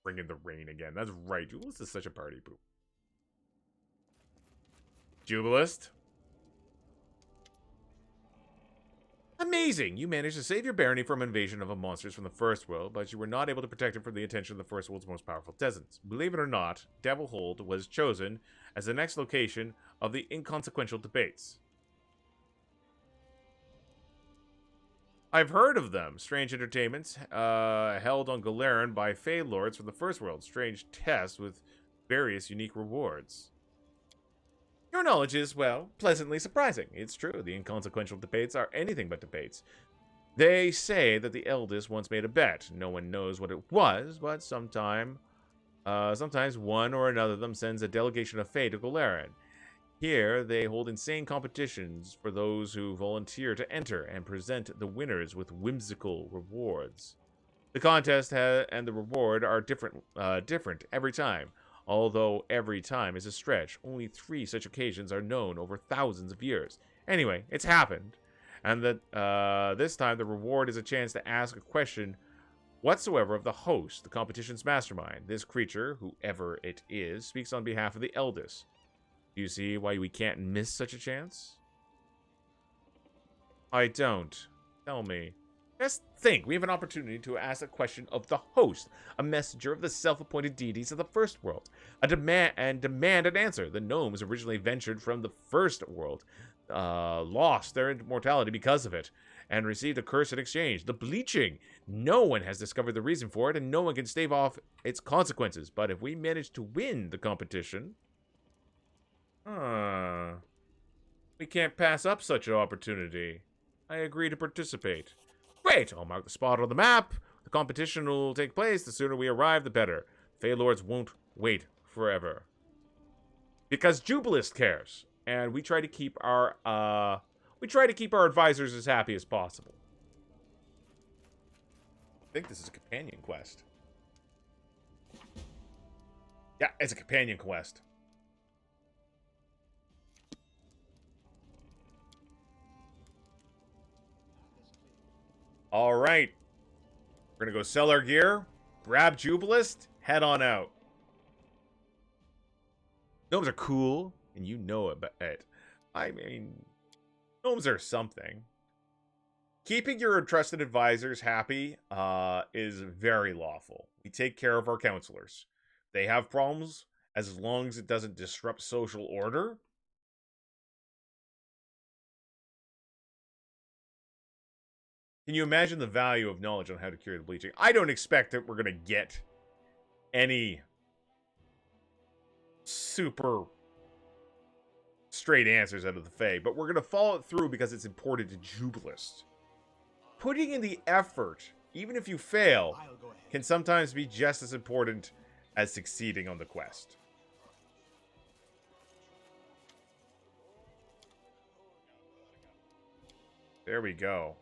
Bring in the rain again. That's right. Jubilous is such a party poop. Jubilist. Amazing! You managed to save your barony from invasion of monsters from the First World, but you were not able to protect it from the attention of the First World's most powerful peasants. Believe it or not, Devilhold was chosen as the next location of the inconsequential debates. I've heard of them. Strange entertainments held on Galeran by Fey Lords from the First World. Strange tests with various unique rewards. Your knowledge is, well, pleasantly surprising. It's true, the inconsequential debates are anything but debates. They say that the eldest once made a bet. No one knows what it was, but sometimes one or another of them sends a delegation of Fey to Galeran. Here, they hold insane competitions for those who volunteer to enter and present the winners with whimsical rewards. The contest and the reward are different every time. Although every time is a stretch, only 3 such occasions are known over thousands of years. Anyway, it's happened. And that this time the reward is a chance to ask a question whatsoever of the host, the competition's mastermind. This creature, whoever it is, speaks on behalf of the eldest. Do you see why we can't miss such a chance? I don't. Tell me. Just think, we have an opportunity to ask a question of the host, a messenger of the self-appointed deities of the First World, demand an answer. The gnomes originally ventured from the First World, lost their immortality because of it, and received a curse in exchange, the bleaching. No one has discovered the reason for it, and no one can stave off its consequences. But if we manage to win the competition, we can't pass up such an opportunity. I agree to participate. Great! I'll mark the spot on the map. The competition will take place. The sooner we arrive, the better. Fey Lords won't wait forever. Because Jubilist cares. And we try to keep our advisors as happy as possible. I think this is a companion quest. Yeah, it's a companion quest. All right. We're going to go sell our gear, grab Jubilist, head on out. Gnomes are cool, and you know it. I mean, gnomes are something. Keeping your trusted advisors happy is very lawful. We take care of our counselors. They have problems as long as it doesn't disrupt social order. Can you imagine the value of knowledge on how to cure the bleaching? I don't expect that we're going to get any super straight answers out of the Fae, but we're going to follow it through because it's important to Jubilist. Putting in the effort even if you fail, I'll go ahead. can sometimes be just as important as succeeding on the quest. There we go.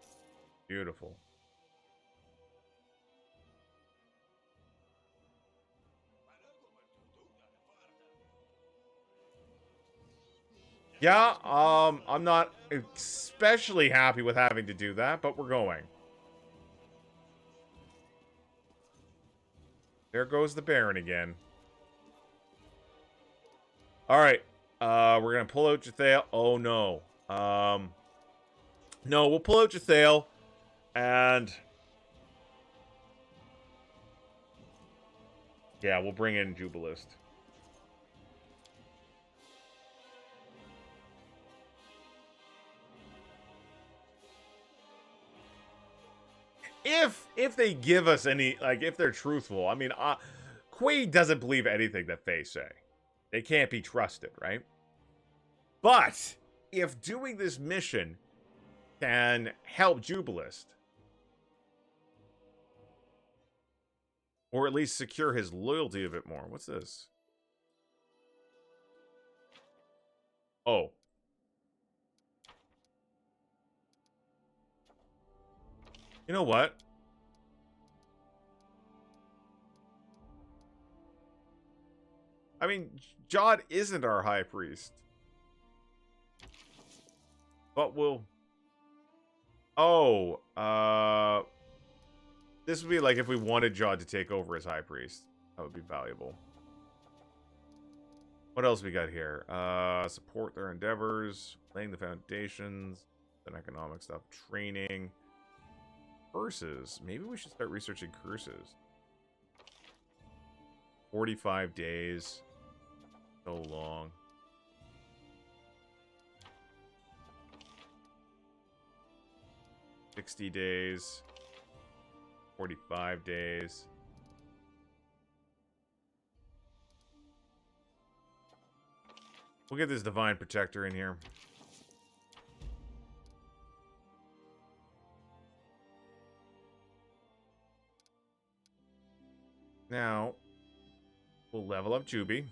Beautiful. Yeah, I'm not especially happy with having to do that, but we're going. There goes the Baron again. Alright. We're gonna pull out Jathael. Oh no. No, we'll pull out Jathael. And yeah, we'll bring in Jubilist. If they give us any, like, if they're truthful. I mean, Quaid doesn't believe anything that they say. They can't be trusted, right? But if doing this mission can help Jubilist, or at least secure his loyalty a bit more. What's this? Oh. You know what? I mean, Jod isn't our high priest. But we'll... Oh, this would be like if we wanted Jod to take over as high priest. That would be valuable. What else we got here? Support their endeavors, laying the foundations, then economic stuff, training. Curses. Maybe we should start researching curses. 45 days. So long. $60 days. 45 days. We'll get this Divine Protector in here. Now, we'll level up Juby.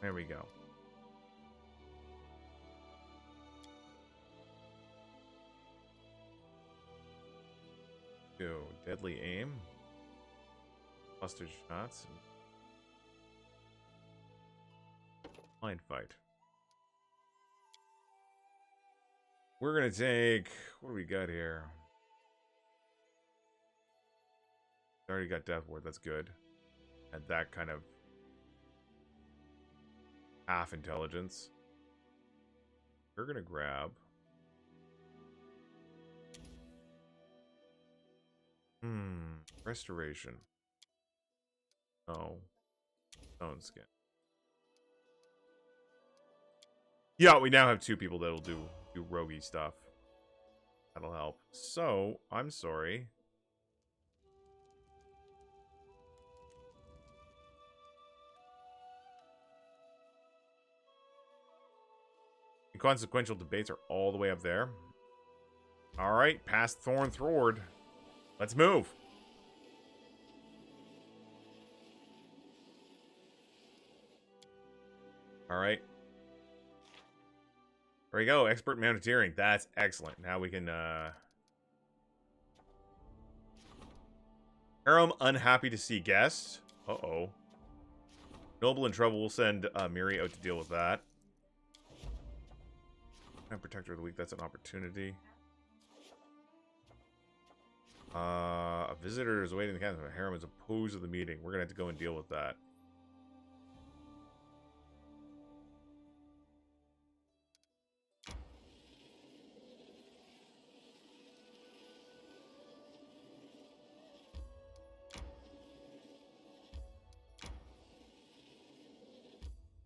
There we go. Go. Deadly aim. Clustered shots. Blind fight. We're gonna take... What do we got here? Already got Death Ward. That's good. And that kind of... half intelligence. We're gonna grab... Restoration. Oh. Stone skin. Yeah, we now have 2 people that'll do roguey stuff. That'll help. So, I'm sorry. Inconsequential debates are all the way up there. Alright, past Thorn Thward. Let's move. Alright. There we go. Expert mountaineering. That's excellent. Now we can, Harem unhappy to see guests. Uh-oh. Noble in trouble. We'll send Miri out to deal with that. Protector of the week. That's an opportunity. A visitor is awaiting the castle. Harem is opposed to the meeting. We're gonna have to go and deal with that.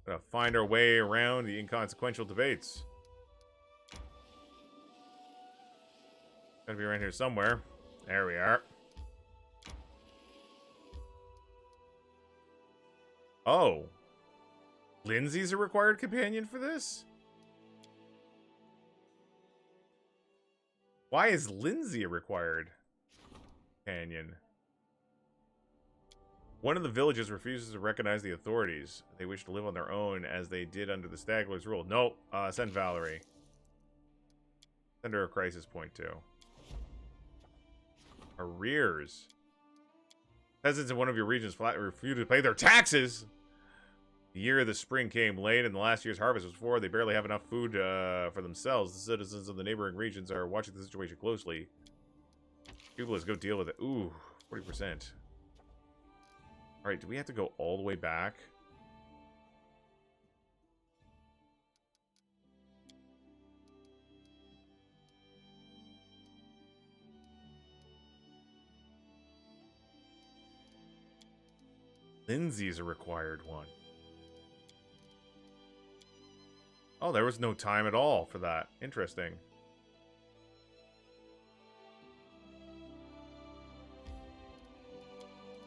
Gonna find our way around the inconsequential debates. Gotta be around here somewhere. There we are. Oh. Lindsay's a required companion for this? Why is Lindsay a required companion? One of the villages refuses to recognize the authorities. They wish to live on their own as they did under the Stagler's rule. No, send Valerie. Send her a crisis point too. Arrears. Peasants in one of your regions flat refuse to pay their taxes. The year of the spring came late, and the last year's harvest was before. They barely have enough food for themselves. The citizens of the neighboring regions are watching the situation closely. People, let's go deal with it. Ooh, 40%. Alright, do we have to go all the way back? Lindsay's a required one. Oh, there was no time at all for that. Interesting.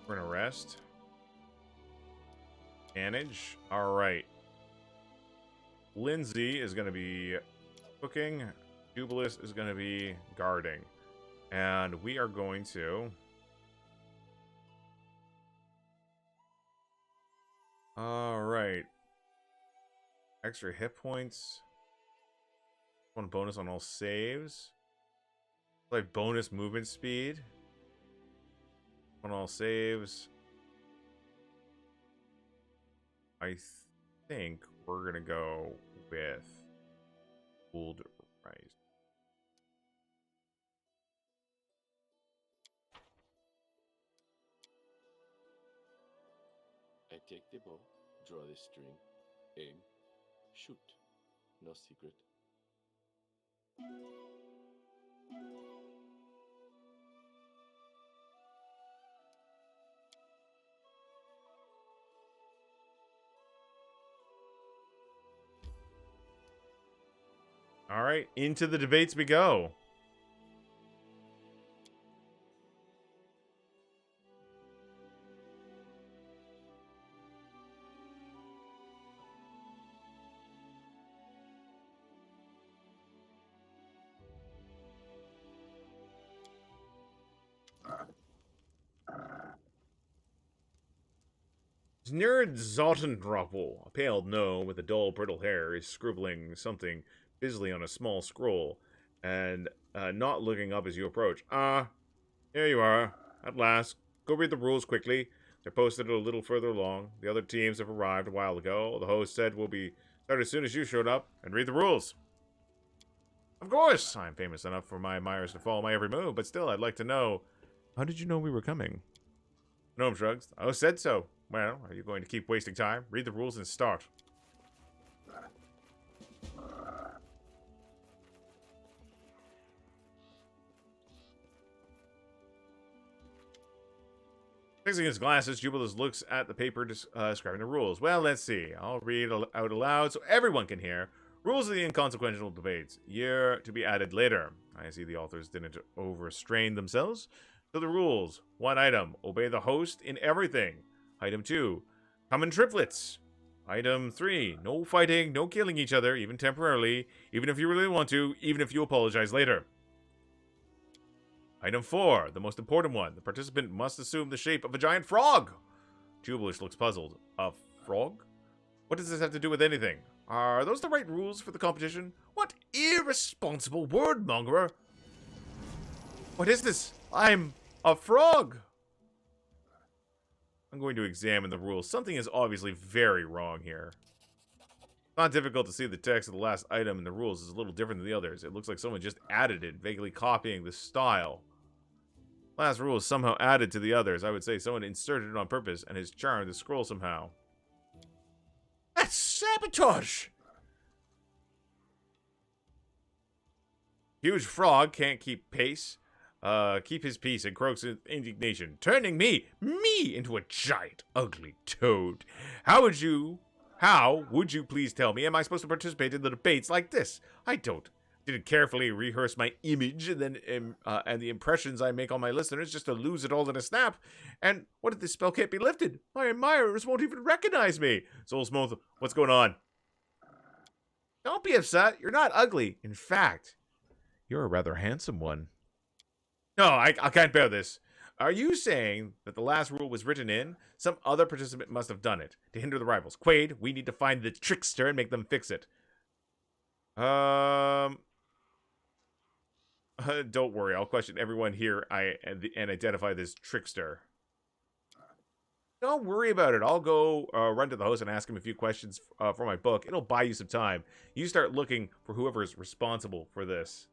We're gonna rest. Manage. Alright. Lindsay is gonna be cooking. Jubilis is gonna be guarding. And we are going to... Alright. Extra hit points. One bonus on all saves. Like bonus movement speed. On all saves. I think we're gonna go with Old Rise. I take the bow, draw the string, aim, shoot. No secret. All right, into the debates we go. Nerd Zottendroppel, a pale gnome with a dull, brittle hair, is scribbling something busily on a small scroll, and not looking up as you approach. Here you are, at last. Go read the rules quickly. They're posted a little further along. The other teams have arrived a while ago. The host said we'll be started as soon as you showed up, and read the rules. Of course! I'm famous enough for my admirers to follow my every move, but still, I'd like to know, how did you know we were coming? The gnome shrugs. The host said so. Well, are you going to keep wasting time? Read the rules and start. Fixing his glasses, Jubileus looks at the paper describing the rules. Well, let's see. I'll read out aloud so everyone can hear. Rules of the inconsequential debates. Year to be added later. I see the authors didn't overstrain themselves. So the rules. 1 item. Obey the host in everything. Item 2. Come in triplets. Item 3. No fighting, no killing each other, even temporarily, even if you really want to, even if you apologize later. Item 4. The most important one. The participant must assume the shape of a giant frog. Jubileus looks puzzled. A frog? What does this have to do with anything? Are those the right rules for the competition? What irresponsible wordmongerer! What is this? I'm a frog! I'm going to examine the rules. Something is obviously very wrong here. It's not difficult to see the text of the last item in the rules is a little different than the others. It looks like someone just added it, vaguely copying the style. Last rule is somehow added to the others. I would say someone inserted it on purpose and has charmed the scroll somehow. That's sabotage! Huge frog can't keep pace. Keep his peace and croaks in indignation, turning me into a giant, ugly toad. How would you please tell me, am I supposed to participate in the debates like this? I don't Didn't carefully rehearse my image and then and the impressions I make on my listeners just to lose it all in a snap. And what if this spell can't be lifted? My admirers won't even recognize me. Soulsmoth, what's going on? Don't be upset. You're not ugly. In fact, you're a rather handsome one. No, I can't bear this. Are you saying that the last rule was written in? Some other participant must have done it to hinder the rivals. Quaid, we need to find the trickster and make them fix it. Don't worry. I'll question everyone here and identify this trickster. Don't worry about it. I'll go run to the host and ask him a few questions for my book. It'll buy you some time. You start looking for whoever is responsible for this.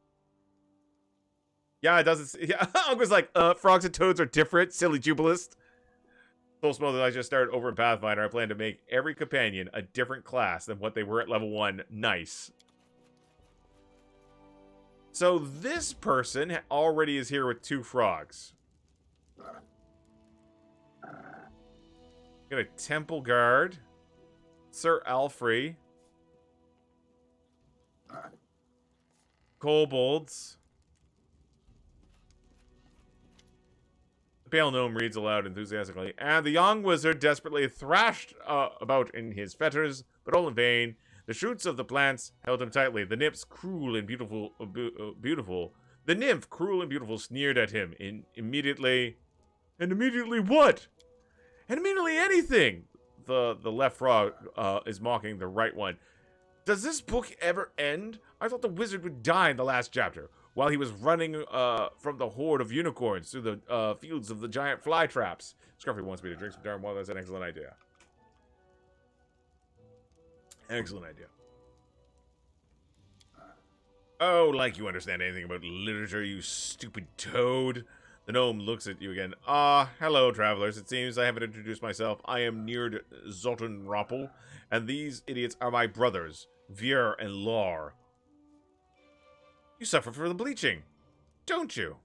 Yeah, it doesn't. Yeah, Uncle's like, frogs and toads are different, silly jubilist. Full smoke that I just started over in Pathfinder. I plan to make every companion a different class than what they were at level 1. Nice. So this person already is here with 2 frogs. Got a temple guard. Sir LE-Prie. Kobolds. The pale gnome reads aloud enthusiastically. And the young wizard desperately thrashed about in his fetters, but all in vain. The shoots of the plants held him tightly. The nymphs, cruel and beautiful, The nymph, cruel and beautiful, sneered at him. Immediately what? And immediately anything. The left frog is mocking the right one. Does this book ever end? I thought the wizard would die in the last chapter, while he was running from the horde of unicorns through the fields of the giant fly traps. Scruffy wants me to drink some darn water. That's an excellent idea. Excellent idea. Oh, like you understand anything about literature, you stupid toad. The gnome looks at you again. Hello, travelers. It seems I haven't introduced myself. I am Neard Zoltenroppel, and these idiots are my brothers, Vier and Lar. You suffer from the bleaching, don't you?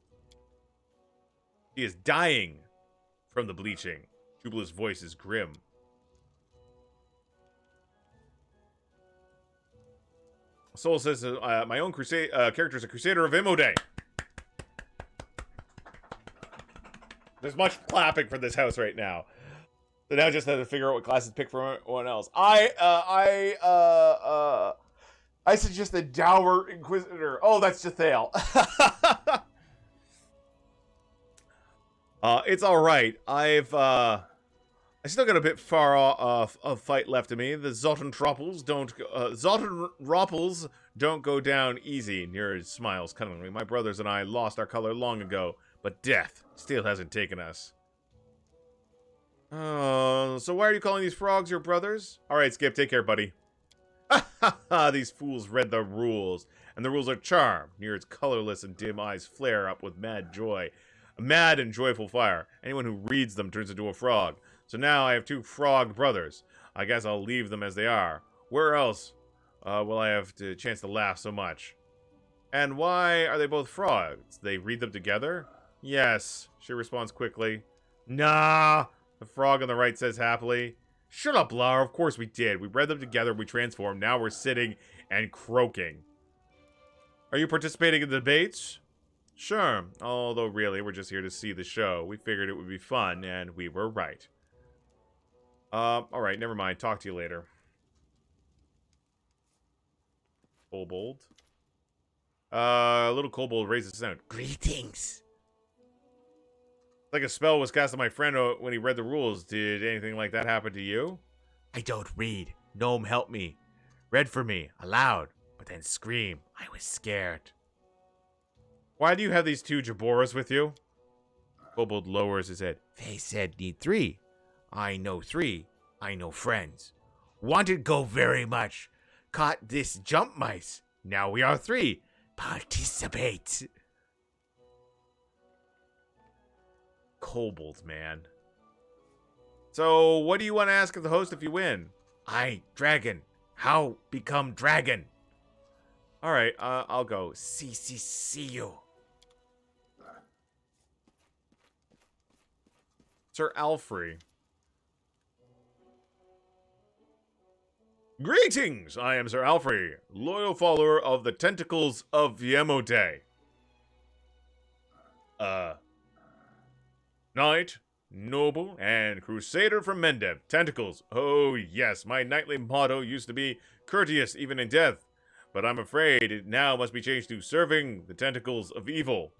He is dying from the bleaching. Jubilee's voice is grim. Soul says, my own character is a crusader of Imode. There's much clapping for this house right now. So now I just have to figure out what classes to pick for everyone else. I suggest the Dour Inquisitor. Oh, that's Jethale. It's all right. I still got a bit far off of fight left of me. The Zoltenroppels don't go down easy. Near smiles cunningly. My brothers and I lost our color long ago, but death still hasn't taken us. So why are you calling these frogs your brothers? All right, Skip, take care, buddy. These fools read the rules, and the rules are charm. Near's colorless and dim eyes flare up with mad joy. A mad and joyful fire. Anyone who reads them turns into a frog. So now I have 2 frog brothers. I guess I'll leave them as they are. Where else will I have the chance to laugh so much? And why are they both frogs? They read them together? Yes, she responds quickly. Nah, the frog on the right says happily. Shut up, Lar. Of course we did. We read them together, we transformed. Now we're sitting and croaking. Are you participating in the debates? Sure, although really, we're just here to see the show. We figured it would be fun, and we were right. Alright, never mind. Talk to you later. Kobold. Little kobold raises sound. Greetings. Like a spell was cast on my friend when he read the rules. Did anything like that happen to you? I don't read. Gnome help me. Read for me, aloud, but then scream. I was scared. Why do you have these 2 Jaboras with you? Kobold lowers his head. They said need 3. I know 3. I know friends. Wanted go very much. Caught this jump mice. Now we are 3. Participate. Kobolds, man. So, what do you want to ask of the host if you win? Dragon. How become dragon? Alright, I'll go. See you. Sir LE-Prie. Greetings! I am Sir Alfred, loyal follower of the Tentacles of Yemote. Knight, noble, and crusader from Mendev. Tentacles. Oh yes, my knightly motto used to be courteous even in death, but I'm afraid it now must be changed to serving the tentacles of evil.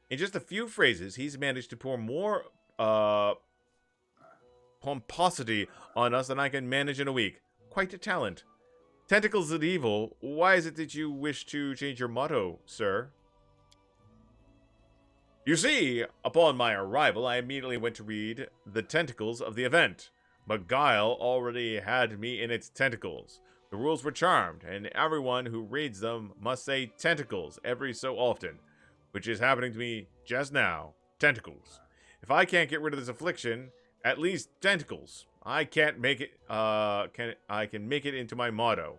In just a few phrases, he's managed to pour more, pomposity on us than I can manage in a week. Quite a talent. Tentacles of evil, why is it that you wish to change your motto, sir? You see, upon my arrival, I immediately went to read the tentacles of the event. But Guile already had me in its tentacles. The rules were charmed, and everyone who reads them must say tentacles every so often, which is happening to me just now. Tentacles. If I can't get rid of this affliction, at least tentacles. I can't make it, I can make it into my motto.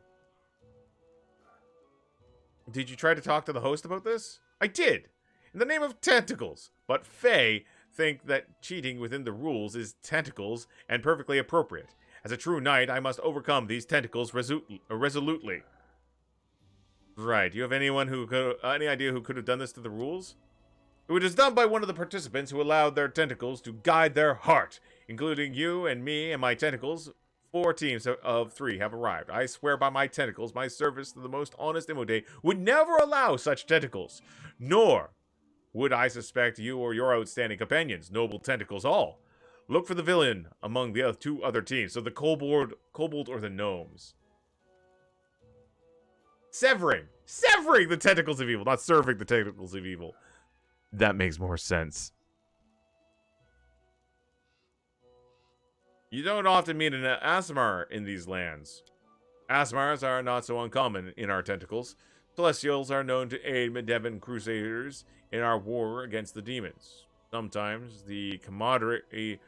Did you try to talk to the host about this? I did! In the name of tentacles! But Faye think that cheating within the rules is tentacles and perfectly appropriate. As a true knight, I must overcome these tentacles resolutely. Right, do you have anyone who could, any idea who could have done this to the rules? It was done by one of the participants who allowed their tentacles to guide their heart, including you and me and my tentacles. 4 teams of 3 have arrived. I swear by my tentacles, my service to the most honest Imode would never allow such tentacles, nor would I suspect you or your outstanding companions, noble tentacles all. Look for the villain among the 2 other teams, so the kobold or the gnomes. Severing the tentacles of evil, not serving the tentacles of evil. That makes more sense. You don't often meet an Asmar in these lands. Asmars are not so uncommon in our tentacles. Celestials are known to aid Medevin crusaders in our war against the demons. Sometimes the camaraderie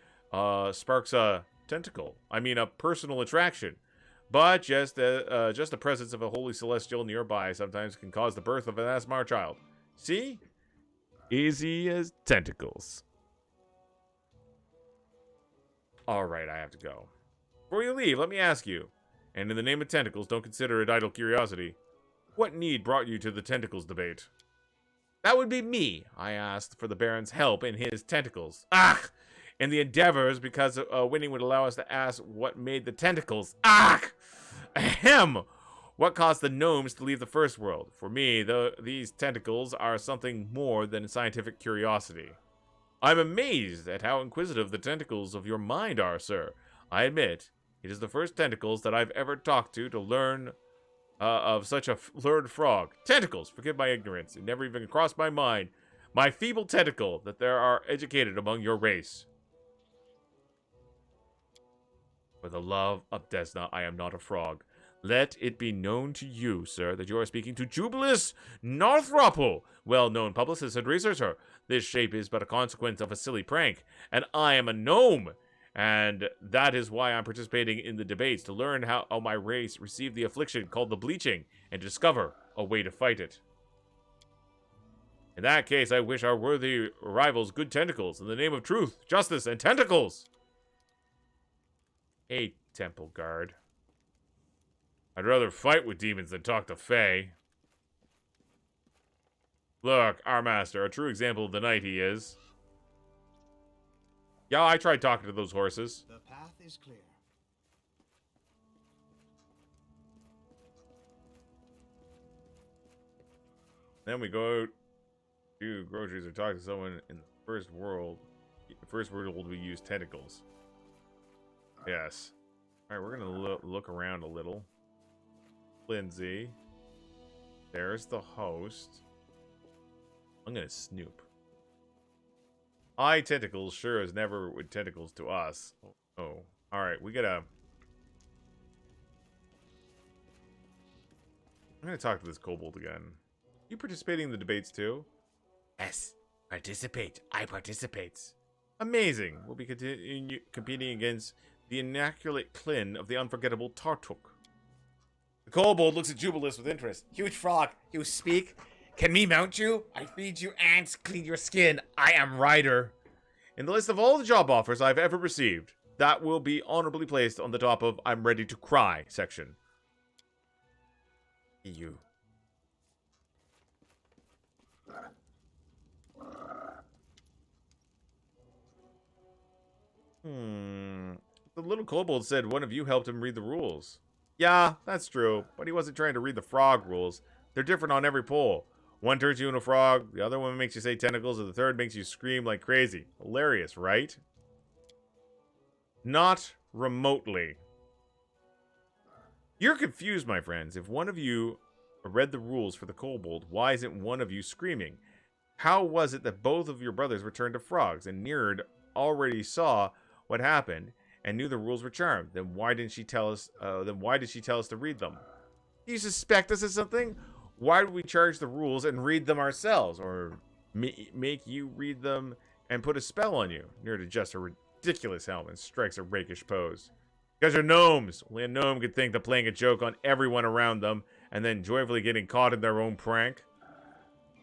sparks a tentacle. I mean a personal attraction. But just the presence of a holy celestial nearby sometimes can cause the birth of an Asmar child. See? Easy as tentacles. Alright, I have to go. Before you leave, let me ask you, and in the name of tentacles, don't consider it idle curiosity, what need brought you to the tentacles debate? That would be me. I asked for the Baron's help in his tentacles. Ah! And the endeavors, because winning would allow us to ask what made the tentacles. Ah! Ahem! What caused the gnomes to leave the first world? For me, these tentacles are something more than scientific curiosity. I'm amazed at how inquisitive the tentacles of your mind are, sir. I admit, it is the first tentacles that I've ever talked to learn of such a learned frog. Tentacles! Forgive my ignorance. It never even crossed my mind, my feeble tentacle, that there are educated among your race. For the love of Desna, I am not a frog. Let it be known to you, sir, that you are speaking to Jubilis Northropple, well-known publicist and researcher. This shape is but a consequence of a silly prank, and I am a gnome. And that is why I'm participating in the debates, to learn how my race received the affliction called the bleaching, and discover a way to fight it. In that case, I wish our worthy rivals good tentacles, in the name of truth, justice, and tentacles. Hey, Temple Guard. I'd rather fight with demons than talk to Faye. Look, our master, a true example of the knight he is. Yeah, I tried talking to those horses. The path is clear. Then we go out, do groceries, or talk to someone in the first world. The first world we use tentacles. Yes. Alright, we're gonna look around a little. Lindsay. There's the host. I'm gonna snoop. Tentacles sure as never with tentacles to us. Oh. Alright, we gotta... I'm gonna talk to this kobold again. You participating in the debates too? Yes. Participate. I participates. Amazing. We'll be competing against the immaculate Clin of the unforgettable Tartuk. The kobold looks at Jubilis with interest. Huge frog, you speak? Can me mount you? I feed you ants, clean your skin. I am Ryder. In the list of all the job offers I've ever received, that will be honorably placed on the top of I'm ready to cry section. You. The little kobold said one of you helped him read the rules. Yeah, that's true, but he wasn't trying to read the frog rules. They're different on every pole. One turns you into a frog, the other one makes you say tentacles, and the third makes you scream like crazy. Hilarious, right? Not remotely. You're confused, my friends. If one of you read the rules for the kobold, why isn't one of you screaming? How was it that both of your brothers returned to frogs, and Nerd already saw what happened and knew the rules were charmed? Then why didn't she tell us? Why did she tell us to read them? Do you suspect us of something? Why would we charge the rules and read them ourselves, or make you read them and put a spell on you? Nerd adjusts a ridiculous helmet and strikes a rakish pose. Because you're gnomes. Only a gnome could think of playing a joke on everyone around them and then joyfully getting caught in their own prank.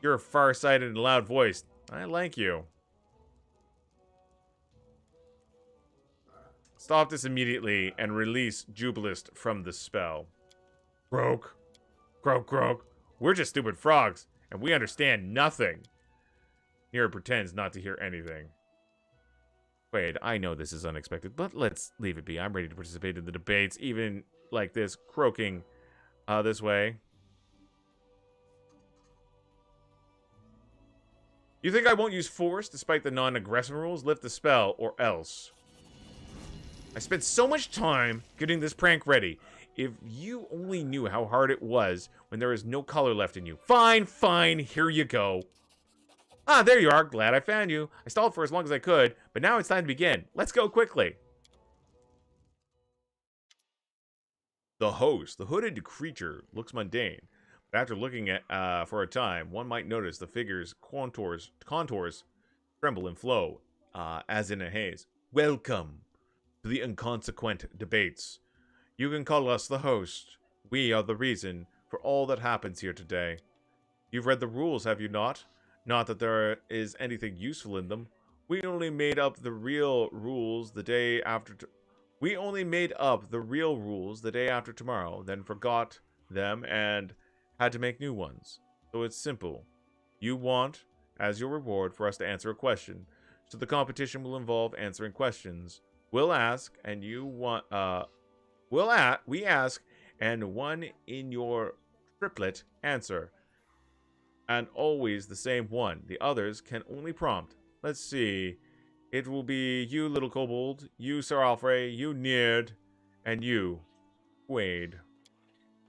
You're far-sighted and loud-voiced. I like you. Stop this immediately and release Jubilist from the spell. Croak. Croak, croak. We're just stupid frogs, and we understand nothing. Nero pretends not to hear anything. Wait, I know this is unexpected, but let's leave it be. I'm ready to participate in the debates, even like this, croaking this way. You think I won't use force despite the non-aggression rules? Lift the spell, or else. I spent so much time getting this prank ready. If you only knew how hard it was when there is no color left in you. Fine, fine, here you go. Ah, there you are. Glad I found you. I stalled for as long as I could, but now it's time to begin. Let's go quickly. The host, the hooded creature, looks mundane. But after looking at for a time, one might notice the figure's contours tremble and flow, as in a haze. Welcome to the inconsequent debates. You can call us the host. We are the reason for all that happens here today. You've read the rules, have you not? Not that there is anything useful in them. We only made up the real rules the day after. We only made up the real rules the day after tomorrow, then forgot them and had to make new ones. So it's simple. You want, as your reward, for us to answer a question. So the competition will involve answering questions. We'll ask, and you want. We ask, and one in your triplet answer. And always the same one. The others can only prompt. Let's see. It will be you, little kobold, you, Sir Alfred, you, Nerd, and you, Quaid.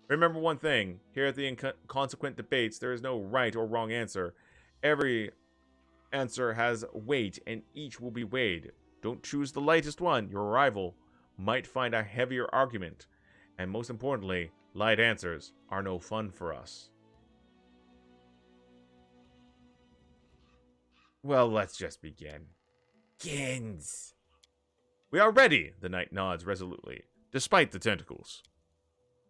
Remember one thing. Here at the inconsequent debates, there is no right or wrong answer. Every answer has weight, and each will be weighed. Don't choose the lightest one. Your rival might find a heavier argument. And most importantly, light answers are no fun for us. Well, let's just begin. Begins. We are ready, the knight nods resolutely, despite the tentacles.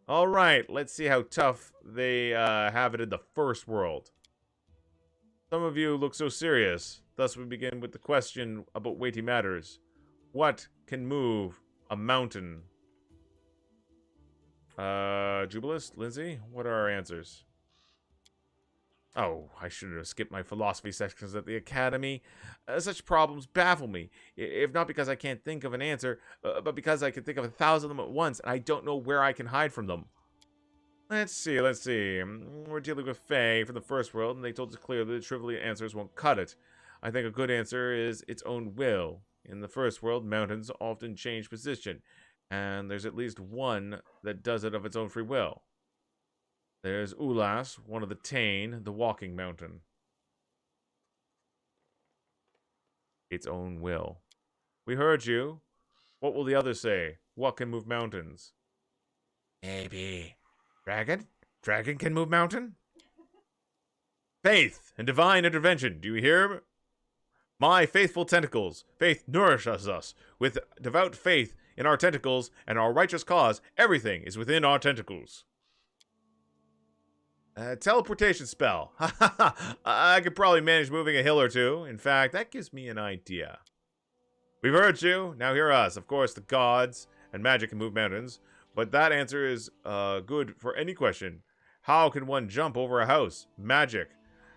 All right, let's see how tough they have it in the first world. Some of you look so serious. Thus we begin with the question about weighty matters. What can move a mountain? Jubilist, Lindsay, what are our answers? Oh, I should have skipped my philosophy sections at the academy. Such problems baffle me, if not because I can't think of an answer, but because I can think of 1,000 of them at once, and I don't know where I can hide from them. Let's see. We're dealing with Fae from the first world, and they told us clearly that trivial answers won't cut it. I think a good answer is its own will. In the first world, mountains often change position, and there's at least one that does it of its own free will. There's Ulas, one of the Tain, the walking mountain. Its own will. We heard you. What will the others say? What can move mountains? Maybe. Dragon? Dragon can move mountain? Faith and divine intervention. Do you hear? My faithful tentacles. Faith nourishes us. With devout faith in our tentacles and our righteous cause, everything is within our tentacles. Teleportation spell. I could probably manage moving a hill or two. In fact, that gives me an idea. We've heard you. Now hear us. Of course, the gods and magic can move mountains, but that answer is good for any question. How can one jump over a house? Magic.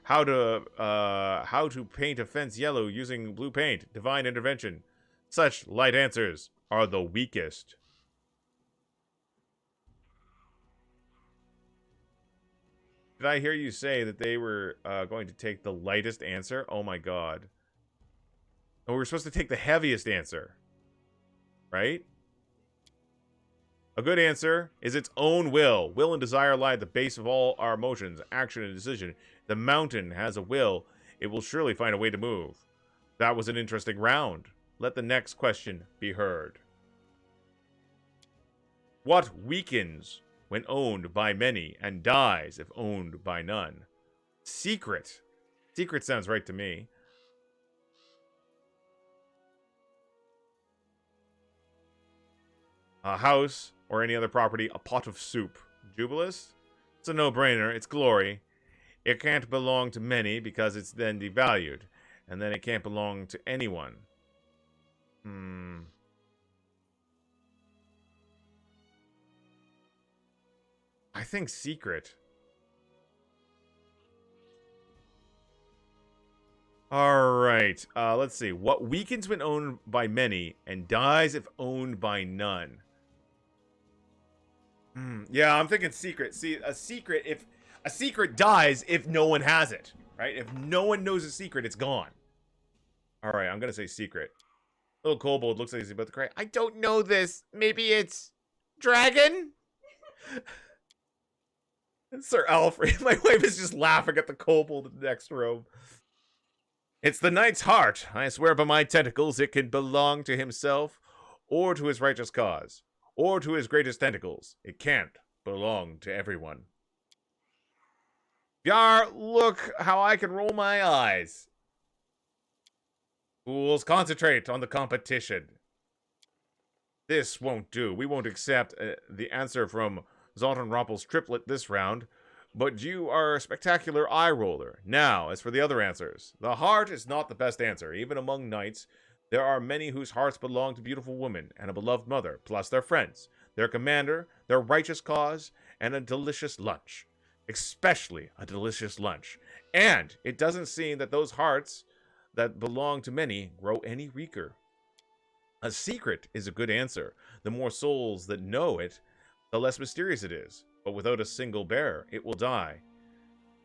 How to paint a fence yellow using blue paint? Divine intervention. Such light answers are the weakest. Did I hear you say that they were going to take the lightest answer? Oh my god. Oh, we're supposed to take the heaviest answer. Right? A good answer is its own will. Will and desire lie at the base of all our emotions, action, and decision. The mountain has a will. It will surely find a way to move. That was an interesting round. Let the next question be heard. What weakens when owned by many and dies if owned by none? Secret. Secret sounds right to me. A house or any other property, a pot of soup. Jubilous? It's a no-brainer. It's glory. It can't belong to many because it's then devalued. And then it can't belong to anyone. I think secret. Alright, let's see. What weakens when owned by many and dies if owned by none? Yeah, I'm thinking secret. See, a secret dies if no one has it, right? If no one knows a secret, it's gone. Alright, I'm gonna say secret. Little kobold looks like he's about to cry. I don't know this. Maybe it's dragon? Sir Alfred. My wife is just laughing at the kobold in the next room. It's the knight's heart. I swear by my tentacles it can belong to himself, or to his righteous cause, or to his greatest tentacles. It can't belong to everyone. Yar, look how I can roll my eyes. Fools, concentrate on the competition. This won't do. We won't accept the answer from Zoltenroppel's triplet this round, but you are a spectacular eye roller. Now, as for the other answers, the heart is not the best answer. Even among knights, there are many whose hearts belong to beautiful women and a beloved mother, plus their friends, their commander, their righteous cause, and a delicious lunch. Especially a delicious lunch. And it doesn't seem that those hearts that belong to many grow any weaker. A secret is a good answer. The more souls that know it, the less mysterious it is. But without a single bearer, it will die.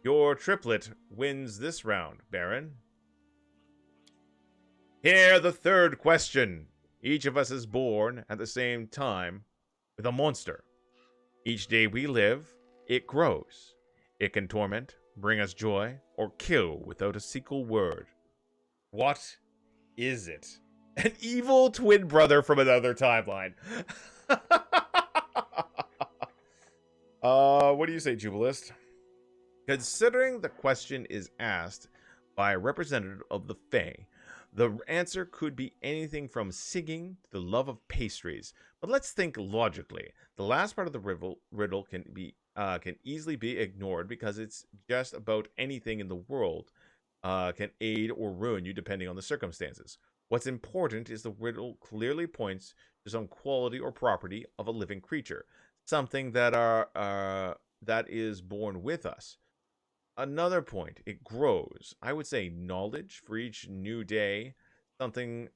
Your triplet wins this round, Baron. Here, the third question. Each of us is born at the same time with a monster. Each day we live, it grows. It can torment, bring us joy, or kill without a single word. What is it? An evil twin brother from another timeline. What do you say, Jubilist? Considering the question is asked by a representative of the Fae, the answer could be anything from singing to the love of pastries. But let's think logically. The last part of the riddle can easily be ignored because it's just about anything in the world can aid or ruin you depending on the circumstances. What's important is the riddle clearly points to some quality or property of a living creature, something that is born with us. Another point, it grows. I would say knowledge. For each new day, something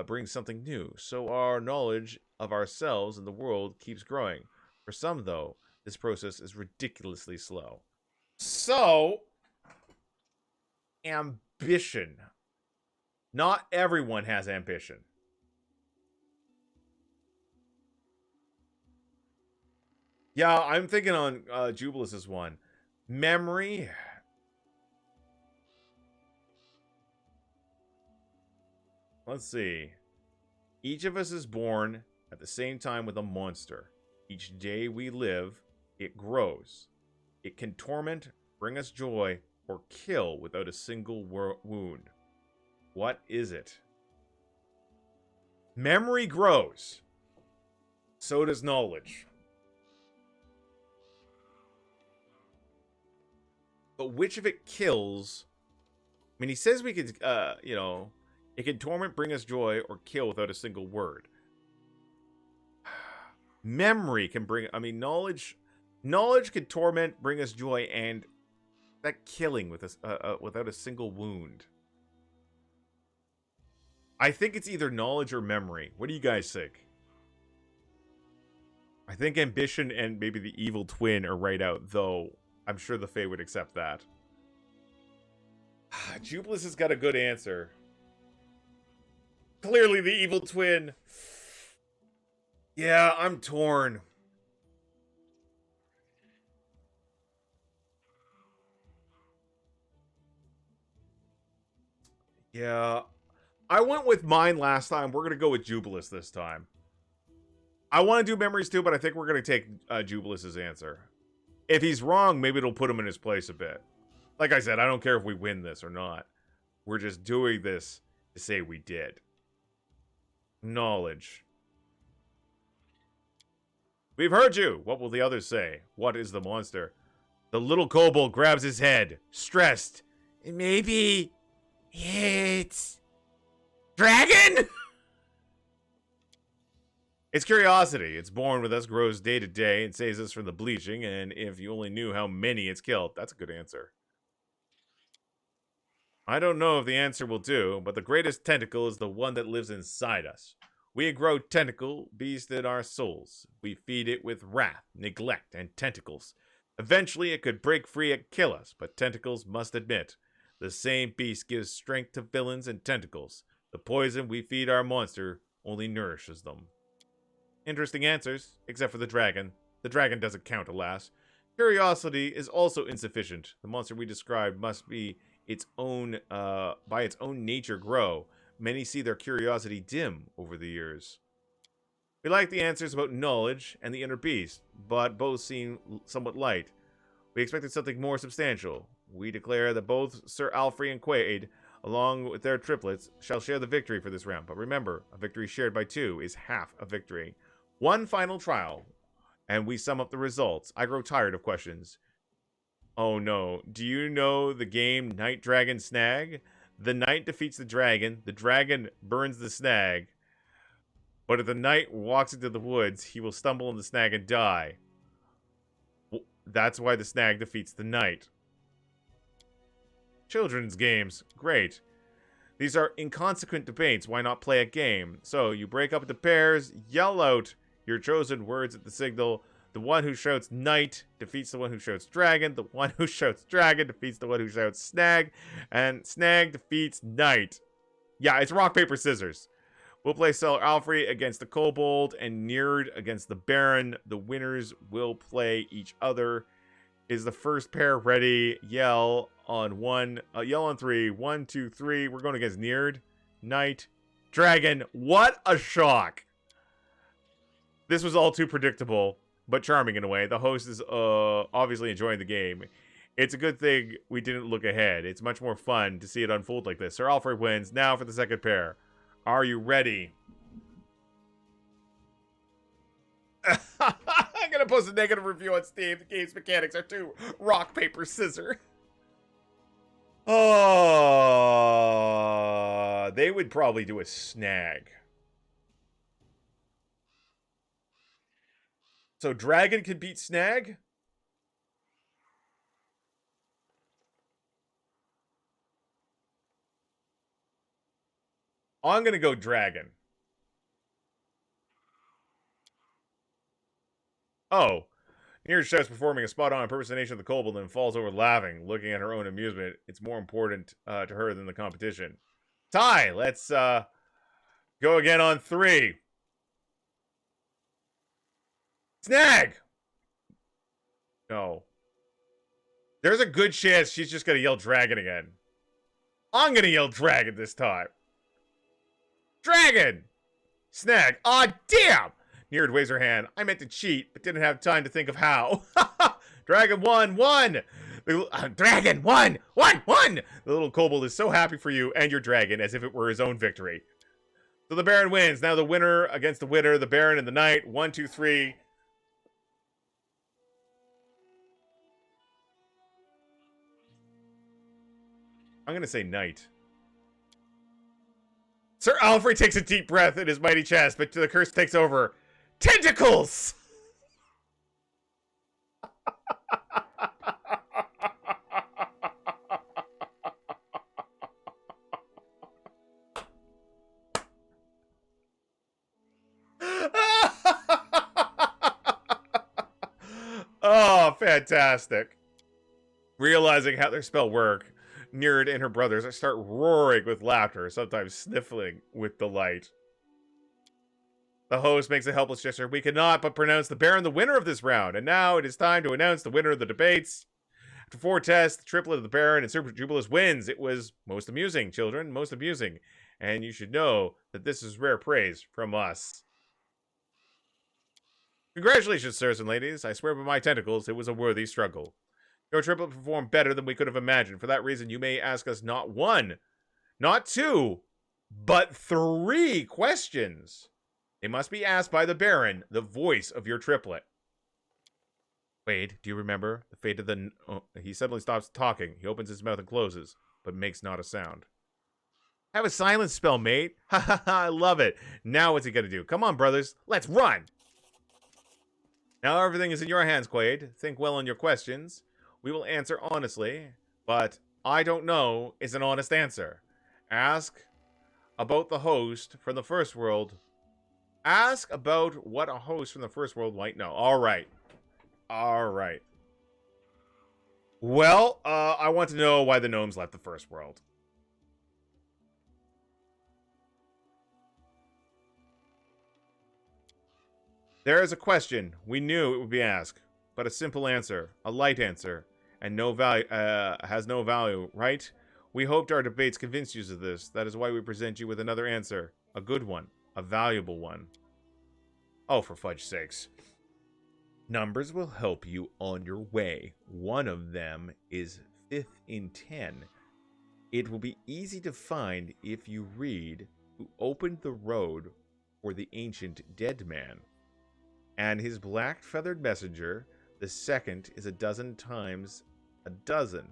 brings something new. So our knowledge of ourselves and the world keeps growing. For some, though, this process is ridiculously slow. So, ambition. Not everyone has ambition. Yeah, I'm thinking on Jubilus's one. Memory. Let's see. Each of us is born at the same time with a monster. Each day we live, it grows. It can torment, bring us joy, or kill without a single wound. What is it? Memory grows. So does knowledge. But which of it kills? I mean, he says we could, It can torment, bring us joy, or kill without a single word. Memory can bring... I mean, knowledge... Knowledge can torment, bring us joy, and that killing with without a single wound. I think it's either knowledge or memory. What do you guys think? I think ambition and maybe the evil twin are right out, though I'm sure the Fae would accept that. Jubilis has got a good answer. Clearly the evil twin. Yeah, I'm torn. Yeah. I went with mine last time. We're going to go with Jubilis this time. I want to do memories too, but I think we're going to take Jubilis's answer. If he's wrong, maybe it'll put him in his place a bit. Like I said, I don't care if we win this or not. We're just doing this to say we did. Knowledge. We've heard you. What will the others say? What is the monster? The little kobold grabs his head, stressed. Maybe it's dragon? It's curiosity. It's born with us, grows day to day, and saves us from the bleaching, and if you only knew how many it's killed. That's a good answer. I don't know if the answer will do, but the greatest tentacle is the one that lives inside us. We grow tentacle beast in our souls. We feed it with wrath, neglect, and tentacles. Eventually it could break free and kill us, but tentacles must admit, the same beast gives strength to villains and tentacles. The poison we feed our monster only nourishes them. Interesting answers, except for the dragon. The dragon doesn't count, alas. Curiosity is also insufficient. The monster we described must be its own, by its own nature grow. Many see their curiosity dim over the years. We like the answers about knowledge and the inner beast, but both seem somewhat light. We expected something more substantial. We declare that both Sir Alfred and Quaid, along with their triplets, shall share the victory for this round. But remember, a victory shared by two is half a victory. One final trial, and we sum up the results. I grow tired of questions. Oh no, do you know the game Night Dragon Snag? The knight defeats the dragon burns the snag. But if the knight walks into the woods, he will stumble on the snag and die. That's why the snag defeats the knight. Children's games. Great. These are inconsequent debates. Why not play a game? So, you break up into pairs, yell out your chosen words at the signal. The one who shouts knight defeats the one who shouts dragon. The one who shouts dragon defeats the one who shouts snag. And snag defeats knight. Yeah, it's rock, paper, scissors. We'll play Sir Alfred against the kobold and Nerd against the baron. The winners will play each other. Is the first pair ready? Yell on one. Yell on three. 1, 2, 3. We're going against Nerd, knight, dragon. What a shock! This was all too predictable, but charming in a way. The host is obviously enjoying the game. It's a good thing we didn't look ahead. It's much more fun to see it unfold like this. Sir Alfred wins. Now for the second pair. Are you ready? I'm gonna post a negative review on Steam. The game's mechanics are too rock, paper, scissors. Oh, they would probably do a snag. So dragon can beat snag? I'm gonna go dragon. Oh. Near shouts performing a spot-on impersonation of the kobold and falls over laughing, looking at her own amusement. It's more important to her than the competition. Tie! Let's go again on 3. Snag! No. There's a good chance she's just gonna yell dragon again. I'm gonna yell dragon this time. Dragon! Snag. Aw, damn! Neard waves her hand. I meant to cheat, but didn't have time to think of how. Dragon won! Dragon won! Won! The little kobold is so happy for you and your dragon as if it were his own victory. So the Baron wins. Now the winner against the winner, the Baron and the Knight. 1, 2, 3. I'm gonna say Knight. Sir Alfred takes a deep breath in his mighty chest, but the curse takes over. Tentacles! Oh, fantastic. Realizing how their spell work, Nerd and her brothers start roaring with laughter, sometimes sniffling with delight. The host makes a helpless gesture. We cannot but pronounce the Baron the winner of this round. And now it is time to announce the winner of the debates. After 4 tests, the triplet of the Baron and Super Jubilus wins. It was most amusing, children, most amusing. And you should know that this is rare praise from us. Congratulations, sirs and ladies. I swear by my tentacles, it was a worthy struggle. Your triplet performed better than we could have imagined. For that reason, you may ask us not 1, not 2, but 3 questions. They must be asked by the Baron, the voice of your triplet. Wade, do you remember the fate of the... Oh, he suddenly stops talking. He opens his mouth and closes, but makes not a sound. Have a silence spell, mate. Ha ha ha, I love it. Now what's he gonna do? Come on, brothers. Let's run. Now everything is in your hands, Quaid. Think well on your questions. We will answer honestly, but I don't know is an honest answer. Ask about the host from the first world. Ask about what a host from the first world might know. All right. All right. Well, I want to know why the gnomes left the first world. There is a question. We knew it would be asked, but a simple answer, a light answer, and no value has no value, right? We hoped our debates convinced you of this. That is why we present you with another answer, a good one, a valuable one. Oh, for fudge sakes. Numbers will help you on your way. One of them is 5th in 10. It will be easy to find if you read Who Opened the Road for the Ancient Dead Man. And his black-feathered messenger, the second is 12 times a dozen,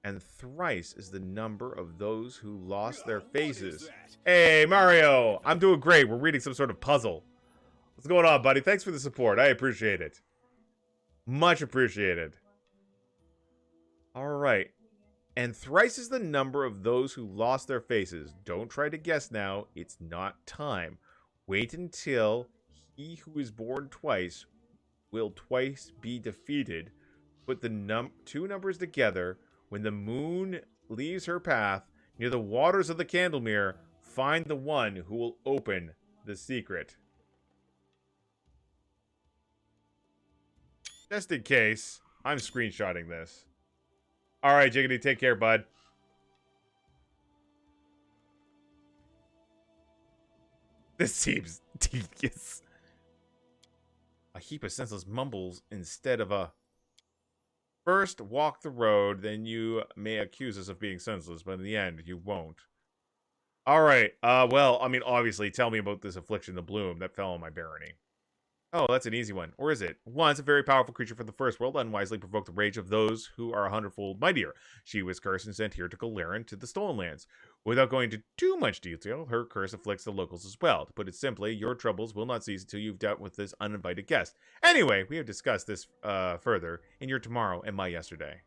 and thrice is the number of those who lost their faces. Hey, Mario! I'm doing great. We're reading some sort of puzzle. What's going on, buddy? Thanks for the support. I appreciate it. Much appreciated. Alright. And thrice is the number of those who lost their faces. Don't try to guess now. It's not time. Wait until he who is born twice will twice be defeated. Put the 2 numbers together. When the moon leaves her path near the waters of the Candlemere, find the one who will open the secret. Just in case, I'm screenshotting this. Alright, Jiggity, take care, bud. This seems tedious. A heap of senseless mumbles instead of a... First, walk the road, then you may accuse us of being senseless, but in the end, you won't. Alright, well, I mean, obviously, tell me about this affliction, the bloom, that fell on my barony. Oh, that's an easy one. Or is it? Once, a very powerful creature from the first world unwisely provoked the rage of those who are 100-fold mightier. She was cursed and sent here to Galeran to the Stolen Lands. Without going into too much detail, her curse afflicts the locals as well. To put it simply, your troubles will not cease until you've dealt with this uninvited guest. Anyway, we have discussed this further in your tomorrow and my yesterday.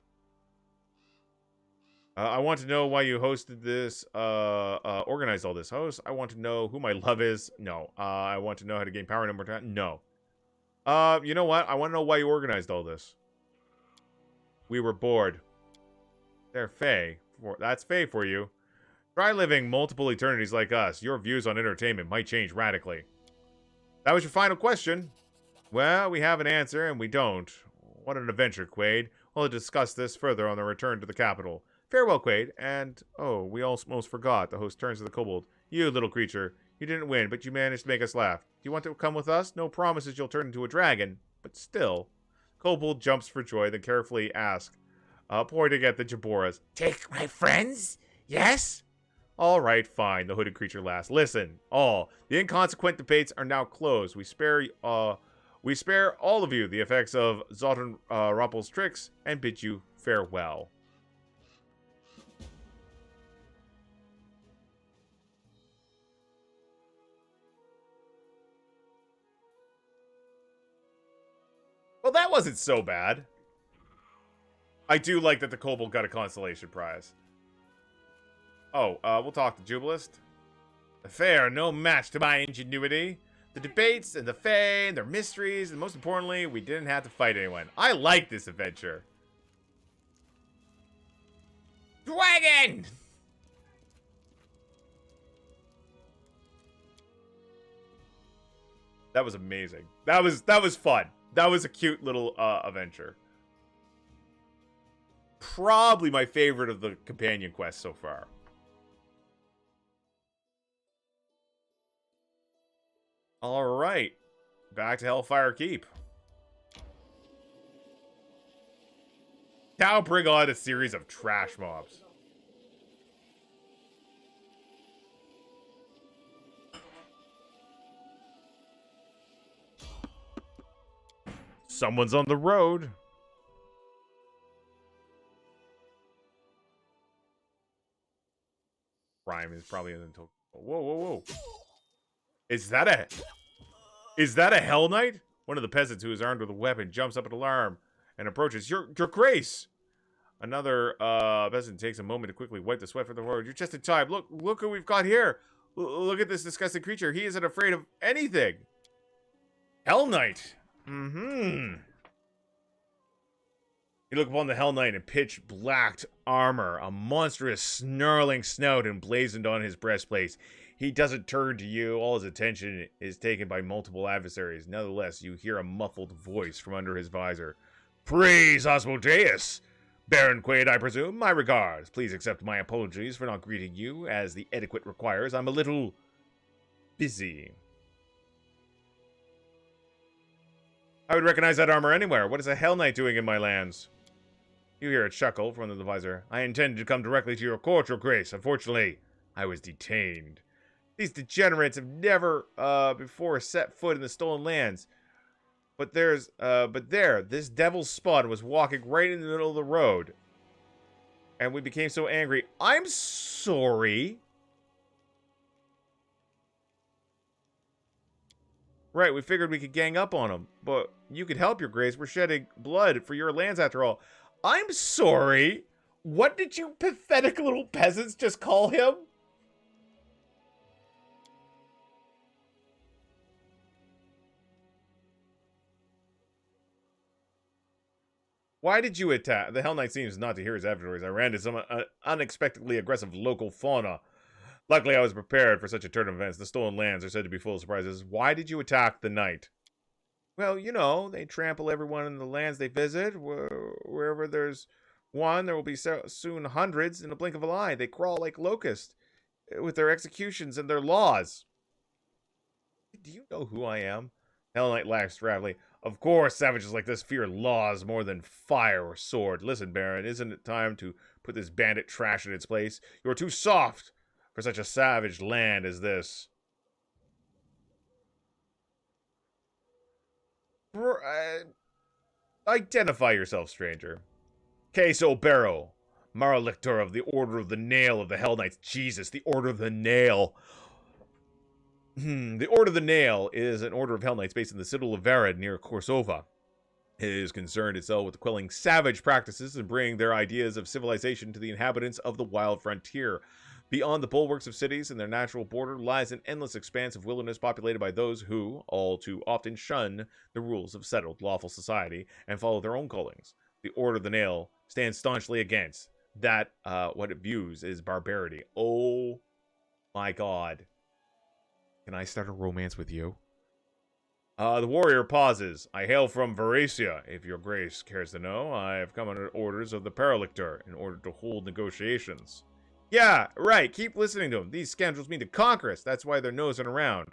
I want to know why you hosted this, organized all this. Host, I want to know who my love is. No. I want to know how to gain power number 10. No. You know what? I want to know why you organized all this. We were bored. They're Fae. That's Fae for you. Try living multiple eternities like us. Your views on entertainment might change radically. That was your final question. Well, we have an answer, and we don't. What an adventure, Quaid. We'll discuss this further on the return to the capital. Farewell, Quaid. And, oh, we almost forgot. The host turns to the kobold. You, little creature. You didn't win, but you managed to make us laugh. Do you want to come with us? No promises you'll turn into a dragon, but still. Kobold jumps for joy, then carefully asks, pointing at the Jaboras, Take my friends? Yes? All right, fine, the hooded creature laughs. Listen, all. The inconsequent debates are now closed. We spare all of you the effects of Zotan Rappel's tricks and bid you farewell. Well, that wasn't so bad. I do like that the Kobold got a consolation prize. Oh, we'll talk to Jubilist. The fair, no match to my ingenuity. The debates and the Fae and their mysteries, and most importantly, we didn't have to fight anyone. I like this adventure. Dragon! That was amazing. That was fun. That was a cute little adventure. Probably my favorite of the companion quests so far. All right, back to Hellfire Keep. Now bring on a series of trash mobs. Someone's on the road. Rhyme is probably in the... Whoa, whoa, whoa. Is that a Hell Knight? One of the peasants who is armed with a weapon jumps up in alarm and approaches. Your Grace! Another peasant takes a moment to quickly wipe the sweat from the road. You're just in time. Look who we've got here. Look at this disgusting creature. He isn't afraid of anything. Hell Knight. Mm-hmm. You look upon the Hell Knight in pitch-blacked armor, a monstrous snarling snout emblazoned on his breastplate. He doesn't turn to you. All his attention is taken by multiple adversaries. Nevertheless, you hear a muffled voice from under his visor. Praise Asmodeus! Baron Quaid, I presume. My regards. Please accept my apologies for not greeting you as the etiquette requires. I'm a little... busy. I would recognize that armor anywhere. What is a Hell Knight doing in my lands? You hear a chuckle from the visor. I intended to come directly to your court, Your Grace. Unfortunately, I was detained. These degenerates have never before set foot in the stolen lands. But there, this devil's spawn was walking right in the middle of the road. And we became so angry. I'm sorry. Right, we figured we could gang up on him. But you could help, Your Grace. We're shedding blood for your lands after all. I'm sorry. What did you pathetic little peasants just call him? Why did you attack? The Hell Knight seems not to hear his adversaries. I ran into some unexpectedly aggressive local fauna. Luckily, I was prepared for such a turn of events. The stolen lands are said to be full of surprises. Why did you attack the knight? Well, you know, they trample everyone in the lands they visit. Wherever there's one, there will be soon hundreds in the blink of an eye. They crawl like locusts with their executions and their laws. Do you know who I am? Hell Knight laughed rapidly. Of course, savages like this fear laws more than fire or sword. Listen, Baron, isn't it time to put this bandit trash in its place? You're too soft for such a savage land as this. Identify yourself, stranger. Queso Barrow, Marolictor of the Order of the Nail of the Hell Knights. Jesus, the Order of the Nail. The Order of the Nail is an order of Hell Knights based in the citadel of Varad near Korsova. It is concerned itself with quelling savage practices and bringing their ideas of civilization to the inhabitants of the wild frontier. Beyond the bulwarks of cities and their natural border lies an endless expanse of wilderness populated by those who, all too often, shun the rules of settled, lawful society and follow their own callings. The Order of the Nail stands staunchly against that, what it views is barbarity. Oh my god. Can I start a romance with you? The warrior pauses. I hail from Veracia, if your grace cares to know. I have come under orders of the Paralictor in order to hold negotiations. Yeah, right. Keep listening to them. These scoundrels mean to conquer us. That's why they're nosing around.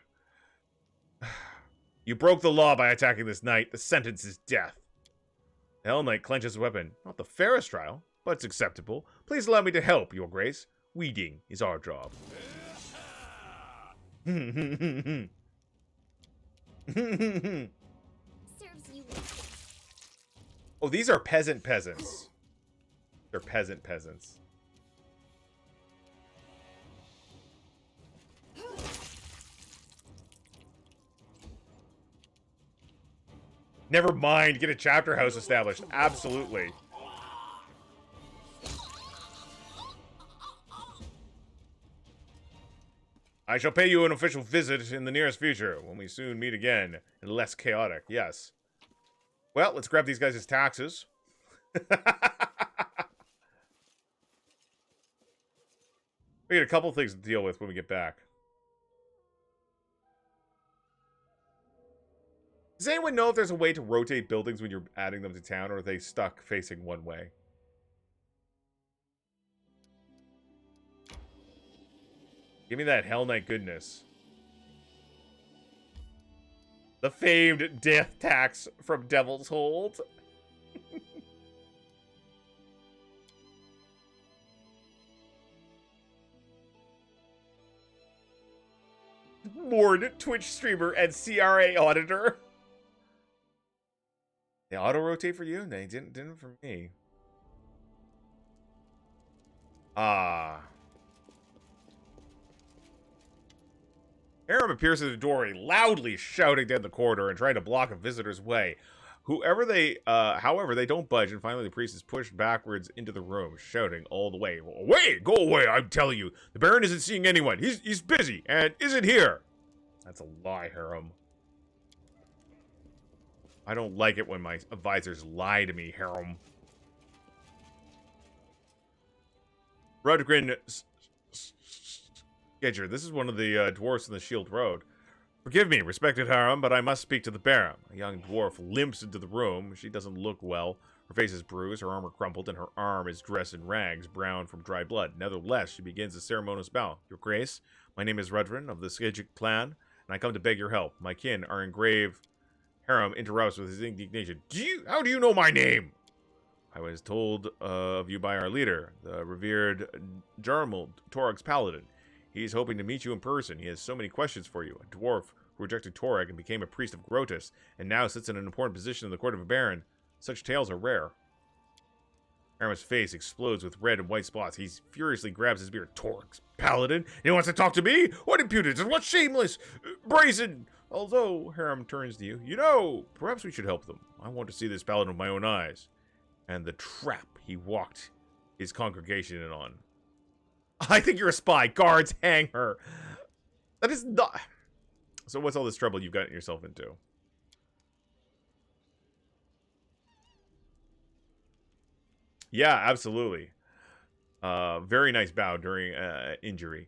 You broke the law by attacking this knight. The sentence is death. The Hell Knight clenches his weapon. Not the fairest trial, but it's acceptable. Please allow me to help, your grace. Weeding is our job. Serves you. Oh, these are peasants. They're peasants. Never mind, get a chapter house established. Absolutely. I shall pay you an official visit in the nearest future, when we soon meet again, and less chaotic, yes. Well, let's grab these guys' taxes. We got a couple things to deal with when we get back. Does anyone know if there's a way to rotate buildings when you're adding them to town, or are they stuck facing one way? Give me that Hell Knight goodness. The famed death tax from Devil's Hold. Mord, Twitch streamer, and CRA auditor. They auto-rotate for you? They didn't for me. Ah. Aram appears at the doorway, loudly shouting down the corridor and trying to block a visitor's way. However, they don't budge, and finally the priest is pushed backwards into the room, shouting all the way, "Away! Go away, I'm telling you! The Baron isn't seeing anyone! He's busy, and isn't here!" That's a lie, Harum. I don't like it when my advisors lie to me, Harum. Rudgrin Gedger, this is one of the dwarfs in the Shield Road. Forgive me, respected Harum, but I must speak to the Baron. A young dwarf limps into the room. She doesn't look well. Her face is bruised, her armor crumpled, and her arm is dressed in rags, brown from dry blood. Nevertheless, she begins a ceremonious bow. Your Grace, my name is Rudgrin of the Skijik clan, and I come to beg your help. My kin are in grave. Harum interrupts with his indignation. How do you know my name? I was told of you by our leader, the revered Jarmul, Torag's paladin. He's hoping to meet you in person. He has so many questions for you. A dwarf who rejected Torag and became a priest of Grotus, and now sits in an important position in the court of a baron. Such tales are rare. Harum's face explodes with red and white spots. He furiously grabs his beard. Torag's paladin? He wants to talk to me? What impudence and what shameless, brazen... Although, Harum turns to you, you know, perhaps we should help them. I want to see this paladin with my own eyes. And the trap he walked his congregation in on. I think you're a spy. Guards, hang her. That is not... So what's all this trouble you've gotten yourself into? Yeah, absolutely. Very nice bow during injury.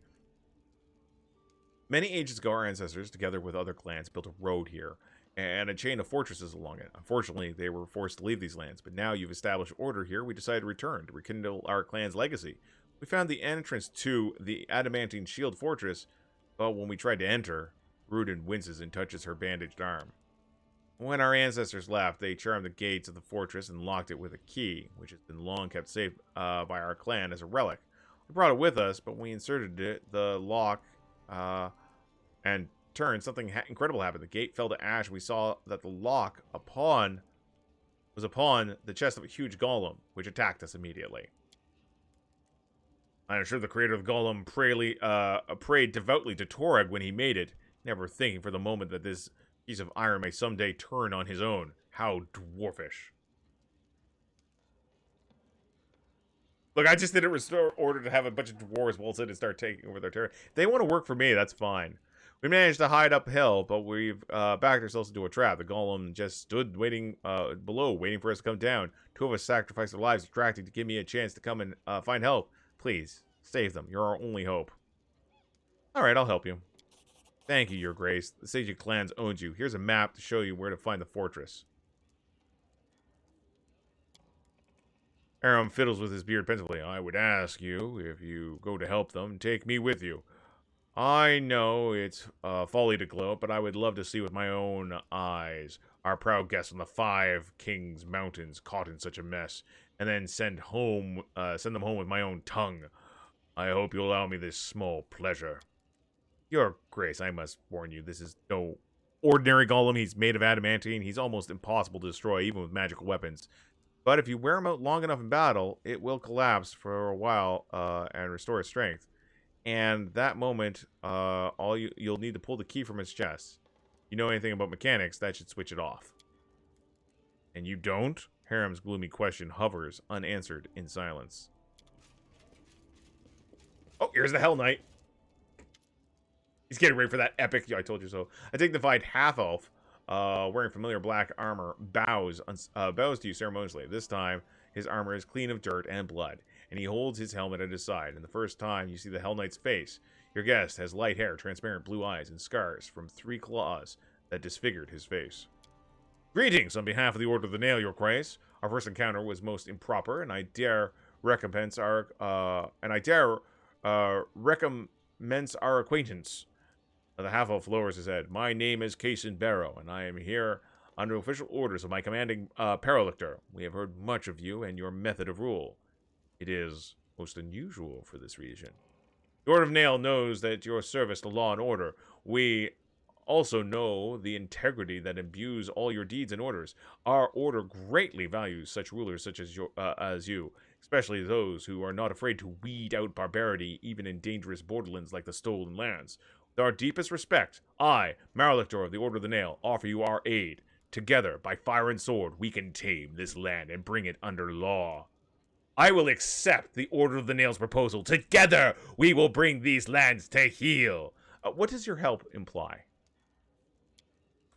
Many ages ago, our ancestors, together with other clans, built a road here, and a chain of fortresses along it. Unfortunately, they were forced to leave these lands, but now you've established order here, we decided to return, to rekindle our clan's legacy. We found the entrance to the adamantine shield fortress, but when we tried to enter, Rudin winces and touches her bandaged arm. When our ancestors left, they charmed the gates of the fortress and locked it with a key, which has been long kept safe by our clan as a relic. We brought it with us, but when we inserted it, the lock... and turned, something incredible happened. The gate fell to ash. We saw that the lock was upon the chest of a huge golem, which attacked us immediately. I'm sure the creator of the golem prayed devoutly to Torag when he made it, never thinking for the moment that this piece of iron may someday turn on his own. How dwarfish. Look, I just didn't restore order to have a bunch of dwarves waltz in and start taking over their territory. If they want to work for me, that's fine. We managed to hide uphill, but we've backed ourselves into a trap. The golem just stood waiting below, waiting for us to come down. Two of us sacrificed their lives, distracting to give me a chance to come and find help. Please, save them. You're our only hope. Alright, I'll help you. Thank you, Your Grace. The Sage Clans owns you. Here's a map to show you where to find the fortress. Aram fiddles with his beard pensively. I would ask you, if you go to help them, take me with you. I know it's folly to gloat, but I would love to see with my own eyes our proud guests on the Five Kings Mountains caught in such a mess, and then send them home with my own tongue. I hope you'll allow me this small pleasure. Your Grace, I must warn you, this is no ordinary golem. He's made of adamantine. He's almost impossible to destroy, even with magical weapons. But if you wear him out long enough in battle, it will collapse for a while and restore its strength. And that moment, you'll need to pull the key from its chest. You know anything about mechanics, that should switch it off. And you don't? Harem's gloomy question hovers, unanswered, in silence. Oh, here's the Hell Knight. He's getting ready for that epic, I told you so. A dignified half-elf, wearing familiar black armor, bows to you ceremoniously. This time, his armor is clean of dirt and blood, and he holds his helmet at his side. And the first time you see the Hell Knight's face, your guest has light hair, transparent blue eyes, and scars from 3 claws that disfigured his face. Greetings on behalf of the Order of the Nail, your grace. Our first encounter was most improper, and I dare recompense our acquaintance. The half-elf lowers his head. My name is Cason Barrow, and I am here under official orders of my commanding Paralictor. We have heard much of you and your method of rule. It is most unusual for this region. The Order of Nail knows that your service to law and order. We also know the integrity that imbues all your deeds and orders. Our order greatly values such rulers such as you, especially those who are not afraid to weed out barbarity even in dangerous borderlands like the Stolen Lands. With our deepest respect, I, Paralictor of the Order of the Nail, offer you our aid. Together, by fire and sword, we can tame this land and bring it under law. I will accept the Order of the Nail's proposal. Together, we will bring these lands to heel. What does your help imply?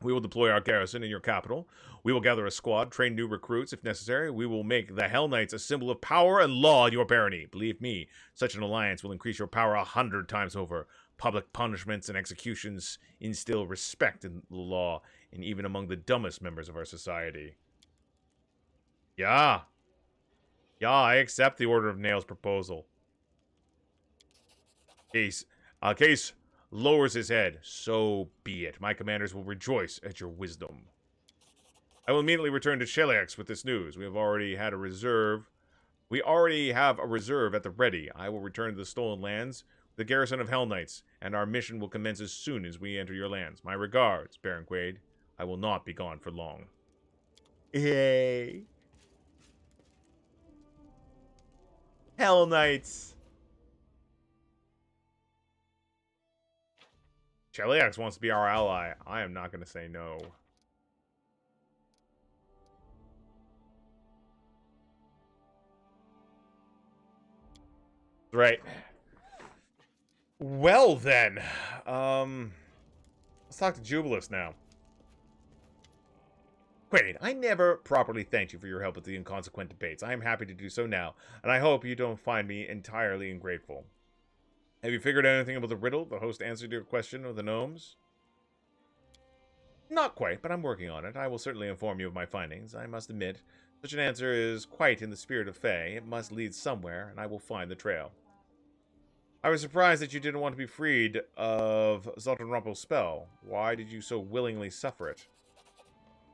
We will deploy our garrison in your capital. We will gather a squad, train new recruits if necessary. We will make the Hell Knights a symbol of power and law in your barony. Believe me, such an alliance will increase your power 100 times over. Public punishments and executions instill respect in the law, and even among the dumbest members of our society. Yeah, I accept the Order of Nail's proposal. Case lowers his head. So be it. My commanders will rejoice at your wisdom. I will immediately return to Sheliax with this news. We already have a reserve at the ready. I will return to the Stolen Lands, the garrison of Hell Knights, and our mission will commence as soon as we enter your lands. My regards, Baron Quaid. I will not be gone for long. Yay. Hell Knights. Sheliax wants to be our ally. I am not going to say no. Right. Well, then. Let's talk to Jubilus now. Quaid, I never properly thanked you for your help with the inconsequent debates. I am happy to do so now, and I hope you don't find me entirely ungrateful. Have you figured out anything about the riddle the host answered your question of the gnomes? Not quite, but I'm working on it. I will certainly inform you of my findings. I must admit, such an answer is quite in the spirit of Fae. It must lead somewhere, and I will find the trail. I was surprised that you didn't want to be freed of Zoltanrumpel's spell. Why did you so willingly suffer it?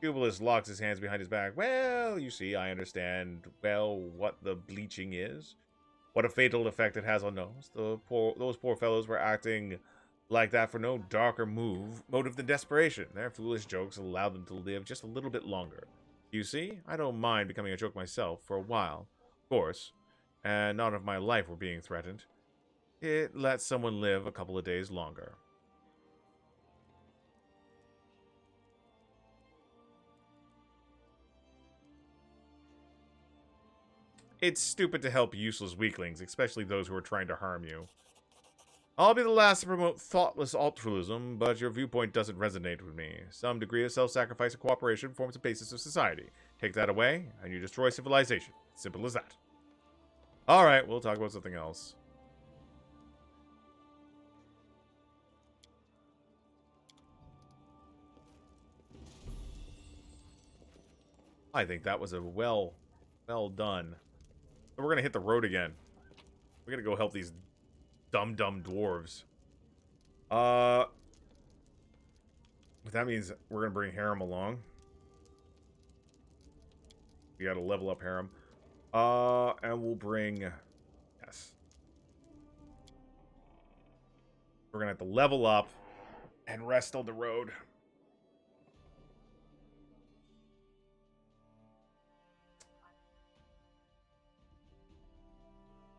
Jubilus locks his hands behind his back. Well, you see, I understand, well, what the bleaching is. What a fatal effect it has on gnomes. Those poor fellows were acting like that for no darker motive than desperation. Their foolish jokes allowed them to live just a little bit longer. You see, I don't mind becoming a joke myself for a while, of course, and not if my life were being threatened. It lets someone live a couple of days longer. It's stupid to help useless weaklings, especially those who are trying to harm you. I'll be the last to promote thoughtless altruism, but your viewpoint doesn't resonate with me. Some degree of self-sacrifice and cooperation forms the basis of society. Take that away, and you destroy civilization. Simple as that. Alright, we'll talk about something else. I think that was a well done. So we're gonna hit the road again. We're gonna go help these dumb dwarves. That means we're gonna bring Harem along. We gotta level up Harem. And we'll bring... Yes. We're gonna have to level up and rest on the road.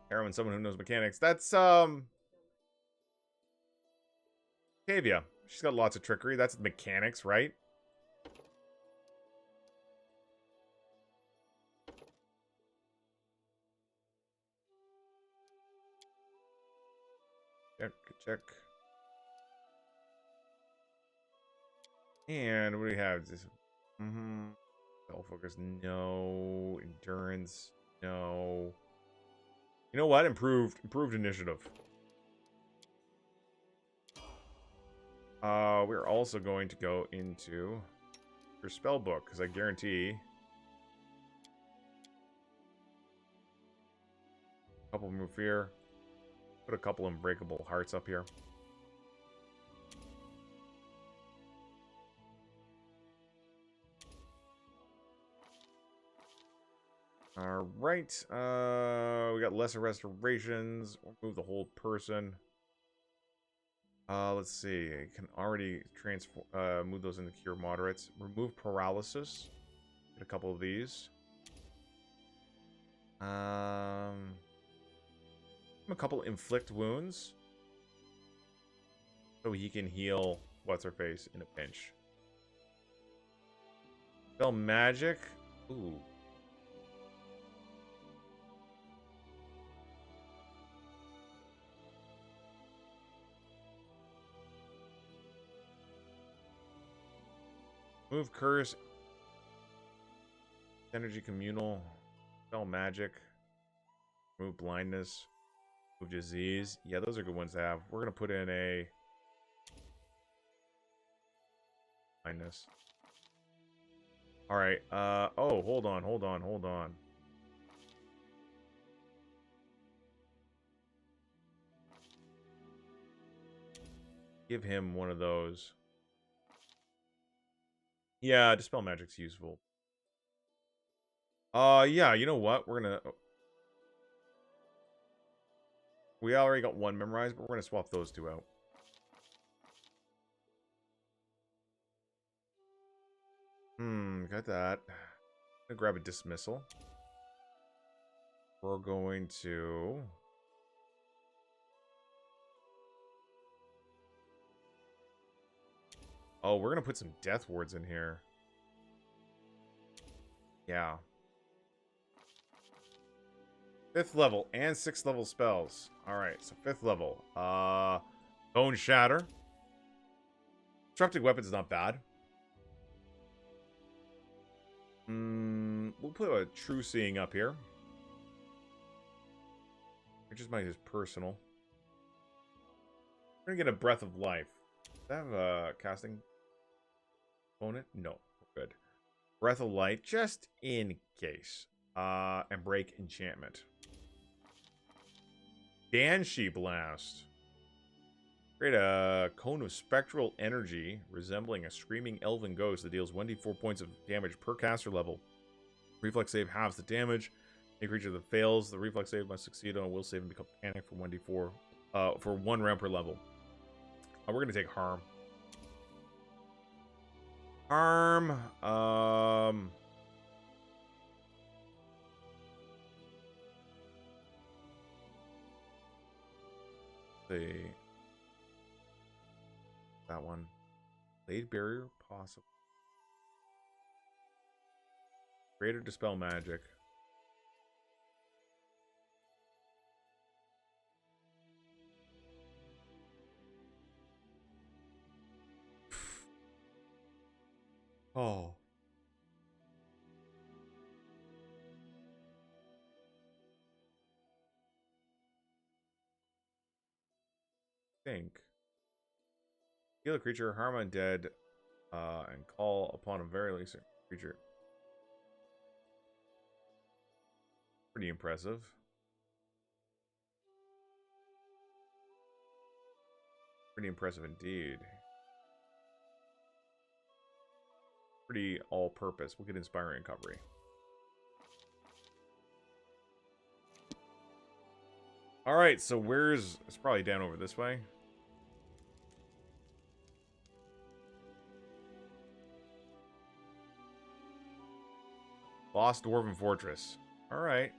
Harem and someone who knows mechanics. That's, Tavia. She's got lots of trickery. That's mechanics, right? Check. And what do we have? This. Spell focus. No. Endurance. No. You know what? Improved initiative. We're also going to go into your spell book because I guarantee a couple move fear. Put a couple unbreakable hearts up here. All right. We got lesser restorations. We'll move the whole person. Let's see. I can already transform. Move those into cure moderates. Remove paralysis. Get a couple of these. A couple inflict wounds, so he can heal what's her face in a pinch. Spell magic. Ooh. Move curse. Energy communal. Spell magic. Move blindness. Move disease. Yeah, those are good ones to have. We're gonna put in a blindness. All right. Oh, hold on. Give him one of those. Yeah, dispel magic's useful. Yeah, you know what? We're gonna. We already got one memorized, but we're gonna swap those two out. Got that. I'm gonna grab a dismissal. We're going to. Oh, we're gonna put some death wards in here. Yeah. 5th level and 6th level spells. Alright, so 5th level. Bone Shatter. Disrupting weapons is not bad. We'll put a True Seeing up here. Which is my just personal. We're gonna get a Breath of Life. Does that have a casting opponent? No, we're good. Breath of Light, just in case. And break enchantment. Banshee Blast. Create a cone of spectral energy resembling a screaming elven ghost that deals 1d4 points of damage per caster level. Reflex save halves the damage. Any creature that fails the reflex save must succeed on a will save and become panic for 1d4 for 1 round per level. We're gonna take harm. See. That one. Blade barrier, possible. Greater dispel magic. Oh. Think. Heal a creature, harm undead, and call upon a very least creature. Pretty impressive. Pretty impressive indeed. Pretty all-purpose. We'll get Inspiring Recovery. Alright, so where's... It's probably down over this way. Lost Dwarven Fortress. Alright.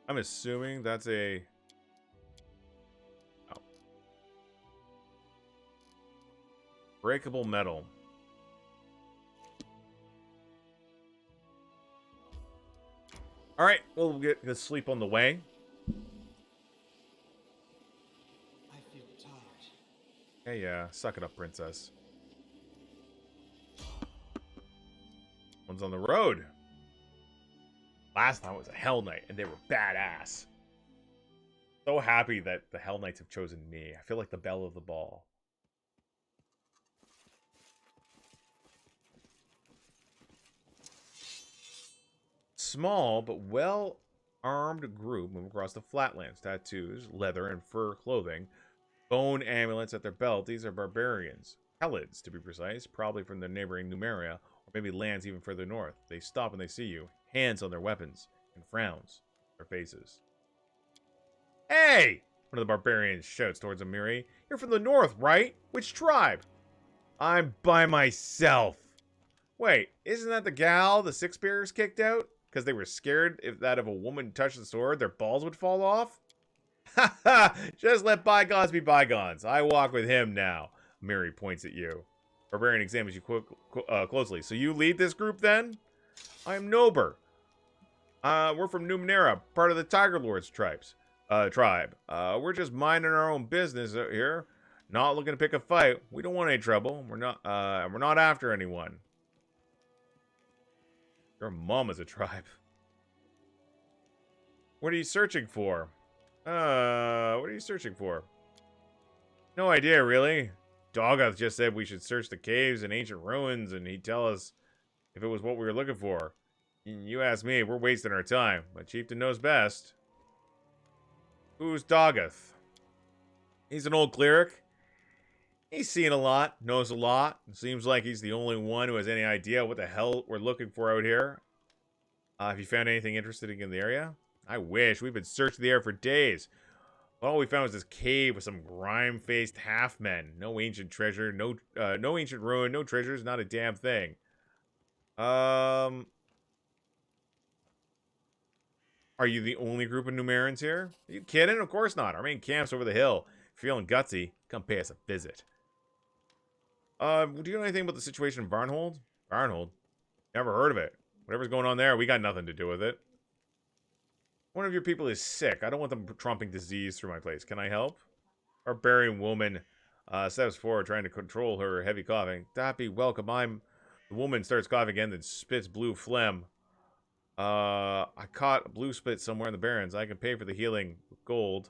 I'm assuming that's a... Oh. Breakable metal. Alright, we'll get to sleep on the way. I feel tired. Yeah. Suck it up, princess. One's on the road. Last time was a Hell Knight, and they were badass. So happy that the Hell Knights have chosen me. I feel like the belle of the ball. Small but well-armed group move across the flatlands. Tattoos, leather, and fur clothing. Bone amulets at their belt. These are barbarians. Helids, to be precise. Probably from the neighboring Numeria, or maybe lands even further north. They stop when they see you. Hands on their weapons. And frowns on their faces. Hey! One of the barbarians shouts towards Amiri. You're from the north, right? Which tribe? I'm by myself. Wait, isn't that the gal the Six Bears kicked out? Because they were scared if a woman touched the sword, their balls would fall off? Ha ha! Just let bygones be bygones. I walk with him now. Miri points at you. Barbarian examines you closely. So you lead this group then? I'm Nober. We're from Numenera, part of the Tiger Lord's tribe. We're just minding our own business out here. Not looking to pick a fight. We don't want any trouble. We're not after anyone. Your mom is a tribe. What are you searching for? What are you searching for? No idea, really. Doggoth just said we should search the caves and ancient ruins, and he'd tell us if it was what we were looking for. You ask me, we're wasting our time, but Chieftain knows best. Who's Doggoth? He's an old cleric. He's seen a lot, knows a lot. Seems like he's the only one who has any idea what the hell we're looking for out here. Have you found anything interesting in the area? I wish. We've been searching the air for days. All we found was this cave with some grime-faced half-men. No ancient treasure, no ancient ruin, no treasures, not a damn thing. Are you the only group of Numerans here? Are you kidding? Of course not. Our main camp's over the hill. If you're feeling gutsy, come pay us a visit. Do you know anything about the situation in Varnhold? Varnhold? Never heard of it. Whatever's going on there, we got nothing to do with it. One of your people is sick. I don't want them tromping disease through my place. Can I help? Barbarian woman steps forward, trying to control her heavy coughing. That be welcome. The woman starts coughing again, then spits blue phlegm. I caught a blue spit somewhere in the Barrens. I can pay for the healing with gold.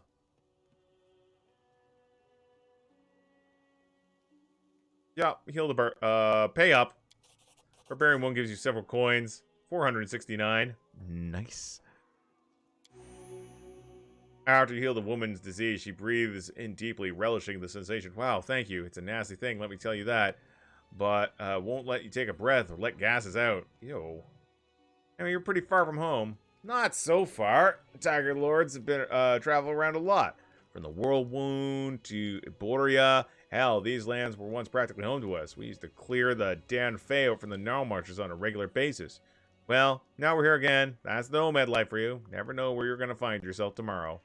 Yeah, heal the pay up. Barbarian one gives you several coins. 469. Nice. After you heal the woman's disease, she breathes in deeply, relishing the sensation. Wow, thank you. It's a nasty thing, let me tell you that. But won't let you take a breath or let gases out. Ew. I mean, you're pretty far from home. Not so far. The Tiger Lords have been travel around a lot. From the Whirlwind to Borea. Hell, these lands were once practically home to us. We used to clear the Dan Fey out from the Gnarl Marches on a regular basis. Well, now we're here again. That's the nomad life for you. Never know where you're going to find yourself tomorrow.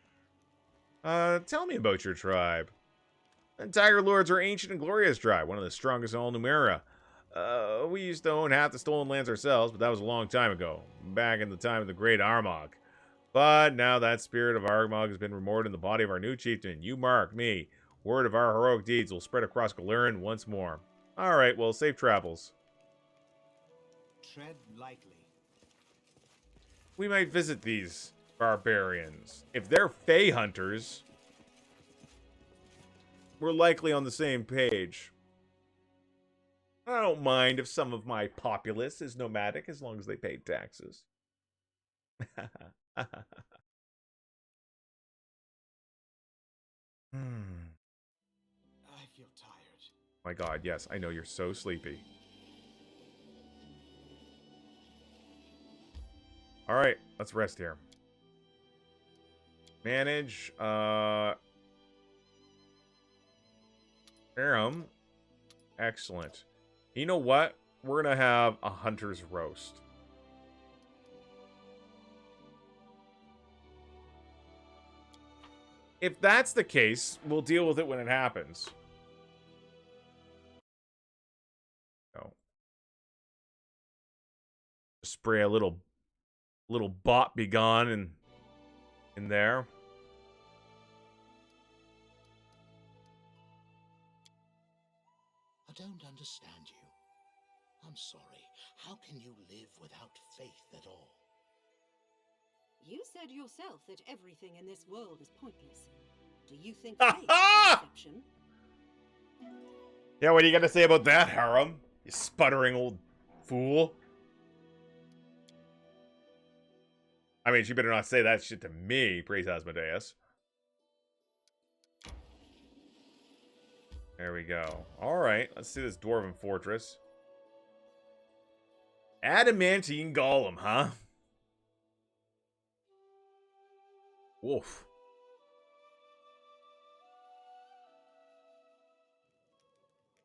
Tell me about your tribe. The Tiger Lords are ancient and glorious tribe, one of the strongest in all Numenera. We used to own half the stolen lands ourselves, but that was a long time ago, back in the time of the Great Armagh. But now that spirit of Armagh has been restored in the body of our new chieftain. You mark me. Word of our heroic deeds will spread across Galurin once more. Alright, well, safe travels. Tread lightly. We might visit these barbarians. If they're Fey hunters, we're likely on the same page. I don't mind if some of my populace is nomadic as long as they pay taxes. I feel tired. My God, yes, I know you're so sleepy. All right, let's rest here. Manage, Aram. Excellent. You know what? We're gonna have a hunter's roast. If that's the case, we'll deal with it when it happens. Oh. Spray a little bot be gone in there. don't understand you. I'm sorry. How can you live without faith at all? You said yourself that everything in this world is pointless. Do you think faith is an exception? Yeah, what are you gonna say about that, Harem? You sputtering old fool. I mean, she better not say that shit to me, praise Asmodeus. There we go. Alright, let's see this Dwarven Fortress. Adamantine Golem, huh? Woof.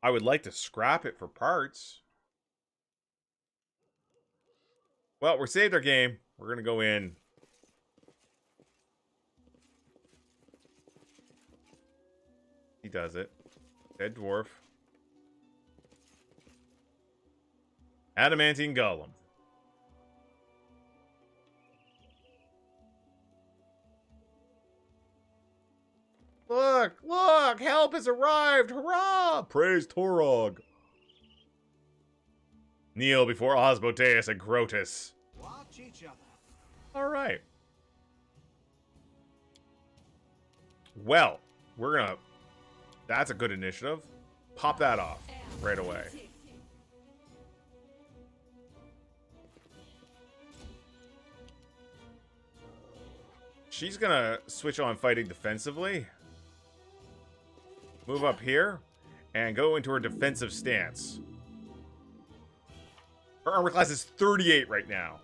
I would like to scrap it for parts. Well, we're saved our game. We're gonna go in. He does it. Dead dwarf. Adamantine Golem. Look! Look! Help has arrived! Hurrah! Praise Torog. Kneel before Asmodeus and Grotus. Watch each other. Alright. Well, we're gonna... That's a good initiative. Pop that off right away. She's gonna switch on fighting defensively. Move up here and go into her defensive stance. Her armor class is 38 right now.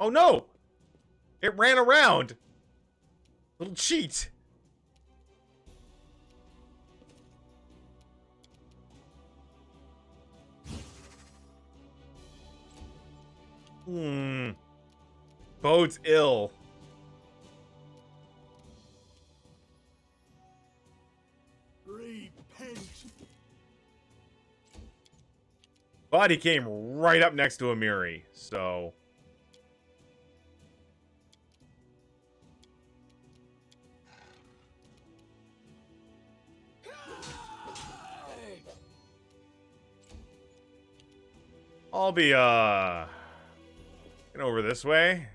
Oh no! It ran around! Little cheat! Bodes ill. Repent. But he came right up next to Amiri, so... I'll be, getting over this way.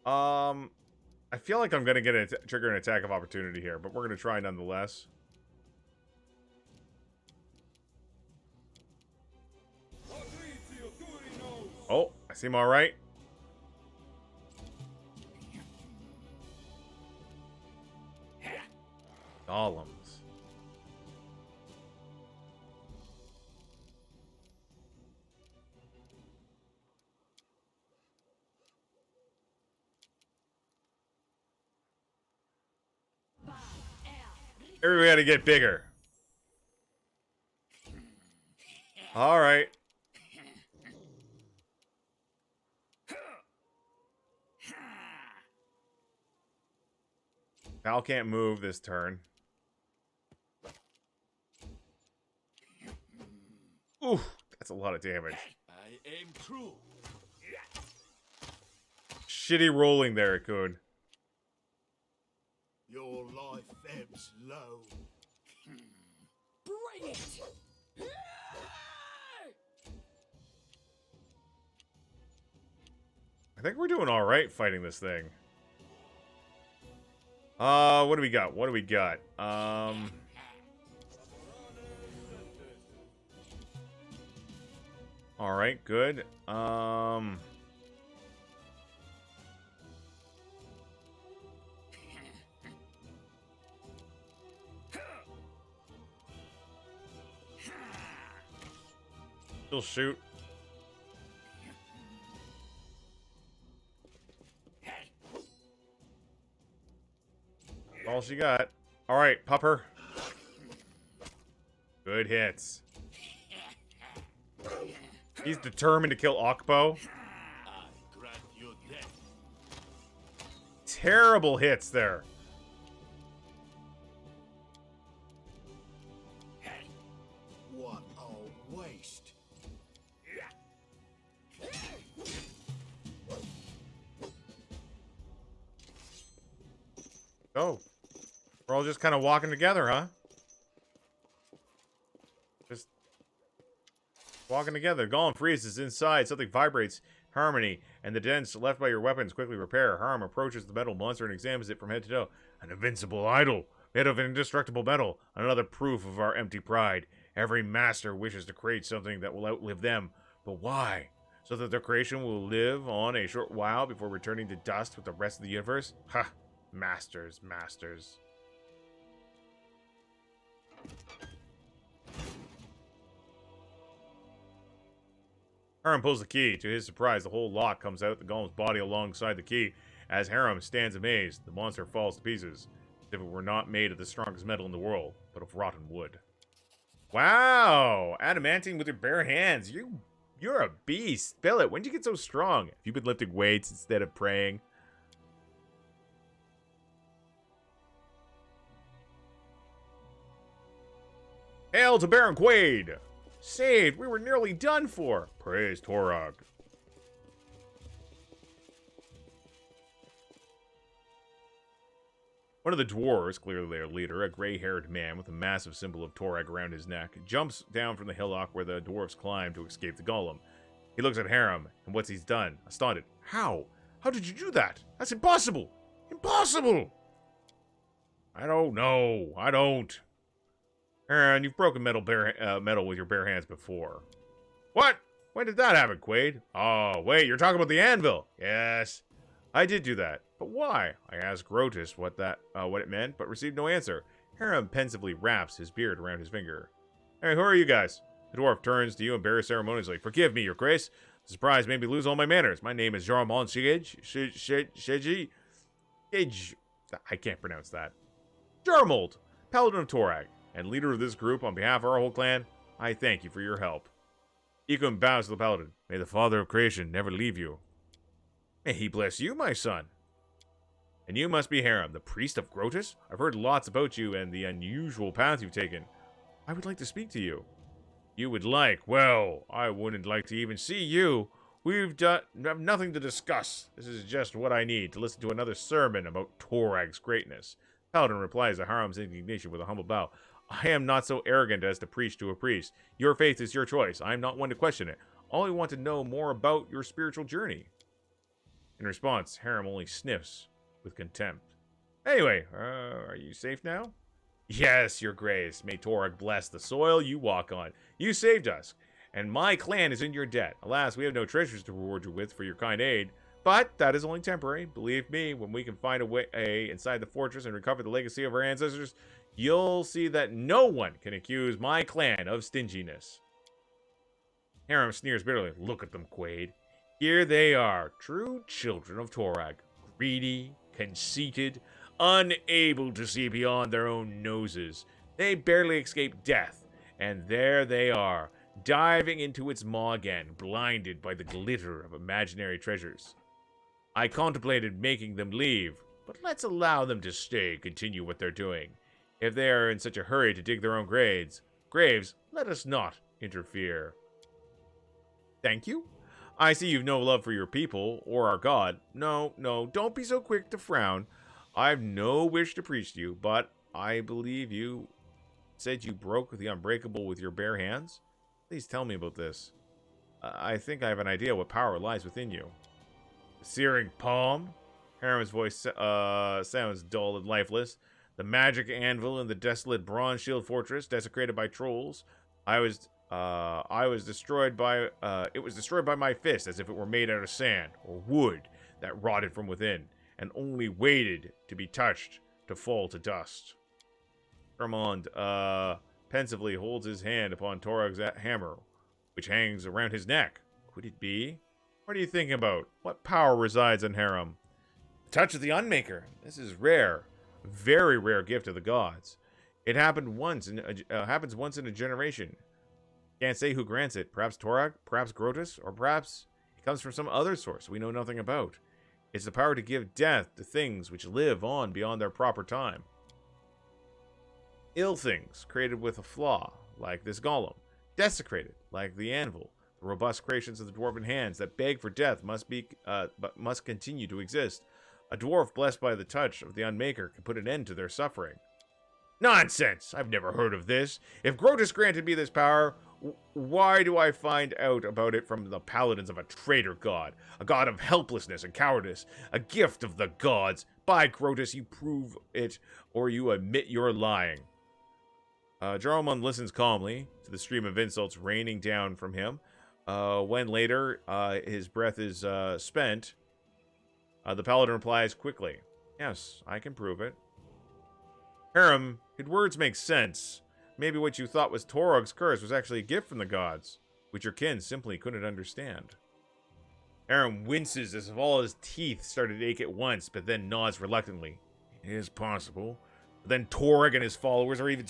I feel like I'm gonna get a trigger an attack of opportunity here, but we're gonna try nonetheless. Oh, I seem all right. Golems. Everybody got to get bigger. All right. Val can't move this turn. Ooh, that's a lot of damage. I aim true. Shitty rolling there, Kun. Your life ebbs low. Bring it! I think we're doing all right fighting this thing. What do we got? What do we got? All right, good. Still shoot. All she got. All right, pupper. Good hits. He's determined to kill Akbo. I grant you death. Terrible hits there. What a waste. Oh. We're all just kind of walking together, huh? Just walking together. Golem freezes inside. Something vibrates. Harmony. And the dents left by your weapons quickly repair. Harm approaches the metal monster and examines it from head to toe. An invincible idol. Made of indestructible metal. Another proof of our empty pride. Every master wishes to create something that will outlive them. But why? So that their creation will live on a short while before returning to dust with the rest of the universe? Ha! Masters, masters. Harem pulls the key. To his surprise, the whole lock comes out the golem's body alongside the key. As Harem stands amazed, the monster falls to pieces, as if it were not made of the strongest metal in the world, but of rotten wood. Wow! Adamantine with your bare hands. You're a beast. Spill it. When did you get so strong? Have you been lifting weights instead of praying? Hail to Baron Quaid! Saved! We were nearly done for! Praise Torag. One of the dwarves, clearly their leader, a gray-haired man with a massive symbol of Torag around his neck, jumps down from the hillock where the dwarves climb to escape the golem. He looks at Harem and what he's done, astounded. How? How did you do that? That's impossible! Impossible! I don't know. I don't. Aaron, you've broken metal with your bare hands before. What? When did that happen, Quaid? Oh, wait, you're talking about the anvil. Yes. I did do that. But why? I asked Grotus what it meant, but received no answer. Harem pensively wraps his beard around his finger. Hey, who are you guys? The dwarf turns to you and bears ceremoniously. Forgive me, your grace. The surprise made me lose all my manners. My name is Jarmon Sheji. I can't pronounce that. Jarmold, Paladin of Torag, and leader of this group on behalf of our whole clan, I thank you for your help. Ikun bows to the Paladin. May the Father of Creation never leave you. May he bless you, my son. And you must be Harem, the priest of Grotus? I've heard lots about you and the unusual path you've taken. I would like to speak to you. You would like? Well, I wouldn't like to even see you. We have nothing to discuss. This is just what I need, to listen to another sermon about Torag's greatness. Paladin replies to Harem's indignation with a humble bow. I am not so arrogant as to preach to a priest. Your faith is your choice. I am not one to question it. Only want to know more about your spiritual journey. In response, Harem only sniffs with contempt. Anyway, are you safe now? Yes, your grace. May Torag bless the soil you walk on. You saved us, and my clan is in your debt. Alas, we have no treasures to reward you with for your kind aid, but that is only temporary. Believe me, when we can find a way inside the fortress and recover the legacy of our ancestors, you'll see that no one can accuse my clan of stinginess. Harem sneers bitterly. Look at them, Quaid. Here they are, true children of Torag. Greedy, conceited, unable to see beyond their own noses. They barely escape death, and there they are, diving into its maw again, blinded by the glitter of imaginary treasures. I contemplated making them leave, but let's allow them to stay and continue what they're doing. If they are in such a hurry to dig their own graves, let us not interfere. Thank you. I see you've no love for your people or our god. No, don't be so quick to frown. I've no wish to preach to you, but I believe you said you broke the unbreakable with your bare hands. Please tell me about this. I think I have an idea what power lies within you. The searing palm? Harem's voice sounds dull and lifeless. The magic anvil in the desolate bronze shield fortress, desecrated by trolls. It was destroyed by my fist, as if it were made out of sand or wood that rotted from within, and only waited to be touched to fall to dust. Armand pensively holds his hand upon Torag's hammer, which hangs around his neck. Could it be? What are you thinking about? What power resides in Harem? The touch of the Unmaker. This is rare. Very rare gift of the gods. It happens once in a generation. Can't say who grants it. Perhaps Torag, perhaps Grotus, or perhaps it comes from some other source we know nothing about. It's the power to give death to things which live on beyond their proper time. Ill things created with a flaw, like this golem. Desecrated, like the anvil. The robust creations of the dwarven hands that beg for death must continue to exist. A dwarf blessed by the touch of the Unmaker can put an end to their suffering. Nonsense! I've never heard of this. If Grotus granted me this power, why do I find out about it from the paladins of a traitor god? A god of helplessness and cowardice. A gift of the gods. By Grotus, you prove it, or you admit you're lying. Jaromund listens calmly to the stream of insults raining down from him. When later his breath is spent, the paladin replies quickly, "Yes, I can prove it." Harem, your words make sense. Maybe what you thought was Torog's curse was actually a gift from the gods, which your kin simply couldn't understand. Harem winces as if all his teeth started to ache at once, but then nods reluctantly. It is possible. But then Torog and his followers are even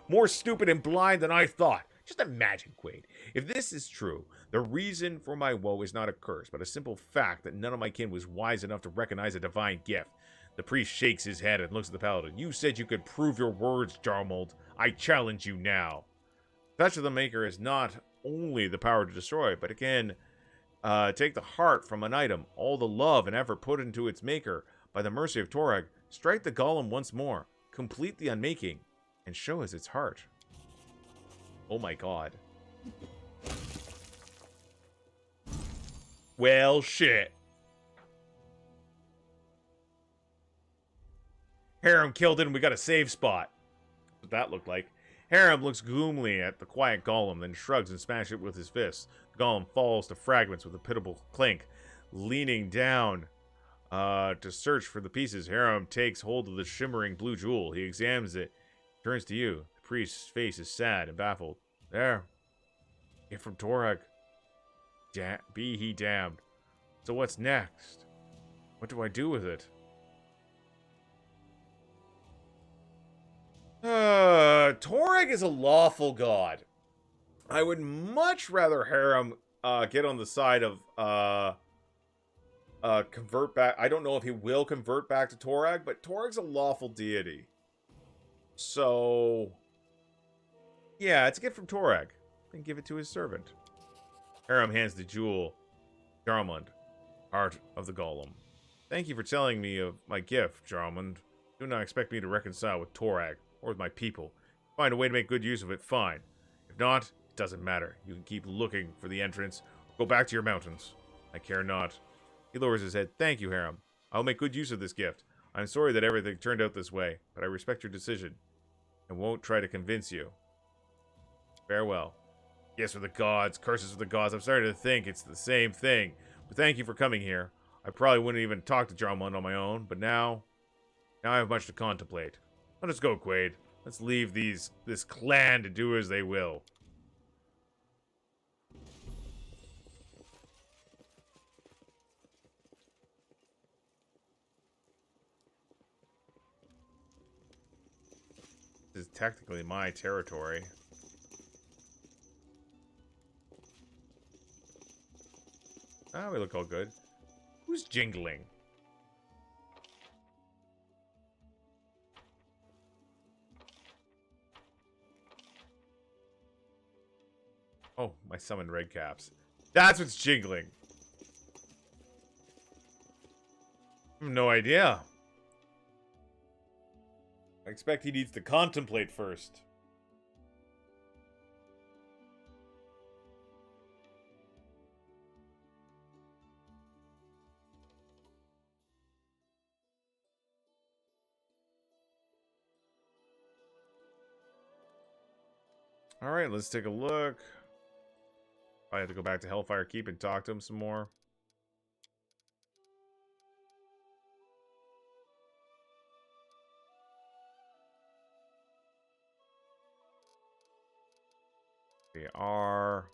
more stupid and blind than I thought. Just imagine, Quaid. If this is true, the reason for my woe is not a curse, but a simple fact that none of my kin was wise enough to recognize a divine gift. The priest shakes his head and looks at the paladin. You said you could prove your words, Jarmold. I challenge you now. Touch of the Maker is not only the power to destroy, but it can take the heart from an item, all the love and effort put into its maker. By the mercy of Torag, strike the golem once more, complete the unmaking, and show us its heart. Oh my god. Well, shit. Harem killed it and we got a save spot. What that looked like. Harem looks gloomily at the quiet golem, then shrugs and smashes it with his fists. The golem falls to fragments with a pitiable clink. Leaning down to search for the pieces, Harem takes hold of the shimmering blue jewel. He examines it, turns to you. The priest's face is sad and baffled. There. Gift from Torag. Be he damned. So what's next? What do I do with it? Torag is a lawful god. I would much rather Harem get on the side of convert back. I don't know if he will convert back to Torag, but Torag's a lawful deity. So yeah, it's a gift from Torag. Then give it to his servant. Harem hands the jewel. Jaromund, heart of the golem. Thank you for telling me of my gift, Jaromund. Do not expect me to reconcile with Torag or with my people. Find a way to make good use of it, fine. If not, it doesn't matter. You can keep looking for the entrance. Go back to your mountains. I care not. He lowers his head. Thank you, Harem. I will make good use of this gift. I'm sorry that everything turned out this way, but I respect your decision and won't try to convince you. Farewell. Yes, for the gods, curses for the gods. I'm starting to think it's the same thing. But thank you for coming here. I probably wouldn't even talk to Jaromund on my own, but now I have much to contemplate. Let us go, Quaid. Let's leave this clan to do as they will. This is technically my territory. Ah, we look all good. Who's jingling? Oh, my summoned red caps. That's what's jingling. I have no idea. I expect he needs to contemplate first. Alright, let's take a look. I have to go back to Hellfire Keep and talk to him some more. We are...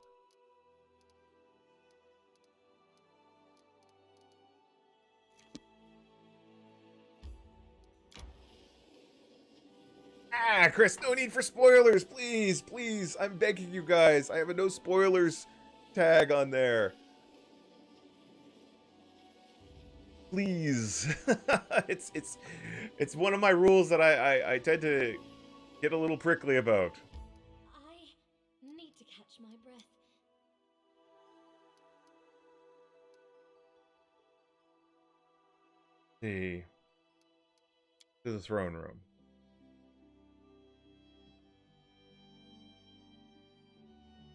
Ah, Chris, no need for spoilers, please, please. I'm begging you guys. I have a no spoilers tag on there. Please. it's one of my rules that I tend to get a little prickly about. I need to catch my breath. See. To the throne room.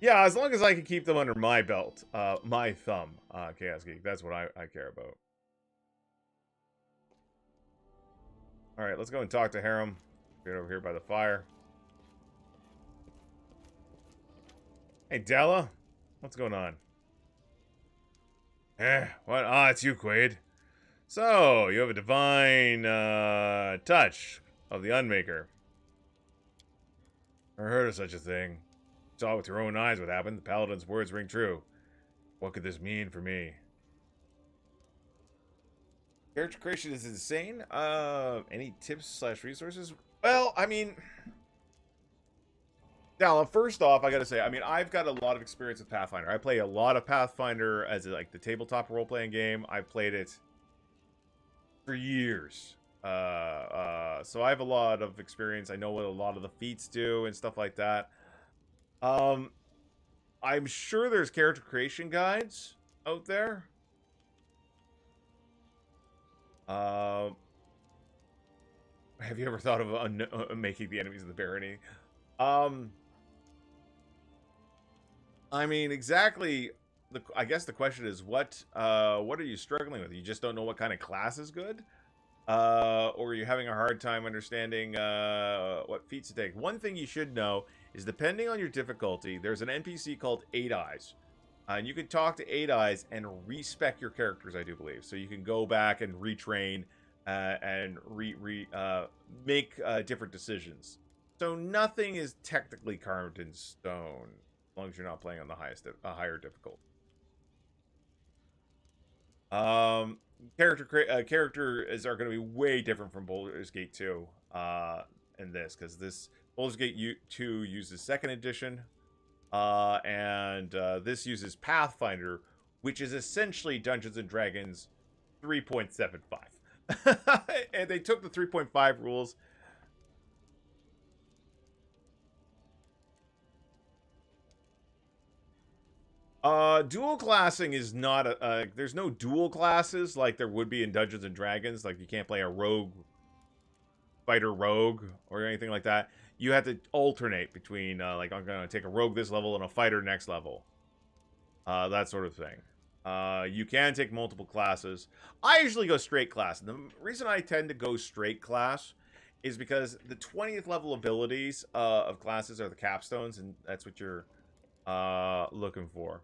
Yeah, as long as I can keep them under my belt, my thumb, Chaos Geek. That's what I care about. All right, let's go and talk to Harem. Get over here by the fire. Hey, Della. What's going on? What? Ah, it's you, Quaid. So, you have a divine, touch of the Unmaker. Never heard of such a thing. Saw with your own eyes what happened. The Paladin's words ring true. What could this mean for me? Character creation is insane. Any tips / resources? Well, I mean... Now, first off, I gotta say, I mean, I've got a lot of experience with Pathfinder. I play a lot of Pathfinder as, like, the tabletop role-playing game. I've played it for years. So I have a lot of experience. I know what a lot of the feats do and stuff like that. I'm sure there's character creation guides out there. Have you ever thought of making the enemies of the barony? I mean, exactly. I guess the question is, what are you struggling with? You just don't know what kind of class is good, or are you having a hard time understanding what feats to take? One thing you should know is, depending on your difficulty, there's an NPC called 8 Eyes. And you can talk to 8 Eyes and respec your characters, I do believe. So you can go back and retrain and make different decisions. So nothing is technically carved in stone, as long as you're not playing on the higher difficulty. Characters are going to be way different from Baldur's Gate 2 in this, because this Baldur's Gate 2 uses 2nd edition, and this uses Pathfinder, which is essentially Dungeons and Dragons 3.75. And they took the 3.5 rules. Dual classing is not there's no dual classes like there would be in Dungeons and Dragons. Like, you can't play a rogue, fighter rogue, or anything like that. You have to alternate between, like, I'm gonna take a rogue this level and a fighter next level. That sort of thing. You can take multiple classes. I usually go straight class. And the reason I tend to go straight class is because the 20th level abilities of classes are the capstones, and that's what you're looking for.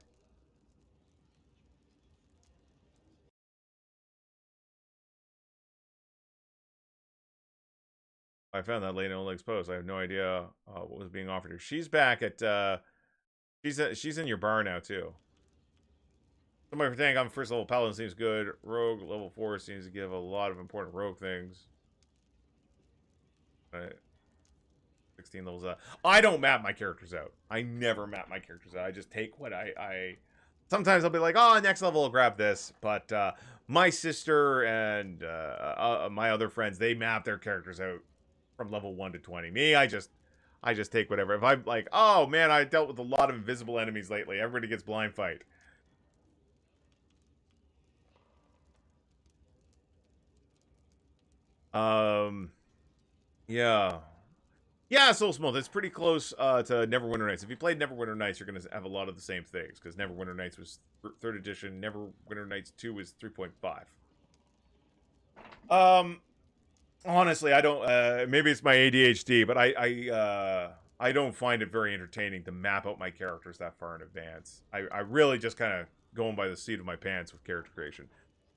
I found that lady on Legs post. I have no idea what was being offered here. She's back at she's in your bar now too. Somebody for tank on first level paladin seems good. Rogue level 4 seems to give a lot of important rogue things. All right. 16 levels up. I don't map my characters out. I never map my characters out. I just take what I sometimes I'll be like, oh, next level I'll grab this. But my sister and my other friends, they map their characters out from level 1 to 20. Me, I just take whatever. If I'm like, oh man, I dealt with a lot of invisible enemies lately. Everybody gets blind fight. Yeah. Yeah, Soul Smoke, that's pretty close to Neverwinter Nights. If you played Neverwinter Nights, you're going to have a lot of the same things, because Neverwinter Nights was 3rd edition, Neverwinter Nights 2 was 3.5. Honestly, I don't, maybe it's my ADHD, but I don't find it very entertaining to map out my characters that far in advance. I really just kind of going by the seat of my pants with character creation.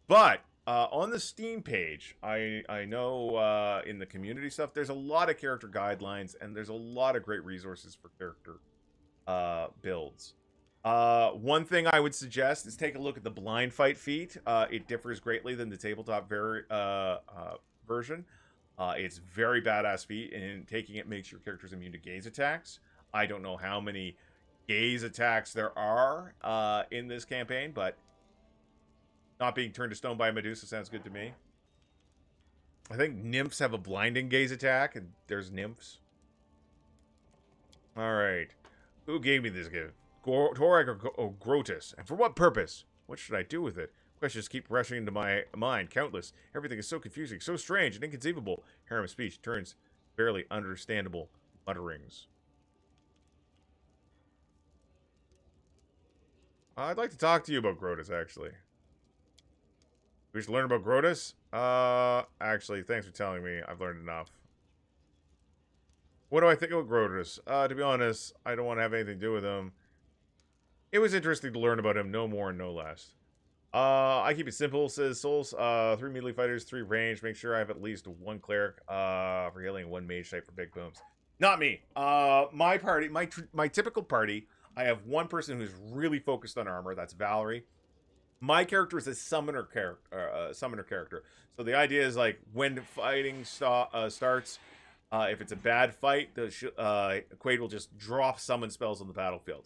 But on the Steam page, I know in the community stuff, there's a lot of character guidelines, and there's a lot of great resources for character builds. One thing I would suggest is take a look at the blind fight feat. It differs greatly than the tabletop version. It's very badass feat, and taking it makes your characters immune to gaze attacks. I don't know how many gaze attacks there are in this campaign, but not being turned to stone by a Medusa sounds good to me. I think nymphs have a blinding gaze attack, and there's nymphs. Alright. Who gave me this gift? Torag or Grotus? And for what purpose? What should I do with it? Questions keep rushing into my mind, countless. Everything is so confusing, so strange and inconceivable. Harem's speech turns barely understandable mutterings. I'd like to talk to you about Grotus, actually. We should learn about Grotus? Actually, thanks for telling me. I've learned enough. What do I think about Grotus? To be honest, I don't want to have anything to do with him. It was interesting to learn about him, no more and no less. I keep it simple, says Souls. 3 melee fighters, 3 range. Make sure I have at least 1 cleric for healing, 1 mage type for big booms. Not me. My party, my typical party, I have 1 person who's really focused on armor. That's Valerie. My character is a summoner character. So the idea is like when fighting starts, if it's a bad fight, the Quaid will just drop summon spells on the battlefield.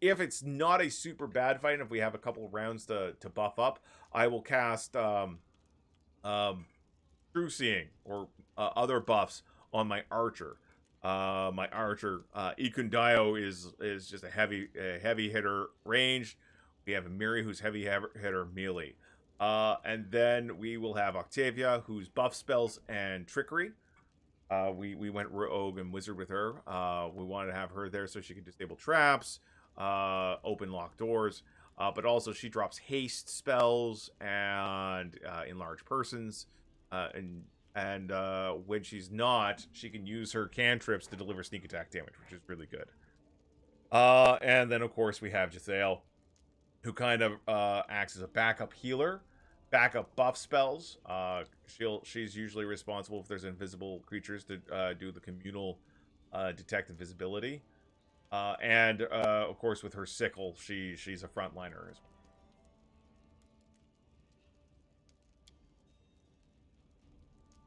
If it's not a super bad fight, and if we have a couple rounds to buff up, I will cast True Seeing or other buffs on my archer. My archer, Ikundayo is just a heavy hitter range. We have Miri, who's heavy hitter melee. And then we will have Octavia, who's buff spells and trickery. We went rogue and wizard with her. We wanted to have her there so she could disable traps, open locked doors, but also she drops haste spells and enlarge persons. And when she's not, she can use her cantrips to deliver sneak attack damage, which is really good. And then of course we have Jathael, who kind of acts as a backup healer, backup buff spells. She's usually responsible if there's invisible creatures to do the communal detect invisibility. And of course with her sickle, she's a frontliner as well.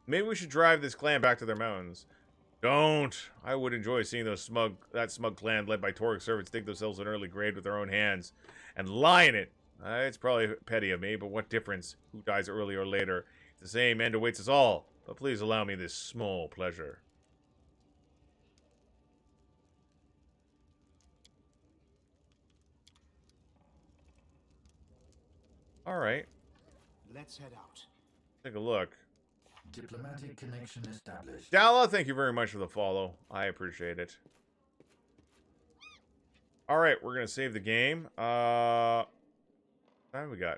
Maybe we should drive this clan back to their mountains. Don't. I would enjoy seeing that smug clan led by Torek servants dig themselves an early grave with their own hands and lie in it. It's probably petty of me, but what difference? Who dies early or later? It's the same end awaits us all. But please allow me this small pleasure. All right. Let's head out. Take a look. Diplomatic connection established. Dalla, thank you very much for the follow. I appreciate it. All right, we're gonna save the game. What time we got?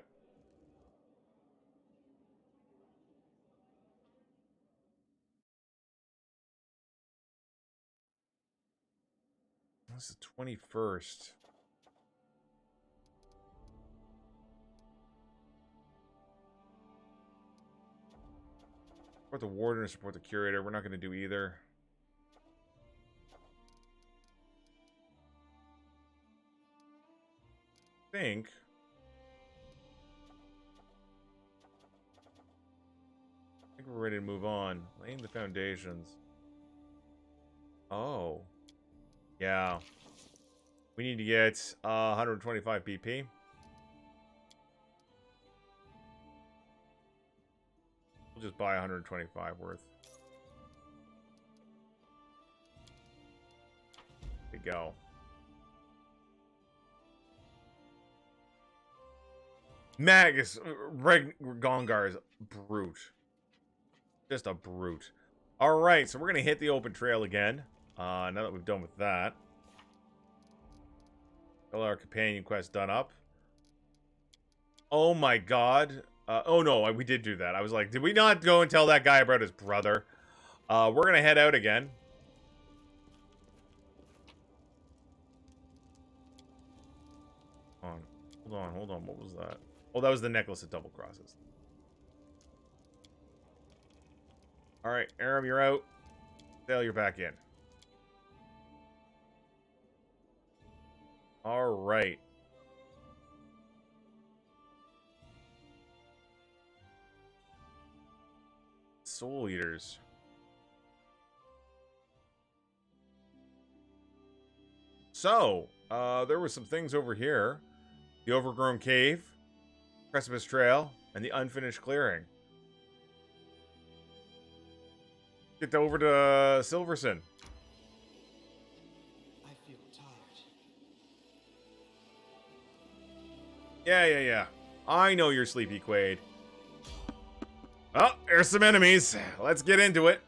That's the 21st. Support the warden or support the curator. We're not going to do either. I think we're ready to move on. Laying the foundations. Oh. Yeah. We need to get 125 BP. We'll just buy 125 worth. There we go. Magus Gongar is brute. Just a brute. Alright, so we're going to hit the open trail again. Now that we've done with that. All our companion quest done up. Oh my god. Oh no, we did do that. I was like, did we not go and tell that guy about his brother? We're going to head out again. Hold on. What was that? Oh, that was the necklace of double crosses. Alright, Aram, you're out. Dale, you're back in. Alright. Soul Eaters. So, there were some things over here. The Overgrown Cave, Precipice Trail, and the Unfinished Clearing. Get over to Silverson. I feel tired. Yeah. I know you're sleepy, Quaid. Oh, there's some enemies. Let's get into it.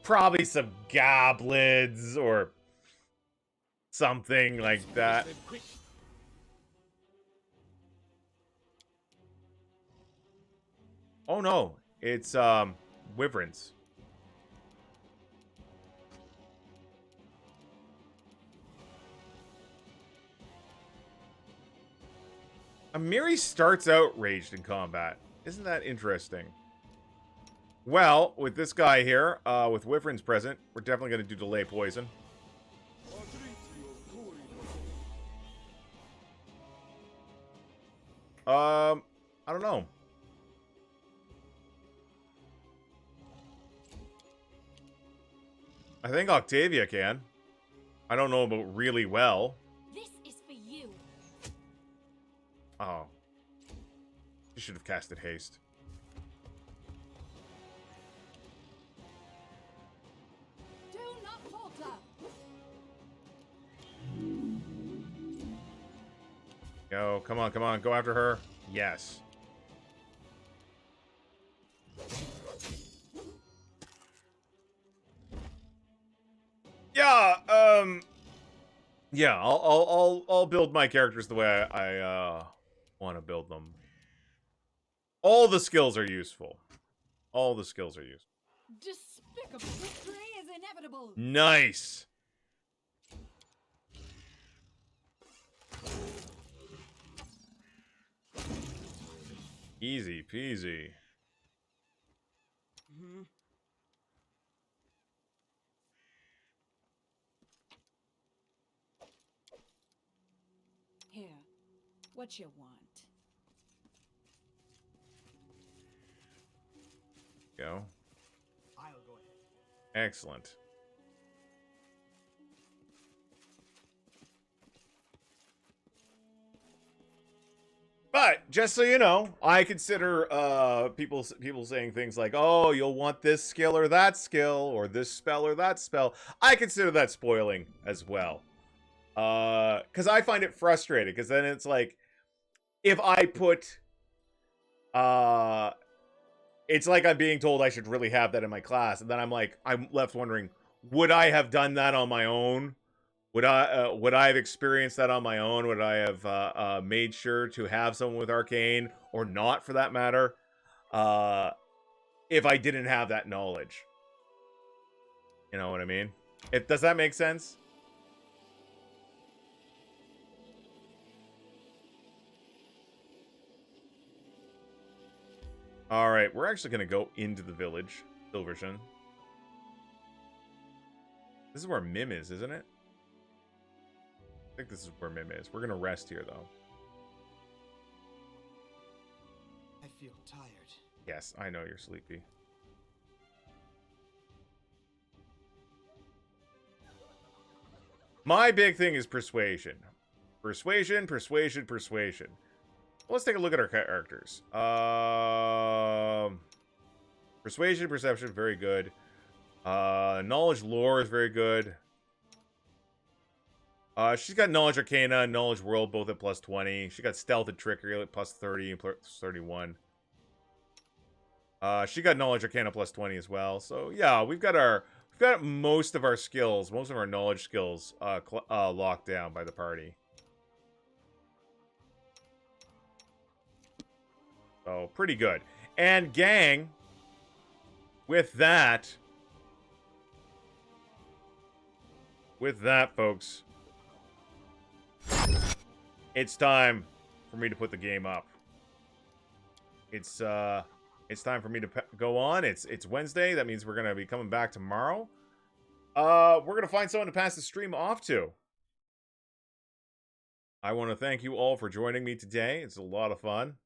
Probably some goblins or something like that. Oh no, it's wyverns. Amiri starts out raged in combat. Isn't that interesting? Well, with this guy here, with wyverns present, we're definitely going to do delay poison. I don't know. I think Octavia can. I don't know about really well. This is for you. Oh. You should have casted haste. Do not falter. Go, come on, come on, go after her. Yes. Yeah, I'll build my characters the way I want to build them. All the skills are useful. All the skills are useful. Despicable. Victory is inevitable. Nice. Easy peasy. Here, what you want? Go. I'll go ahead. Excellent. But just so you know, I consider people saying things like, "Oh, you'll want this skill or that skill, or this spell or that spell." I consider that spoiling as well, because I find it frustrating. Because then it's like, if I put, it's like I'm being told I should really have that in my class, and then I'm left wondering, would I have done that on my own? Would I have experienced that on my own? Would I have made sure to have someone with Arcane, or not for that matter, if I didn't have that knowledge? You know what I mean? Does that make sense? All right, we're actually going to go into the village, Silverton. This is where Mim is, isn't it? I think this is where Mim is. We're going to rest here, though. I feel tired. Yes, I know you're sleepy. My big thing is persuasion. Persuasion, persuasion, persuasion. Let's take a look at our characters. Persuasion, perception, very good. Knowledge, lore is very good. She's got knowledge arcana and knowledge world both at plus 20. She got stealth and trickery at plus 30 and plus 31. She got knowledge arcana plus 20 as well. So yeah, we've got most of our skills, most of our knowledge skills locked down by the party. So pretty good. And gang, with that, folks, it's time for me to put the game up. It's time for me to go on. It's Wednesday. That means we're gonna be coming back tomorrow. We're gonna find someone to pass the stream off to. I want to thank you all for joining me today. It's a lot of fun.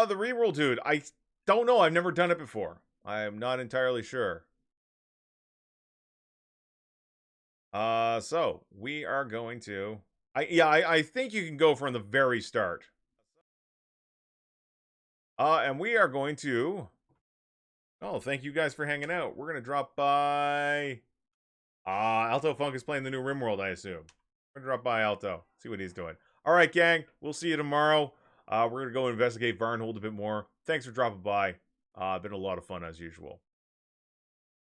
The reroll dude. I don't know. I've never done it before. I am not entirely sure. So we are going to. I think you can go from the very start. And we are going to. Oh, thank you guys for hanging out. We're gonna drop by. Alto Funk is playing the new RimWorld, I assume. We're I'm gonna drop by Alto, see what he's doing. All right, gang. We'll see you tomorrow. We're gonna go investigate Varnhold a bit more. Thanks for dropping by. Been a lot of fun as usual.